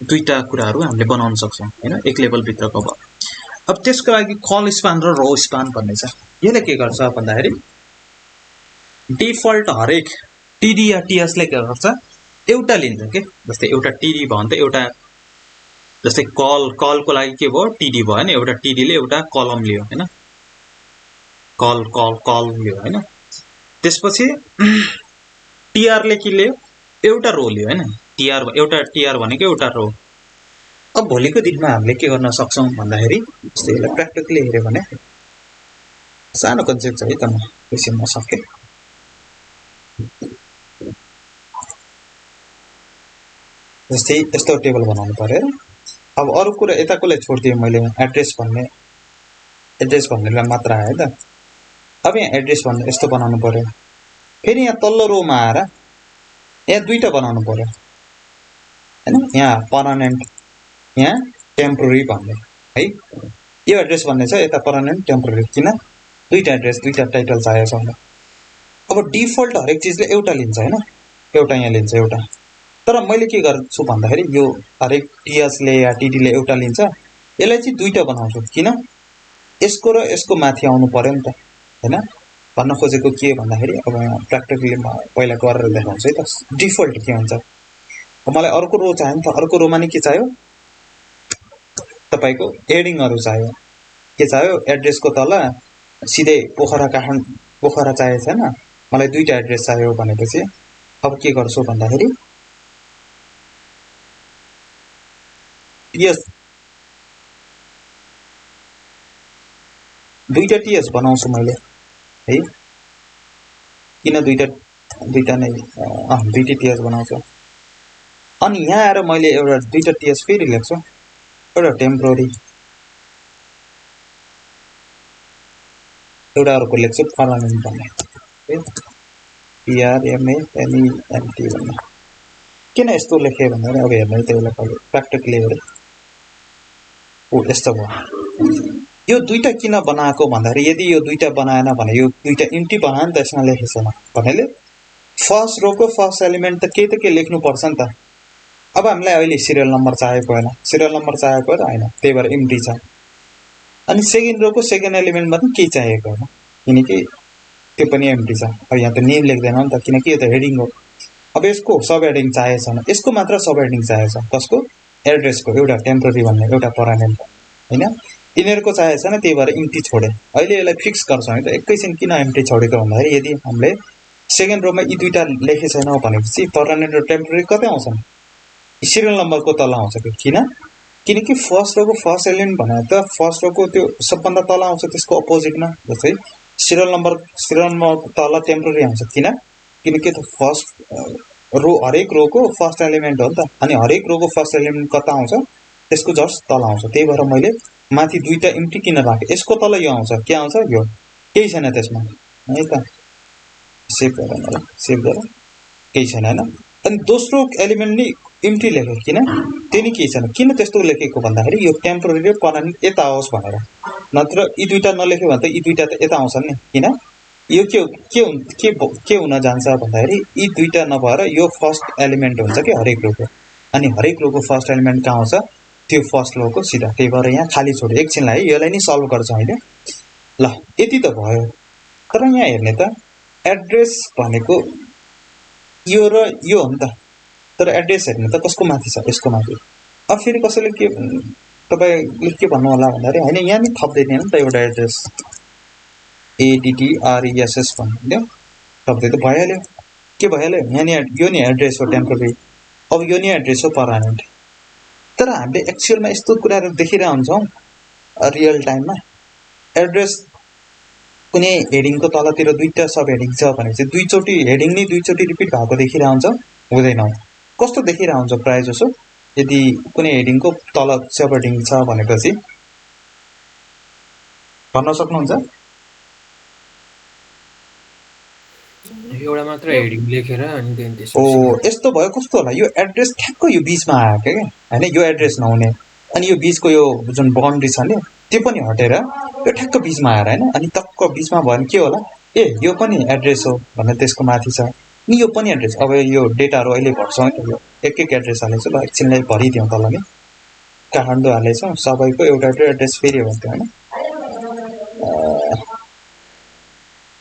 दुईटा कुराहरु हामीले बनाउन सक्छौं हैन, एक लेभल भित्रको भयो। अब त्यसको लागि कल स्पान र रो स्पान भन्ने छ। यसले के गर्छ भन्दाखेरि डिफल्ट हरेक टीडी या टीएस ले के गर्छ, एउटा लिन्छ के, जस्तै एउटा टीडी भयो भने त एउटा, जस्तै कलको लागि के भयो, टीडी भयो हैन, एउटा टीडी ले एउटा कलम लियो हैन, कल लियो हैन। त्यसपछि टीआर ले के लियो एउटा रो लियो हैन टीआर एउटा टीआर भनेको एउटा रो अब भोलिको दिनमा हामीले के गर्न सक्छौं भन्दाखेरि जस्तै यसलाई प्र्याक्टिकली हेर्यो भने सानो कन्सेप्ट छ है त म एकछिनमा सके जस्तै यस्तो टेबल बनाउनु पर्यो अब अरु कुरा यताकोलाई छोड्दिएँ मैले एड्रेस भन्नेलाई मात्र आयो त अब यहाँ एड्रेस भन्ने यस्तो बनाउनु पर्यो फेरि यहाँ तल्लो रोमा आएर यहाँ दुईटा बनाउनु पर्यो हैन यहाँ पर्मानेन्ट यहाँ टेम्पोररी भन्ने है यो एड्रेस भन्ने छ यता पर्मानेन्ट टेम्पोररी किन दुईटा एड्रेस दुईटा टाइटल चाहिएको छ अब डिफल्ट हरेक चीजले एउटा लिन्छ हैन एउटा यहाँ लिन्छ एउटा तर मैले के गर्छु भन्दाखेरि यो हरेक टीएस ले या टीडी ले एउटा लिन्छ यसलाई चाहिँ दुईटा बनाउँछु किन यसको र यसको माथि आउनु पर्यो नि त हैन भन्न खोजेको के भन्दाखेरि अब यहाँ प्र्याक्टिकली म पहिला गरेर देखाउँछु है त डिफल्ट के हुन्छ मलाई अर्को रो चाहियो नि त अर्को रोमा नि के चाहियो तपाईको हेडिङहरु चाहियो के चाहियो एड्रेसको तल सिधै पोखरा चाहिएको छैन मलाई दुईटा एड्रेस चाहियो भनेपछि अब के गर्छु भन्दाखेरि टीएस दुईटा टीएस बनाउँछु मैले है किन दुईटा नै दुईटा टीएस बनाउँछु अनि यहाँ आएर मैले एउटा दुईटा टीएस फेरि लेख्छु एउटा टेम्पोररी एउटा अर्को लेख्छु पर्मानेन्ट भन्ने है PRMANENT भन्ने किन यस्तो लेखे भन्दाखेरि अब हेर्नु त्यसलाई पहिले प्र्याक्टिकली हेरे ओ यस्तो भयो यो दुईटा किन बनाएको भन्दाखेरि यदि यो दुईटा बनाएन भने यो दुईटा इम्प्टी बनायो नि त यसमा लेखेछन भन्नाले फर्स्ट रोको फर्स्ट एलिमेन्ट त के लेख्नु पर्छ नि त अब हामीलाई अहिले सिरियल नम्बर चाहिएको हैन सिरियल नम्बर चाहिएको त हैन त्यही भएर इम्प्टी छ अनि सेकेन्ड रोको सेकेन्ड एलिमेन्टमा पनि के चाहिएको हैन किनकि त्यो पनि इम्प्टी छ अब यहाँ त नेम लेख्दैन नि त किनकि यो त हेडिङ हो अब यसको सब हेडिङ चाहिएको छैन यसको मात्र सब हेडिङ चाहिएको छ कसको एड्रेसको एउटा टेम्पोररी भन्ने एउटा पर्मानेन्ट हैन यिनीहरुको चाहिएको छैन त्यही भएर इम्प्टी छोडे अहिले यसलाई फिक्स गर्छौं है त एकैछिन किन इम्प्टी छोडेको भन्दाखेरि यदि हामीले सेकेन्ड रोमा यी दुईटा लेखे छैनौ भनेपछि पर्मानेन्ट र टेम्पोररी कतै आउँछन् सिरियल नम्बरको तल आउँछ किनकि फर्स्ट रोको फर्स्ट एलिमेन्ट भने त फर्स्ट रोको त्यो सबभन्दा तल आउँछ त्यसको अपोजिटमा जस्तै सिरियल नम्बर तल टेम्पोररी आउँछ किनकि त फर्स्ट रो हरेक रोको फर्स्ट एलिमेन्ट हो नि त अनि हरेक रोको फर्स्ट एलिमेन्ट कता आउँछ त्यसको जस्ट तल आउँछ त्यही भएर मैले माथि दुईटा इम्प्टी किन राखे यसको तल यो आउँछ के आउँछ यो केही छैन त्यसमा है त सेभ गर केही छैन हैन अनि दोस्रो एलिमेन्ट नि इम्प्टी लेखे किन त्यो नि केही छैन किन त्यस्तो लेखेको भन्दाखेरि यो टेम्पोररी र पर्मानेन्ट यता आओस् भनेर नत्र यी दुईटा नलेख्यो भने त यी दुईटा त यता आउँछन् नि किन यो के हुन जान्छ भन्दाखेरि यी दुईटा नभएर यो फर्स्ट एलिमेन्ट हुन्छ के हरेक रोको अनि हरेक रोको फर्स्ट एलिमेन्ट कहाँ आउँछ त्यो फर्स्ट रोको सिधा त्यही भएर यहाँ खाली छोड्यो एकछिनलाई यसलाई नि सल्भ गर्छ हैन ल यति त भयो तर यहाँ हेर्ने त एड्रेस भनेको यो र यो हो नि त तर एड्रेस हेर्ने त कसको माथि छ यसको माथि अब फेरि कसैले के तपाईले के भन्नु होला भन्दाखेरि हैन यहाँ नि थप्दैन नि त एउटा एड्रेस ADDRESS भन्ने थप्दै त भइहाल्यो के भइहाल्यो यहाँ नि यो नि एड्रेस हो टेम्पोररी अब यो नि एड्रेस हो पर्मानेन्ट तर हामीले एक्चुअलमा यस्तो कुराहरु देखिरा हुन्छौं रियल टाइममा एड्रेस कुनै हेडिङको तलतिर दुईटा सब हेडिङ छ भने चाहिँ दुईचोटी हेडिङ नि दुईचोटी रिपिट भएको देखिरा हुन्छ हुँदैन कस्तो देखिरा हुन्छ प्राय जसो यदि कुनै हेडिङको तल सब हेडिङ छ भनेपछि भन्न सक्नुहुन्छ एउटा मात्र हेडिङ लेखेर अनि त्यसपछि ओ यस्तो भयो कस्तो होला यो एड्रेस ठ्याक्क यो बीचमा आयो के हैन यो एड्रेस नहुने अनि यो बीचको यो जुन बाउन्ड्री छ नि त्यो पनि हटेर यो ठ्याक्क बीचमा आएर हैन अनि टक्क बीचमा भयो भने के होला ए यो पनि एड्रेस हो भन्ने त्यसको माथि छ नि यो पनि एड्रेस अब यो डेटाहरु अहिले भर्छौं नि यो एक एड्रेस हालेछु ल एकछिनलाई भरिदिउँ तल नि काठमाडौँ हालेछौं सबैको एउटा एड्रेस फेरि हो त्यो हैन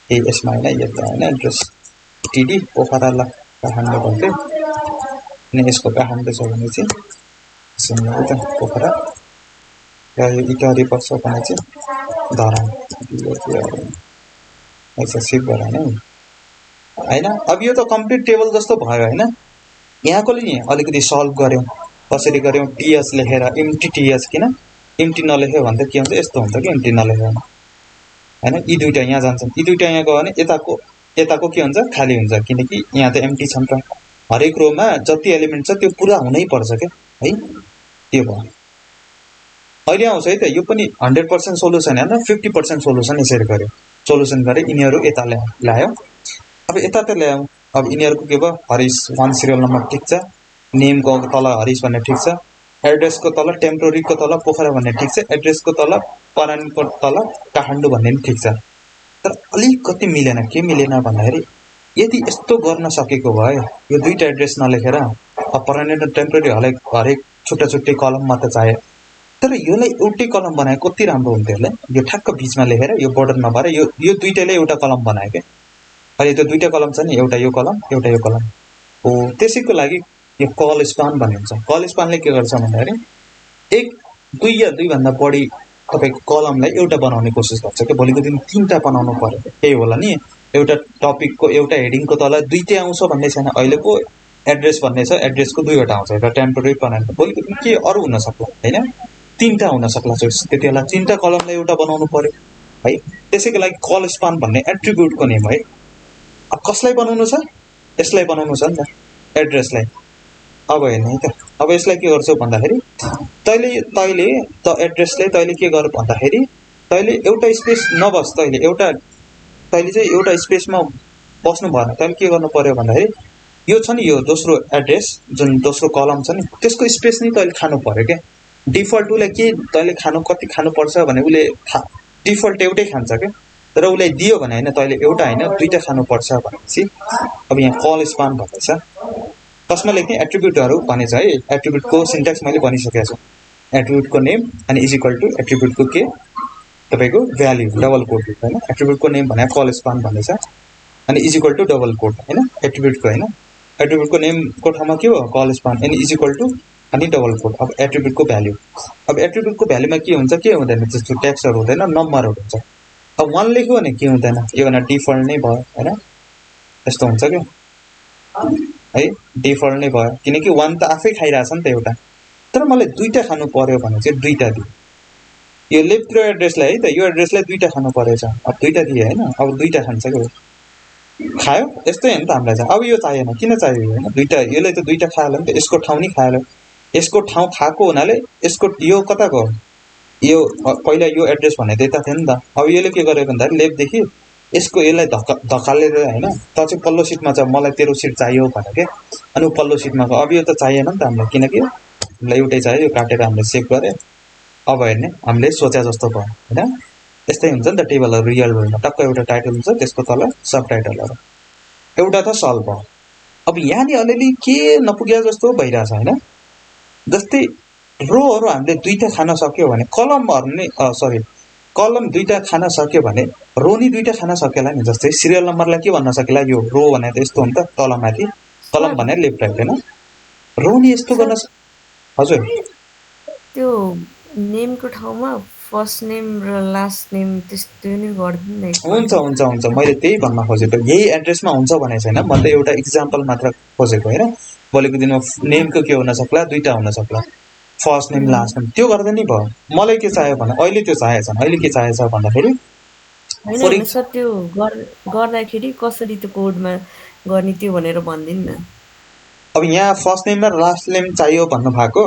ए यसमा हैन यो त हैन एड्रेस टिडी पोखरा ल काठमाडौँ भन्थे अनि यसको काठमाडौँ छ भने चाहिँ यसमा त पोखरा र यो इटहरी पर्छ भने चाहिँ धरान यसो सेभ गराएन हैन। अब यो त कम्प्लिट टेबल जस्तो भयो हैन। यहाँकोले नि अलिकति सल्भ गर्यौँ, कसरी गर्यौँ, टीएस लेखेर एम्प्टी टीएस किन एम्प्टी नलेख्यो भने त के हुन्छ, यस्तो हुन्छ कि एम्प्टी नलेख्यो भने हैन। यी दुईटा यहाँ जान्छन्, यी दुईटा यहाँ गयो भने यताको के हुन्छ, खाली हुन्छ, किनकि यहाँ त एम्प्टी छ नि त। हरेक रोमा जति एलिमेन्ट छ त्यो पुरा हुनै पर्छ के है, त्यो भयो। अहिले आउँछ है त, यो पनि 100% सोलुसन हैन, 50% सोलुसन यसरी गर्यो। सोलुसन गरे यिनीहरू यता ल्यायो। अब यता त ल्यायौँ, अब यिनीहरूको के भयो, हरिश 1 सिरियल नम्बर ठिक छ, नेमको तल हरिश भन्ने ठिक छ, एड्रेसको तल टेम्पोरेरीको तल पोखरा भन्ने ठिक छ, एड्रेसको तल परानीको तल काठमाडौँ भन्ने पनि ठिक छ। तर अलिकति मिलेन, के मिलेन भन्दाखेरि यदि यस्तो गर्न सकेको भए यो दुईटा एड्रेस नलेखेर परानी र टेम्पोरेरी हरेक छुट्टा छुट्टै कलममा त चाहियो, तर योलाई एउटै कलम बनाए कति राम्रो हुन्थ्यो होला। यो ठ्याक्क बिचमा लेखेर यो बोर्डर नभएर यो दुईटैले एउटा कलम बनायो के। अहिले त्यो दुईटा कलम छ नि, एउटा यो कलम एउटा यो कलम हो। त्यसैको लागि यो कल स्पान भन्ने हुन्छ। कल स्पानले के गर्छ भन्दाखेरि एक दुई या दुईभन्दा बढी तपाईँको कलमलाई एउटा बनाउने कोसिस गर्छ कि भोलिको दिन 3टा बनाउनु पर्यो, त्यही होला नि। एउटा टपिकको एउटा हेडिङको तल दुईटै आउँछ भन्ने छैन। अहिले पो एड्रेस भन्ने छ, एड्रेसको दुईवटा आउँछ, एउटा टेम्पोरेरी बनाएर भोलिको दिन के अरू हुन सक्ला हैन, 3टा हुन सक्ला चोइस। त्यति बेला 3टा कलमलाई एउटा बनाउनु पर्यो है। त्यसैको लागि कल स्पान भन्ने एट्रिब्युटको नेम है। अब कसलाई बनाउनु छ, यसलाई बनाउनु छ नि त, एड्रेसलाई। अब हेर्नु है त, अब यसलाई के गर्छौ भन्दाखेरि तैँले त एड्रेसले तैँले के गर भन्दाखेरि तैँले एउटा स्पेस नबस्, तैँले चाहिँ एउटा स्पेसमा बस्नु भएन। तैँले के गर्नु पर्यो भन्दाखेरि यो छ नि, यो दोस्रो एड्रेस जुन दोस्रो कलम छ नि, त्यसको स्पेस नि तैँले खानु पर्यो क्या। डिफल्ट उसले के तैँले कति खानुपर्छ भने उसले डिफल्ट एउटै खान्छ क्या, तर उसलाई दियो भने होइन, तैँले एउटा होइन दुईटा खानुपर्छ भनेपछि अब यहाँ कल स्पान भन्दैछ। कसमा लेख्ने, एट्रिब्युटहरू भनेछ है। एट्रिब्युटको सिन्ट्याक्स मैले भनिसकेको छु। एट्रिब्युटको नेम अनि इज इक्वल टु एट्रिब्युटको के तपाईँको भ्याल्यु डबल कोड होइन। एट्रिब्युटको नेम भने कल स्पान भन्दैछ अनि is equal to double quote होइन, एट्रिब्युटको होइन। एट्रिब्युटको नेमको ठाउँमा के हो, कल स्पान अनि इज इक्वल टु अनि डबल कोड। अब एट्रिब्युटको भ्याल्यु, अब एट्रिब्युटको भ्याल्युमा के हुन्छ, के हुँदैन, त्यस्तो टेक्स्टहरू हुँदैन, नम्बरहरू हुन्छ। अब 1 लेख्यो भने के हुँदैन, यो भने डिफल्ट नै भयो होइन, यस्तो हुन्छ क्या है, डिफल्ट नै भयो। किनकि 1 त आफै खाइरहेछ नि त एउटा, तर मलाई दुईटा खानु पर्यो भने चाहिँ दुईटा दियो। यो लेफ्ट एड्रेसलाई है त, यो एड्रेसलाई दुईटा खानु परेछ, अब दुईटा दियो होइन, अब दुईटा खान्छ क्या खायो। यस्तै हो नि त हामीलाई चाहिँ। अब यो चाहिएन, किन चाहियो होइन, दुईटा यसले त दुईटा खायो नि त, यसको ठाउँ नि खायो, यसको ठाउँ खाएको हुनाले यसको यो कताको यो पहिला यो एड्रेस भने त यता थियो नि त। अब यसले के गर्यो भन्दाखेरि लेफ्टदेखि यसको यसलाई धकालेर होइन, त चाहिँ पल्लो सिटमा छ, मलाई तेरो सिट चाहियो भने के, अनि पल्लो सिटमा गयो। अब यो त चाहिएन नि त हामीलाई, किनकि हामीलाई एउटै चाहियो, यो काटेर हामीले सेभ गऱ्यो। अब हेर्ने हामीले सोचे जस्तो भयो होइन। यस्तै हुन्छ नि त टेबलहरू रियल वर्ल्डमा, टक्क एउटा टाइटल हुन्छ, त्यसको तल सब टाइटलहरू, एउटा त सल्भ भयो। अब यहाँनिर अलिअलि के नपुग्या जस्तो भइरहेछ होइन। जस्तै रोहरू हामीले दुईटा खान सक्यो भने कलमहरू नै कलम दुईटा खान सक्यो भने रो नि दुईटा खान सकेला नि। जस्तै सिरियल नम्बरलाई के भन्न सकेला, यो रो भने त यस्तो हो नि त, तलमाथि कलम भने लेफ्ट राइट होइन, रो नि यस्तो गर्न। हजुर, त्यो नेमको ठाउँमा फर्स्ट नेम र लास्ट नेम त्यस्तो नै गरिदिनु न। हुन्छ, मैले त्यही भन्न खोजेको। यही एड्रेसमा हुन्छ भने छैन, म त एउटा इक्जाम्पल मात्र खोजेको होइन। भोलिको दिनमा नेमको के हुन सक्ला, दुईटा हुन सक्ला, फर्स्ट नेम लास्ट नेम, त्यो गर्दा नि भयो। मलाई के चाहियो भने अहिले त्यो चाहिएको छ, अहिले के चाहिएको छ भन्दाखेरि होइन सर, त्यो गर्दाखेरि कसरी त्यो कोडमा गर्ने त्यो भनेर भनिदिनु न। अब यहाँ फर्स्ट नेम र लास्ट नेम चाहियो भन्नु भएको।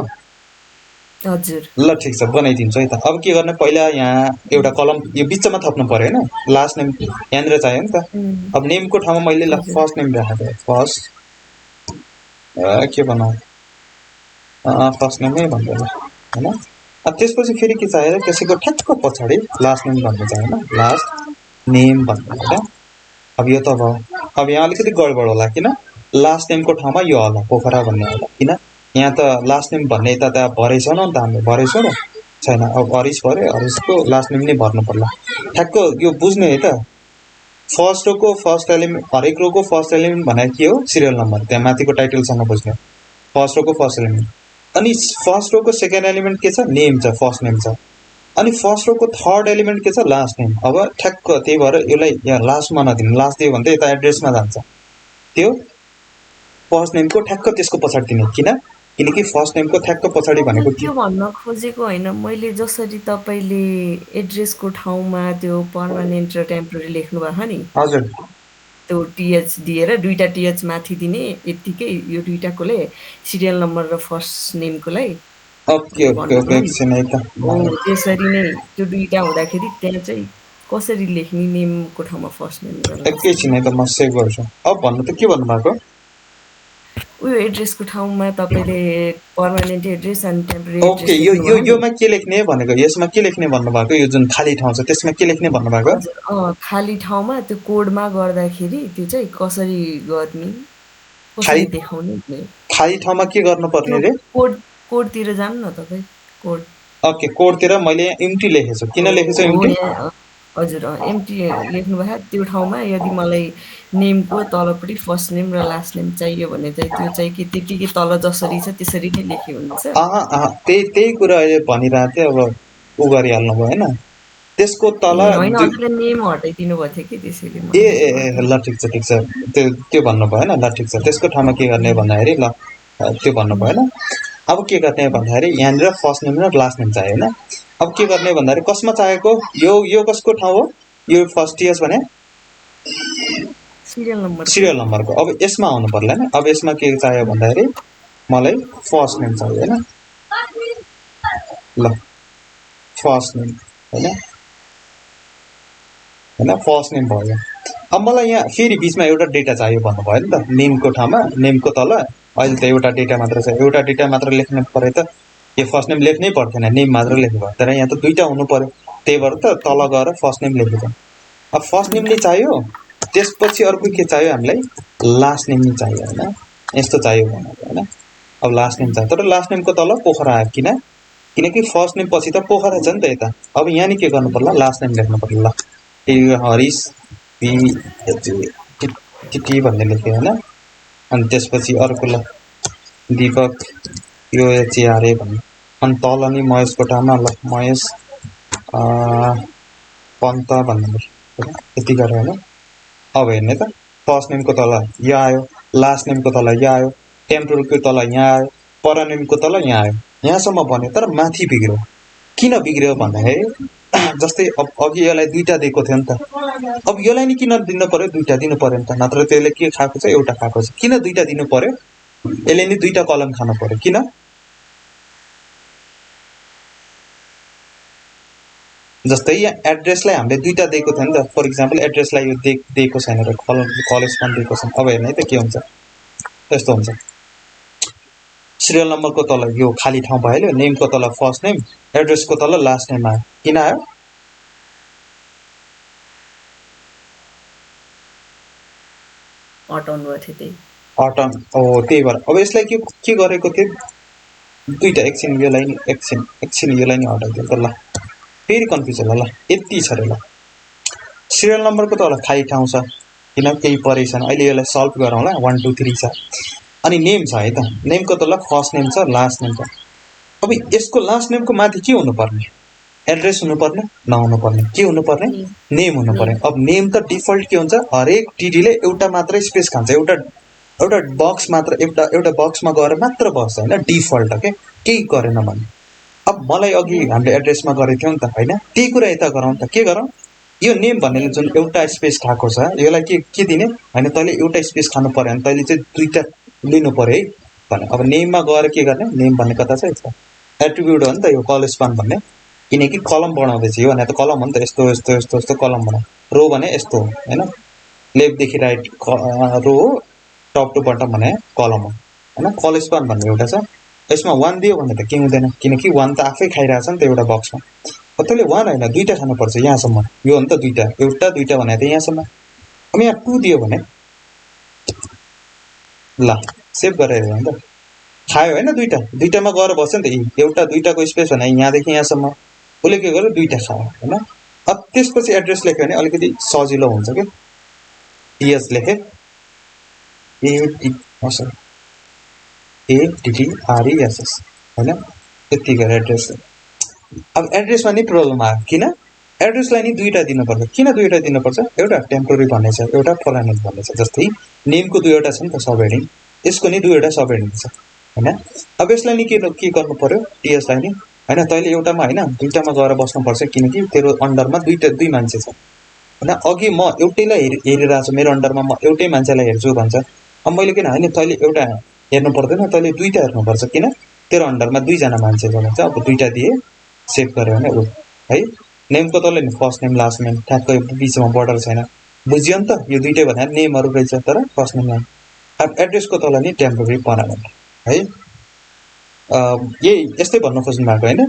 हजुर, ल ठिक छ, बनाइदिन्छु है त। अब के गर्ने, पहिला यहाँ एउटा कलम यो बिचमा थप्नु पर्यो होइन, लास्ट नेम यहाँनिर चाहियो नि त। अब नेमको ठाउँमा मैले फर्स्ट नेम राखेको, फर्स्ट के बनाऊ, फर्स्ट नेमै भन्दैन होइन। अब त्यसपछि फेरि के चाहियो, त्यसैको ठ्याक्क पछाडि लास्ट नेम भन्नु चाहियो होइन, लास्ट नेम भन्नु होइन। अब यो त भयो। अब यहाँ अलिकति गडबड होला, किन लास्ट नेमको ठाउँमा यो होला पोखरा भन्ने होला, किन यहाँ त लास्ट नेम भन्ने यता त भरै छैन नि त, हामीले भरै छ र छैन। अब हरिश भऱ्यो, हरिशको लास्ट नेम नै भर्नु पर्ला। ठ्याक्क यो बुझ्ने है त, फर्स्ट रोको फर्स्ट एलिमेन्ट, हरेक रोको फर्स्ट एलिमेन्ट भनेको के हो, सिरियल नम्बर, त्यहाँ माथिको टाइटलसँग बुझ्ने। फर्स्ट रोको फर्स्ट एलिमेन्ट, अनि फर्स्ट रोको सेकेन्ड एलिमेन्ट के छ, नेम छ, फर्स्ट नेम छ, अनि फर्स्ट रोको थर्ड एलिमेन्ट के छ, लास्ट नेम। अब ठ्याक्क त्यही भएर यसलाई यहाँ लास्टमा नदिनु, लास्ट दियो भने त यता एड्रेसमा जान्छ, त्यो फर्स्ट नेमको ठ्याक्क त्यसको पछाडि दिने किनकि फर्स्ट नेमको ठ्याक्क पछाडि मैले भनेको त्यो भन्न खोजेको होइन, मैले जसरी तपाईँले एड्रेसको ठाउँमा त्यो पर्मानेन्ट र टेम्पोरेरी लेख्नु भएको नि, हजुर त्यो टिएच दिएर दुईटा टिएच माथि दिने यत्तिकै, यो दुईटाकोले सिरियल नम्बर र फर्स्ट नेमकोलाई ओके एकछिन है त हो त्यसरी नै त्यो दुईटा हुँदाखेरि त्यहाँ चाहिँ कसरी लेख्ने नेमको ठाउँमा फर्स्ट नेम र लास्ट एकैछिन है त म सेभ गर्छु। अब भन्नु त के भन्नुभएको? उयो एड्रेसको ठाउँमा तपाईँले पर्मानेन्ट एड्रेस अनि टेम्पोरेरी ओके एड्रेस योमा के लेख्ने भनेको, यसमा के लेख्ने भन्नुभएको? यो जुन खाली ठाउँ छ त्यसमा के लेख्ने भन्नुभएको? हजुर खाली ठाउँमा त्यो कोडमा गर्दाखेरि त्यो चाहिँ कसरी गर्ने, कसरी देखाउने भन्ने। खाली ठाउँमा के गर्नुपर्ने रे? कोडतिर जानु न तपाईँ, कोड। ओके कोडतिर मैले एम्टी लेखेछु। किन लेखेछु एम्टी? हजुर एम्टी लेख्नु भएको त्यो ठाउँमा यदि मलाई नेमको तलपट्टि फर्स्ट नेम र लास्ट नेम चाहियो भने चाहिँ त्यो चाहिँ कि त्यतिकै तल जसरी छ त्यसरी नै लेख्यो हुन्छ। त्यही कुरा अहिले भनिरहेको थिएँ। अब उ गरिहाल्नु भयो होइन, त्यसको तल नेम हटाइदिनु भएको थियो कि त्यसैले। ए ल ठिक छ त्यो भन्नुभयो होइन। ल ठिक छ, त्यसको ठाउँमा के गर्ने भन्दाखेरि ल त्यो भन्नुभयो होइन। अब के गर्ने भन्दाखेरि यहाँनिर फर्स्ट नेम र लास्ट नेम चाहियो होइन। अब के गर्ने भन्दाखेरि कसमा चाहिएको, यो कसको ठाउँ हो? यो फर्स्ट इयर्स भने सिरियल नम्बरको। अब यसमा आउनु पर्ला होइन। अब यसमा के चाहियो भन्दाखेरि मलाई फर्स्ट नेम चाहियो होइन। ल फर्स्ट नेम होइन फर्स्ट नेम भयो। अब मलाई यहाँ फेरि बिचमा एउटा डेटा चाहियो भन्नुभयो नि त, नेमको ठाउँमा नेमको तल। अहिले त एउटा डेटा मात्र छ, एउटा डेटा मात्र लेख्नु पऱ्यो त यो फर्स्ट नेम लेख्नै पर्थेन, नेम मात्र लेख्नु भयो। तर यहाँ त दुईवटा हुनु पऱ्यो, त्यही भएर त तल गएर फर्स्ट नेम लेखेको। अब फर्स्ट नेम नै चाहियो, त्यसपछि अर्को के चाहियो हामीलाई? लास्ट नेम नै चाहियो होइन। यस्तो चाहियो भनेको होइन। अब लास्ट नेम चाहियो, तर लास्ट नेमको तल पोखरा आयो किनकि फर्स्ट नेम पछि त पोखरा छ नि त यता। अब यहाँ नि के गर्नु पर्ला? लास्ट नेम लेख्नु पर्ला। ल हरिश टी भन्ने लेख्यो होइन। अनि त्यसपछि अर्को ल दीपक यो एचआरए भन्ने। अनि तल नि महेशको ठाउँमा ल महेश पन्त भन्ने लेख्यो, यति गरेर होइन। अब हेर्ने त फर्स्ट नेमको तल यो आयो, लास्ट नेमको तल यो आयो, टेम्पोरलको तल यहाँ आयो, परनेमको तल यहाँ आयो, यहाँसम्म भन्यो। तर माथि बिग्रियो। किन बिग्रियो भन्दाखेरि जस्तै अघि यसलाई दुईवटा दिएको थियो नि त। अब यसलाई नि किन दिनु पर्यो? दुईवटा दिनु पर्यो नि त, नत्र त्यसले के खाएको छ? एउटा खाएको छ। किन दुईवटा दिनु पर्यो? यसले नि दुईवटा कलम खानु पर्यो। किन? जस्तै यहाँ एड्रेसलाई हामीले दुईवटा दिएको थियो नि त। फर इक्जाम्पल एड्रेसलाई यो दिएको छैन र कलेजमा दिएको छैन। अब हेर्ने त के हुन्छ, यस्तो हुन्छ। सिरियल नम्बरको तल यो खाली ठाउँ भइहाल्यो, नेमको तल फर्स्ट नेम, एड्रेसको तल लास्ट नेम आयो। किन आयो? त्यही भएर अब यसलाई के गरेको थियो? दुईवटा एकछिन योलाई नि हटाइदियो त। ल फेरि कन्फ्युज होला। ल यति छ अरे। ल सिरियल नम्बरको तल खाली ठाउँ छ किन केही परेको छैन। अहिले यसलाई सल्भ गरौँला। 1 2 3 छ। अनि नेम छ है त, नेमको तल फर्स्ट नेम छ, लास्ट नेम छ। अब यसको लास्ट नेमको माथि के हुनुपर्ने? एड्रेस हुनुपर्ने? नहुनुपर्ने। के हुनुपर्ने? नेम हुनुपर्ने। अब नेम त डिफल्ट के हुन्छ? हरेक टिडीले एउटा मात्रै स्पेस खान्छ, एउटा बक्स मात्र, एउटा बक्समा गएर मात्र बस्छ होइन, डिफल्ट के केही गरेन भने। अब मलाई अघि हामीले एड्रेसमा गरेको थियौँ नि त होइन, त्यही कुरा यता गरौँ त। के गरौँ? यो नेम भन्नेले जुन एउटा स्पेस खाएको छ यसलाई के दिने होइन, तैँले एउटा स्पेस खानु पऱ्यो भने तैँले चाहिँ दुईवटा लिनु पऱ्यो है भने। अब नेममा गएर के गर्ने? नेम भन्ने कता छ? यस्तो एट्रिब्युट हो नि त यो कलेजपान भन्ने, किनकि कलम बनाउँदैछ यो भने त कलम हो नि त। यस्तो यस्तो यस्तो यस्तो कलम बनाऊ। रो भने यस्तो हो होइन, लेफ्टदेखि राइट रो हो, टप टु बटम भने कलम हो होइन। कलेजपान भन्ने एउटा छ, यसमा 1 दियो भने त के हुँदैन, किनकि 1 त आफै खाइरहेछ नि त एउटा बक्समा। तैँले 1 होइन दुईवटा खानुपर्छ यहाँसम्म। यो हो नि त दुईवटा, दुईवटा भने त यहाँसम्म। अब यहाँ 2 दियो भने ल सेभ गरेर हेर्नु त, खायो होइन। दुईवटामा गएर बस्छ नि त। एउटा दुईवटाको स्पेस भने यहाँदेखि यहाँसम्म, उसले के गर्यो? दुईवटा खायो होइन। अब त्यसपछि एड्रेस लेख्यो भने अलिकति सजिलो हुन्छ क्या। टिएच लेखेँ, ATTRESS होइन, यति गरेर एड्रेस। अब एड्रेसमा नि प्रब्लम आयो। किन? एड्रेसलाई नि दुईटा दिनुपर्छ। किन दुईटा दिनुपर्छ? एउटा टेम्पोररी भन्ने छ, एउटा पर्मानेन्ट भन्ने छ। जस्तै नेमको दुईवटा छ नि त सब हेडिङ, यसको नि दुईवटा सब हेडिङ छ हैन। अब यसलाई नि के गर्नु पर्यो टीएसलाई नि हैन, तैँले एउटामा हैन दुईटामा गएर बस्नुपर्छ, किनकि तेरो अन्डरमा दुई मान्छे छ हैन। अघि म एउटैलाई हेरिरहेको छु, मेरो अन्डरमा म एउटै मान्छेलाई हेर्छु भन्छ। अब मैले किन हैन तैँले एउटा हेर्नु पर्दैन, तैँले दुईटा हेर्नुपर्छ, किन तेरो अन्डरमा दुईजना मान्छे छ भन्छ। अब दुईटा दिए सेभ गर्यो भने उ है। नेमको तल नि फर्स्ट नेम लास्ट नेम ठ्याक्कै बिचमा बोर्डर छैन, बुझ्यो नि त। यो दुईटै भने नेमहरू रहेछ तर फर्स्ट नेम लाइन। अब एड्रेसको तल नि टेम्पोररी पर्मानेन्ट है। यही यस्तै भन्नु खोज्नु भएको हैन?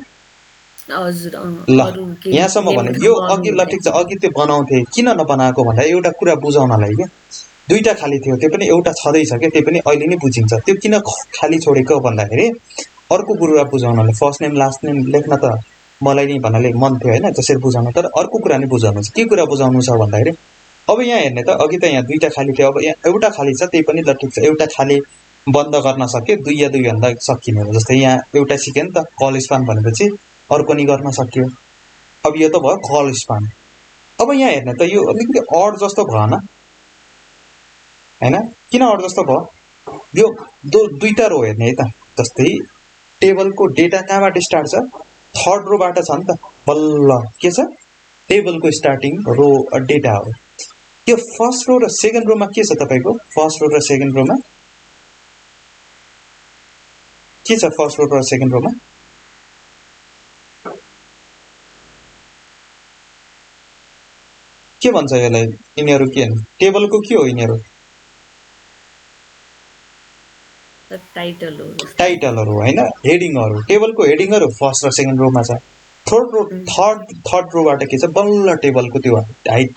हजुर ल अरु केही यहाँसम्म भने नेमको यो ठाउँमा अघि अरू ल ठिक छ, अघि त्यो बनाउँथे किन नबनाएको भन्दा एउटा कुरा बुझाउनलाई क्या। दुईटा खाली थियो, त्यो पनि एउटा छँदैछ क्या, त्यो पनि अहिले नै बुझिन्छ। त्यो किन खाली छोडेको भन्दाखेरि अर्को कुरा बुझाउनलाई, फर्स्ट नेम लास्ट नेम लेख्न त मलाई नि भन्नाले मन थियो हैन त्यसरी बुझाउन, तर अर्को कुरा नि बुझाउनु छ। के कुरा बुझाउनु छ भन्दाखेरि अब यहाँ हेर्ने त अघि त यहाँ दुईटा खाली थियो, अब यहाँ एउटा खाली छ, त्यही पनि ल ठिक छ, एउटा खाली बन्द गर्न सक्यो, दुई या दुई भन्दा सकिने हो। जस्तै यहाँ एउटा सिक्यो नि त कल स्पान भनेपछि अर्को नि गर्न सक्यो। अब यो त भयो कल स्पान। अब यहाँ हेर्ने त यो अलिकति अड जस्तो भएन हैन? किन अड जस्तो भयो? यो दुईटा रो हेर्ने है त। जस्तै टेबलको डेटा कहाँबाट स्टार्ट छ? थर्ड रोबाट छ नि त। बल्ल के छ? टेबलको स्टार्टिङ रो डेटा हो। यो फर्स्ट रो र सेकेन्ड रोमा के छ तपाईको? फर्स्ट रो र सेकेन्ड रोमा के छ? फर्स्ट रो र सेकेन्ड रोमा के भन्छ यसलाई? यिनीहरू के हो? टेबलको के हो यिनीहरू? टाइटलहरू हैन, हेडिङहरू। टेबलको हेडिङहरू फर्स्ट र सेकेन्ड रोमा छ। थर्ड रोबाट के छ? बल्ल टेबलको त्यो हाइट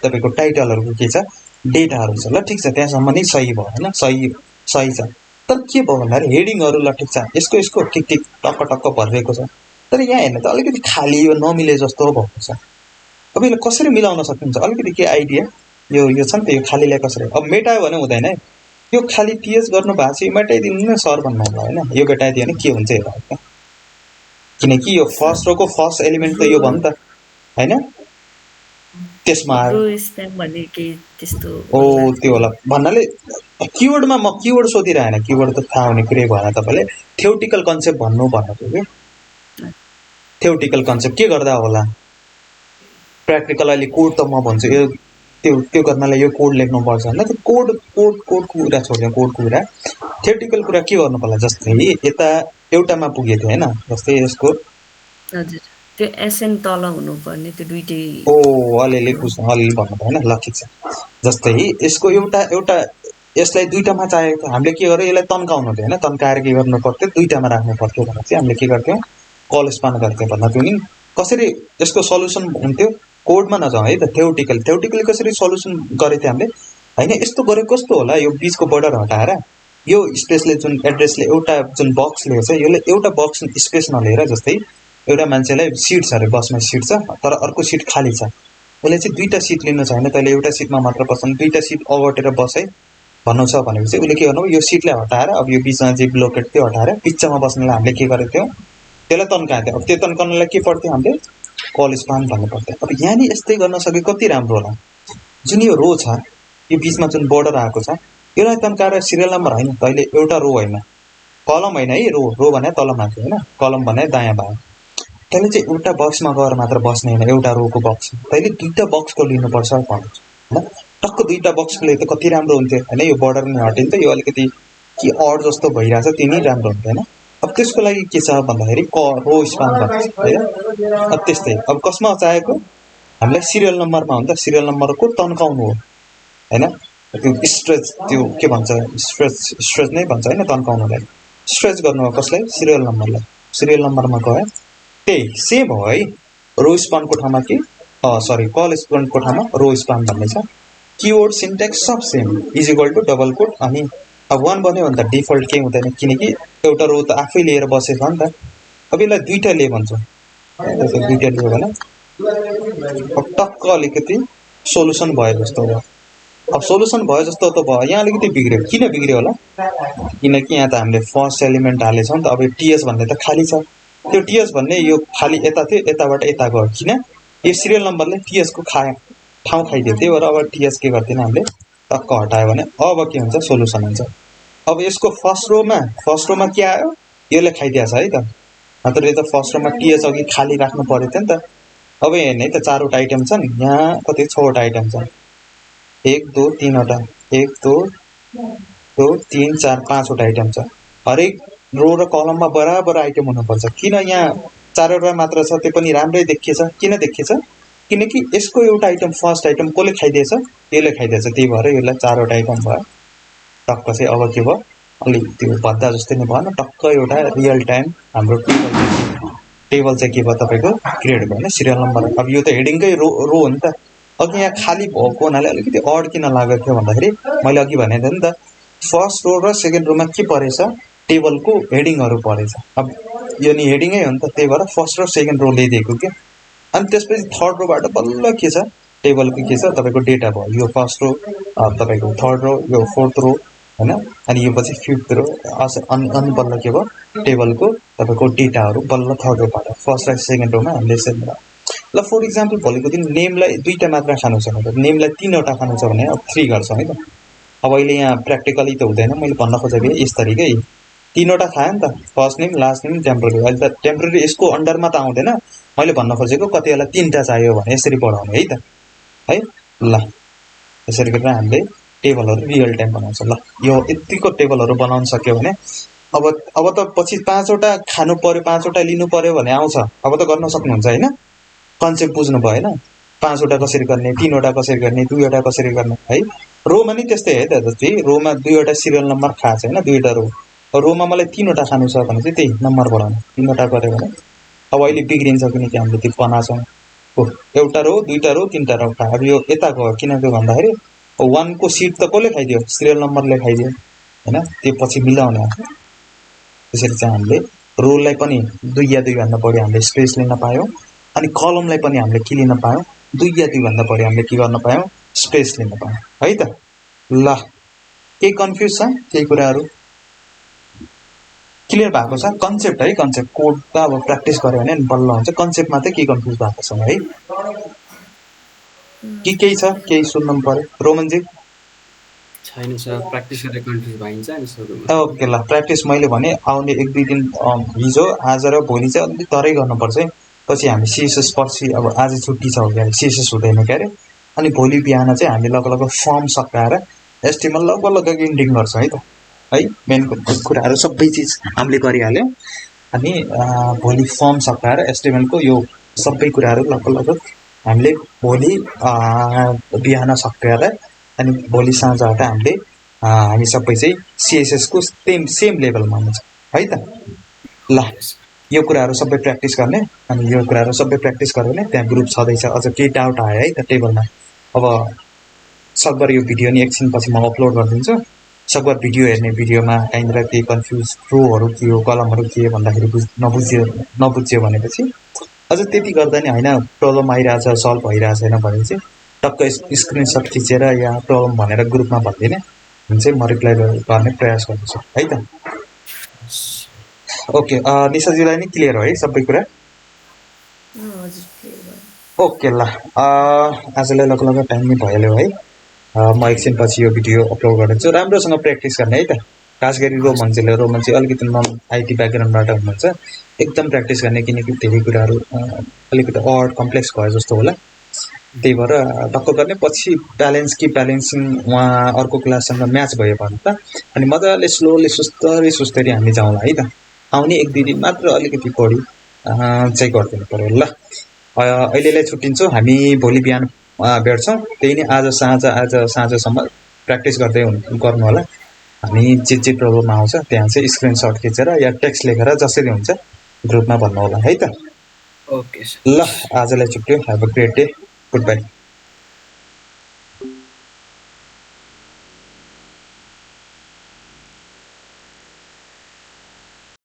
तपाईको टाइटलहरूको के छ? डेटाहरू छ। ल ठिक छ, त्यहाँसम्म नै सही भयो हैन, सही छ। तर के भयो भन्दाखेरि हेडिङहरू ल ठिक छ, यसको टिक टिक टक्क टक्क भरिएको छ, तर यहाँ हेर्ने त अलिकति खाली यो नमिले जस्तो भएको छ। अब यसलाई कसरी मिलाउन सकिन्छ? अलिकति के आइडिया? यो छ नि त, यो खालीलाई कसरी? अब मेटायो भने हुँदैन है। यो खाली टीएस गर्नु भएको छ, यो मेटाइदिनु न सर भन्नु होला हैन। यो मेटाइदियो भने के हुन्छ हेर त, किनकि यो फर्स्ट रोको फर्स्ट एलिमेन्ट त यो भयो नि त हैन। त्यसमा त्यो होला भन्नाले किवर्डमा म किवर्ड सोधिरहेन, किवर्ड त थाहा हुने कुरै भएन तपाईले। थ्योरिटिकल कन्सेप्ट भन्नु भनेको के? थ्योरिटिकल कन्सेप्ट के गर्दा होला? प्र्याक्टिकल अहिले कोड त म भन्छु यो त्यो गर्नलाई यो कोड लेख्नु पर्छ हैन। त्यो कोडको कुरा छोड्दिउँ, कोडको कुरा। थ्योरिटिकल कुरा के गर्नु पर्ला? जस्तै यता एउटामा पुगे थियो हैन, जस्तै यसको हजुर त्यो एसएन तल हुनुपर्ने त्यो दुईटै अलिअलि बुझ्नु अलिअलि भन्नु भयो हैन। ल ठिक छ, जस्तै यसको एउटा यसलाई दुईटामा चाहिएको थियो, हामीले के गर्यो यसलाई तन्काउनु थियो हैन। तन्काएर के गर्नु पर्थ्यो? दुईटामा राख्नु पर्थ्यो भनेर चाहिँ हामीले के गर्थ्यौँ? कल स्पान गर्थ्यौँ भन्न थियो नि। कसरी यसको सल्युसन हुन्थ्यो? कोडमा नजाउँ है त, थ्योरिटिकली कसरी सल्युसन गरेको थियो हामीले हैन। यस्तो गरेको कस्तो होला? यो बीचको बोर्डर हटाएर यो स्पेसले जुन एड्रेसले एउटा जुन बक्स लिएको छ, यसले एउटा बक्स स्पेस नलिएर, जस्तै एउटा मान्छेलाई सिट छ अरे, बसमा सिट छ तर अर्को सिट खाली छ, उसले चाहिँ दुईटा सिट लिनु छ हैन, तैँले एउटा सिटमा मात्र बस्नु, दुईटा सिट अगटेर बसे भन्नु छ भनेपछि उसले के गर्नु? यो सिटलाई हटाएर, अब यो बिचमा चाहिँ ब्लोकेट थियो हटाएर बिचमा बस्नलाई हामीले के गरेको थियौँ? त्यसलाई तन्काएको थियो। अब त्यो तन्काउनलाई के पर्थ्यो? हामीले कल स्पान भन्नु पर्थ्यो। अब यहाँ नि यस्तै गर्न सके कति राम्रो होला। जुन यो रो छ, यो बिचमा जुन बोर्डर आएको छ, यसलाई तन्काएर सिरियल नम्बर होइन, तैँले एउटा रो होइन, कलम होइन है, रो भने तल माथि होइन, कलम भने दायाँ बायाँ, तैँले चाहिँ एउटा बक्समा गएर मात्र बस्ने होइन, एउटा रोको बक्स, तैँले दुईटा बक्सको लिनुपर्छ भन्छु होइन। टक्क दुईटा बक्सले त कति राम्रो हुन्थ्यो होइन। यो बोर्डर नि हटिन्थ्यो, यो अलिकति के अड जस्तो भइरहेछ, त्यो नि राम्रो हुन्थ्यो होइन। अब त्यसको लागि के छ भन्दाखेरि रो स्पान भन्छ है। अब त्यस्तै अब कसमा चाहिएको? हामीलाई सिरियल नम्बरमा हो नि त, सिरियल नम्बरको तन्काउनु हो हैन। त्यो स्ट्रेच, त्यो के भन्छ? स्ट्रेच नै भन्छ हैन तन्काउनुलाई। स्ट्रेच गर्नु हो कसलाई? सिरियल नम्बरलाई। सिरियल नम्बरमा गयो, त्यही सेम हो है। रो स्पानको ठाउँमा के सरी कल स्पानको ठाउँमा रो स्पान भन्ने छ। कीवर्ड सिन्ट्याक्स सब same, is equal to double quote. अनि अब 1 बन्यो भने त डिफल्ट केही हुँदैन, किनकि एउटा रो त आफै लिएर बसेको नि त। अब यसलाई दुईटा लिए भन्छौँ, दुईटा लियो भने अब टक्क अलिकति सोल्युसन भयो जस्तो हो। अब सोल्युसन भयो जस्तो त भयो, यहाँ अलिकति बिग्रियो। किन बिग्रियो होला? किनकि यहाँ त हामीले फर्स्ट एलिमेन्ट हालेछौँ नि त। अब टीएस भन्ने त खाली छ, त्यो टीएस भन्ने यो खाली यता थियो, यताबाट यता गयो, किन? यो सिरियल नम्बरले टीएस को ठाउँ खाइदियो। त्यही भएर अब टीएस के गर्दैन हामीले टक्क हटायो भने अब के हुन्छ सोलुसन हुन्छ। अब यसको फर्स्ट रोमा के आयो यसले खाइदिएछ है त। नत्र यो त फर्स्ट रोमा टीएस अघि खाली राख्नु पर्यो थियो नि त। अब हेर्ने है त 4 वटा आइटम छन्, यहाँ कति 6 वटा आइटम छन्, 1 2 3 वटा, 1 2 3 4 5 वटा आइटम छ। हरेक रो र कलममा बराबर आइटम हुनुपर्छ। किन यहाँ 4 वटा मात्र छ त्यो पनि राम्रै देखिएछ। किन देखिएछ किनकि यसको एउटा आइटम फर्स्ट आइटम कसले खाइदिएछ यसले खाइदिएछ। त्यही भएर यसलाई 4 वटा आइटम भयो। टक्क चाहिँ अब के भयो अलि त्यो भद्दा जस्तै नै भएन, टक्क एउटा रियल टाइम हाम्रो टेबल चाहिँ के भयो तपाईको क्रिएट भयो हैन सिरियल नम्बर। अब यो त हेडिङकै रो हो नि त। अघि यहाँ खाली भएको हुनाले अलिकति अड किन लागेको थियो भन्दाखेरि मैले अघि भनेको थिएँ नि त फर्स्ट रो र सेकेन्ड रोमा के परेछ टेबलको हेडिङहरु परेछ। अब यो नि हेडिङै हो नि त, त्यही भएर फर्स्ट र सेकेन्ड रो ल्याइदिएको के। अनि त्यसपछि थर्ड रोबाट बल्ल के छ टेबलको के छ तपाईको डेटा भयो। यो फर्स्ट रो तपाईको थर्ड रो, यो फोर्थ रो हैन, अनि यो पछि फिफ्थ रो, अनि बल्ल के भयो टेबलको तपाईको डेटाहरु बल्ल थर्ड रोबाट फर्स्ट र सेकेन्ड रोमा हामीले सेट गर्छौं। ल फर एक्जाम्पल भोलिको दिन नेमलाई 2टा मात्र खानु छ भने नेमलाई 3 वटा खानु छ भने अब 3 गर्छौं है त। अब अहिले यहाँ प्र्याक्टिकली त हुँदैन, मैले भन्न खोजेको यस तरिकै 3 वटा खायो नि त, first name last name temporary. अहिले त टेम्परेरी यसको अन्डरमा त आउँदैन, मैले भन्न खोजेको कतिलाई 3टा चाहियो भने यसरी बढाउने है त है। ल यसरी गरेर हामीले टेबलहरु रियल टाइम बनाउँछौं। ल यो यतिको टेबलहरु बनाउन सक्यो भने अब त पछि 5 वटा खानु पर्यो 5 वटा लिनु पर्यो भने आउँछ। अब त गर्न सक्नुहुन्छ हैन, कन्सेप्ट बुझ्नु भयो हैन। 5 वटा कसरी गर्ने, 3 वटा कसरी गर्ने, 2 वटा कसरी गर्ने है। रोमा नि त्यस्तै है त। जस्तै रोमा 2 वटा सिरियल नम्बर खाछ हैन, 2 वटा रो। रोमा मलाई 3 वटा खानु छ भने चाहिँ त्यही नम्बर बढाउनु 3 वटा गर्यो भने अब अहिले बिग्रिन्छ किनकि हामीले त्यो बनाछौं। एउटा रो 2टा रो 3टा रो अब यो यता गयो किनकि भन्दाखेरि 1 को सिट त कसले खाइदियो सिरियल नम्बरले खाइदियो हैन, त्यो पछि मिलाउने हो। त्यसरी चाहिँ हामीले रोलाई पनि 2 या 2 भन्दा बढी हामीले स्पेस लिन पायौं, अनि कलमलाई पनि हामीले के लिन पायौं 2 या 2 भन्दा बढी हामीले के गर्न पायौं स्पेस लिन पायौं है त। ल केही कन्फ्युज छ केही कुराहरु क्लियर भएको छ? कन्सेप्ट है, कन्सेप्ट कोड त अब प्र्याक्टिस गर्यो भने बल्ल हुन्छ। कन्सेप्टमा चाहिँ के कन्फ्युज भएको छ है कि केही छ केही सुन्नु पर्यो रोमनजी? छैन सर, प्र्याक्टिस गरेर कन्फ्युज भइन्छ नि सुरुमा। ओके ल प्र्याक्टिस मैले भने आउने 1-2 दिन हिजो आज र भोलि चाहिँ अलि तरै गर्नुपर्छ है। पछि हामी सीएसएस पर्सि अब आज छुट्टी छ हो क्या सीएसएस हुँदैन के अरे, अनि भोलि बिहान चाहिँ हामी लगभग फर्म सकाएर एचटीएमएल लगभग इन्डिङ गर्छ है त है। मेन कुराहरु सबै चीज हामीले गरिहाल्यौं, अनि भोलि फर्म सकाएर एचटीएमएल को यो सबै कुराहरु लगभग हामीले भोलि बिहान सकाएर अनि भोलि साँझबाट हामी सबै चाहिँ सीएसएस को सेम लेभलमा हुन्छ है त। ल यो कुराहरु सबै प्र्याक्टिस गर्ने, अनि यो कुराहरु सबै प्र्याक्टिस गर्यो भने त्यहाँ ग्रुप छदैछ। अझ केही डाउट आयो है त टेबलमा अब सकभर यो भिडियो नि एकछिन पछि म अपलोड गरिदिन्छु। सकभर भिडियो हेर्ने भिडियोमा कहीँनिर केही कन्फ्युज रोहरु के हो कलमहरु के हो भन्दाखेरि नबुझ्यो भनेपछि अझ त्यति गर्दा नि हैन प्रब्लम आइराछ सल्भ भइराछ हैन भने चाहिँ टक्क स्क्रिनशट खिचेर या प्रब्लम भनेर ग्रुपमा भनिदिने हुन्छ, म रिप्लाई गर्ने प्रयास गर्छु है त। ओके निशाजीलाई नि क्लियर हो है सबै कुरा? हजुर क्लियर भयो। ओके ल आजलाई लगभग टाइम नै भइहाल्यो है। म एकछिन पछि यो भिडियो अपलोड गर्छु। राम्रोसँग प्र्याक्टिस गर्ने है त, खास गरी रोमन चाहिँ अलिकति नन आइटी ब्याकग्राउन्डबाट हुनुहुन्छ, एकदम प्र्याक्टिस गर्ने किनकि धेरै कुराहरु अलिकति अड कम्प्लेक्स भयो जस्तो होला। त्यही भएर टक्क गर्ने पछि ब्यालेन्सिङ वहाँ अर्को क्लाससँग म्याच भयो भने त अनि मजाले स्लोली सुस्तरी हामी जाउँला है त। आउने 1-2 दिन मात्र अलिकति बढी चाहिँ गर्दिनु पर्यो। ल अहिलेलाई छुट्टिन्छौं, हामी भोलि बिहान भेट्छौं। त्यही नै आज साँझसम्म प्र्याक्टिस गर्दै गर्नु होला। हामी जे प्रब्लम आउँछ त्यहाँ चाहिँ स्क्रिनशट खिचेर या टेक्स्ट लेखेर जसरी हुन्छ ग्रुपमा भन्नु होला है त। Okay sir. ल आजलाई छुट्टियो, have a great day, good by.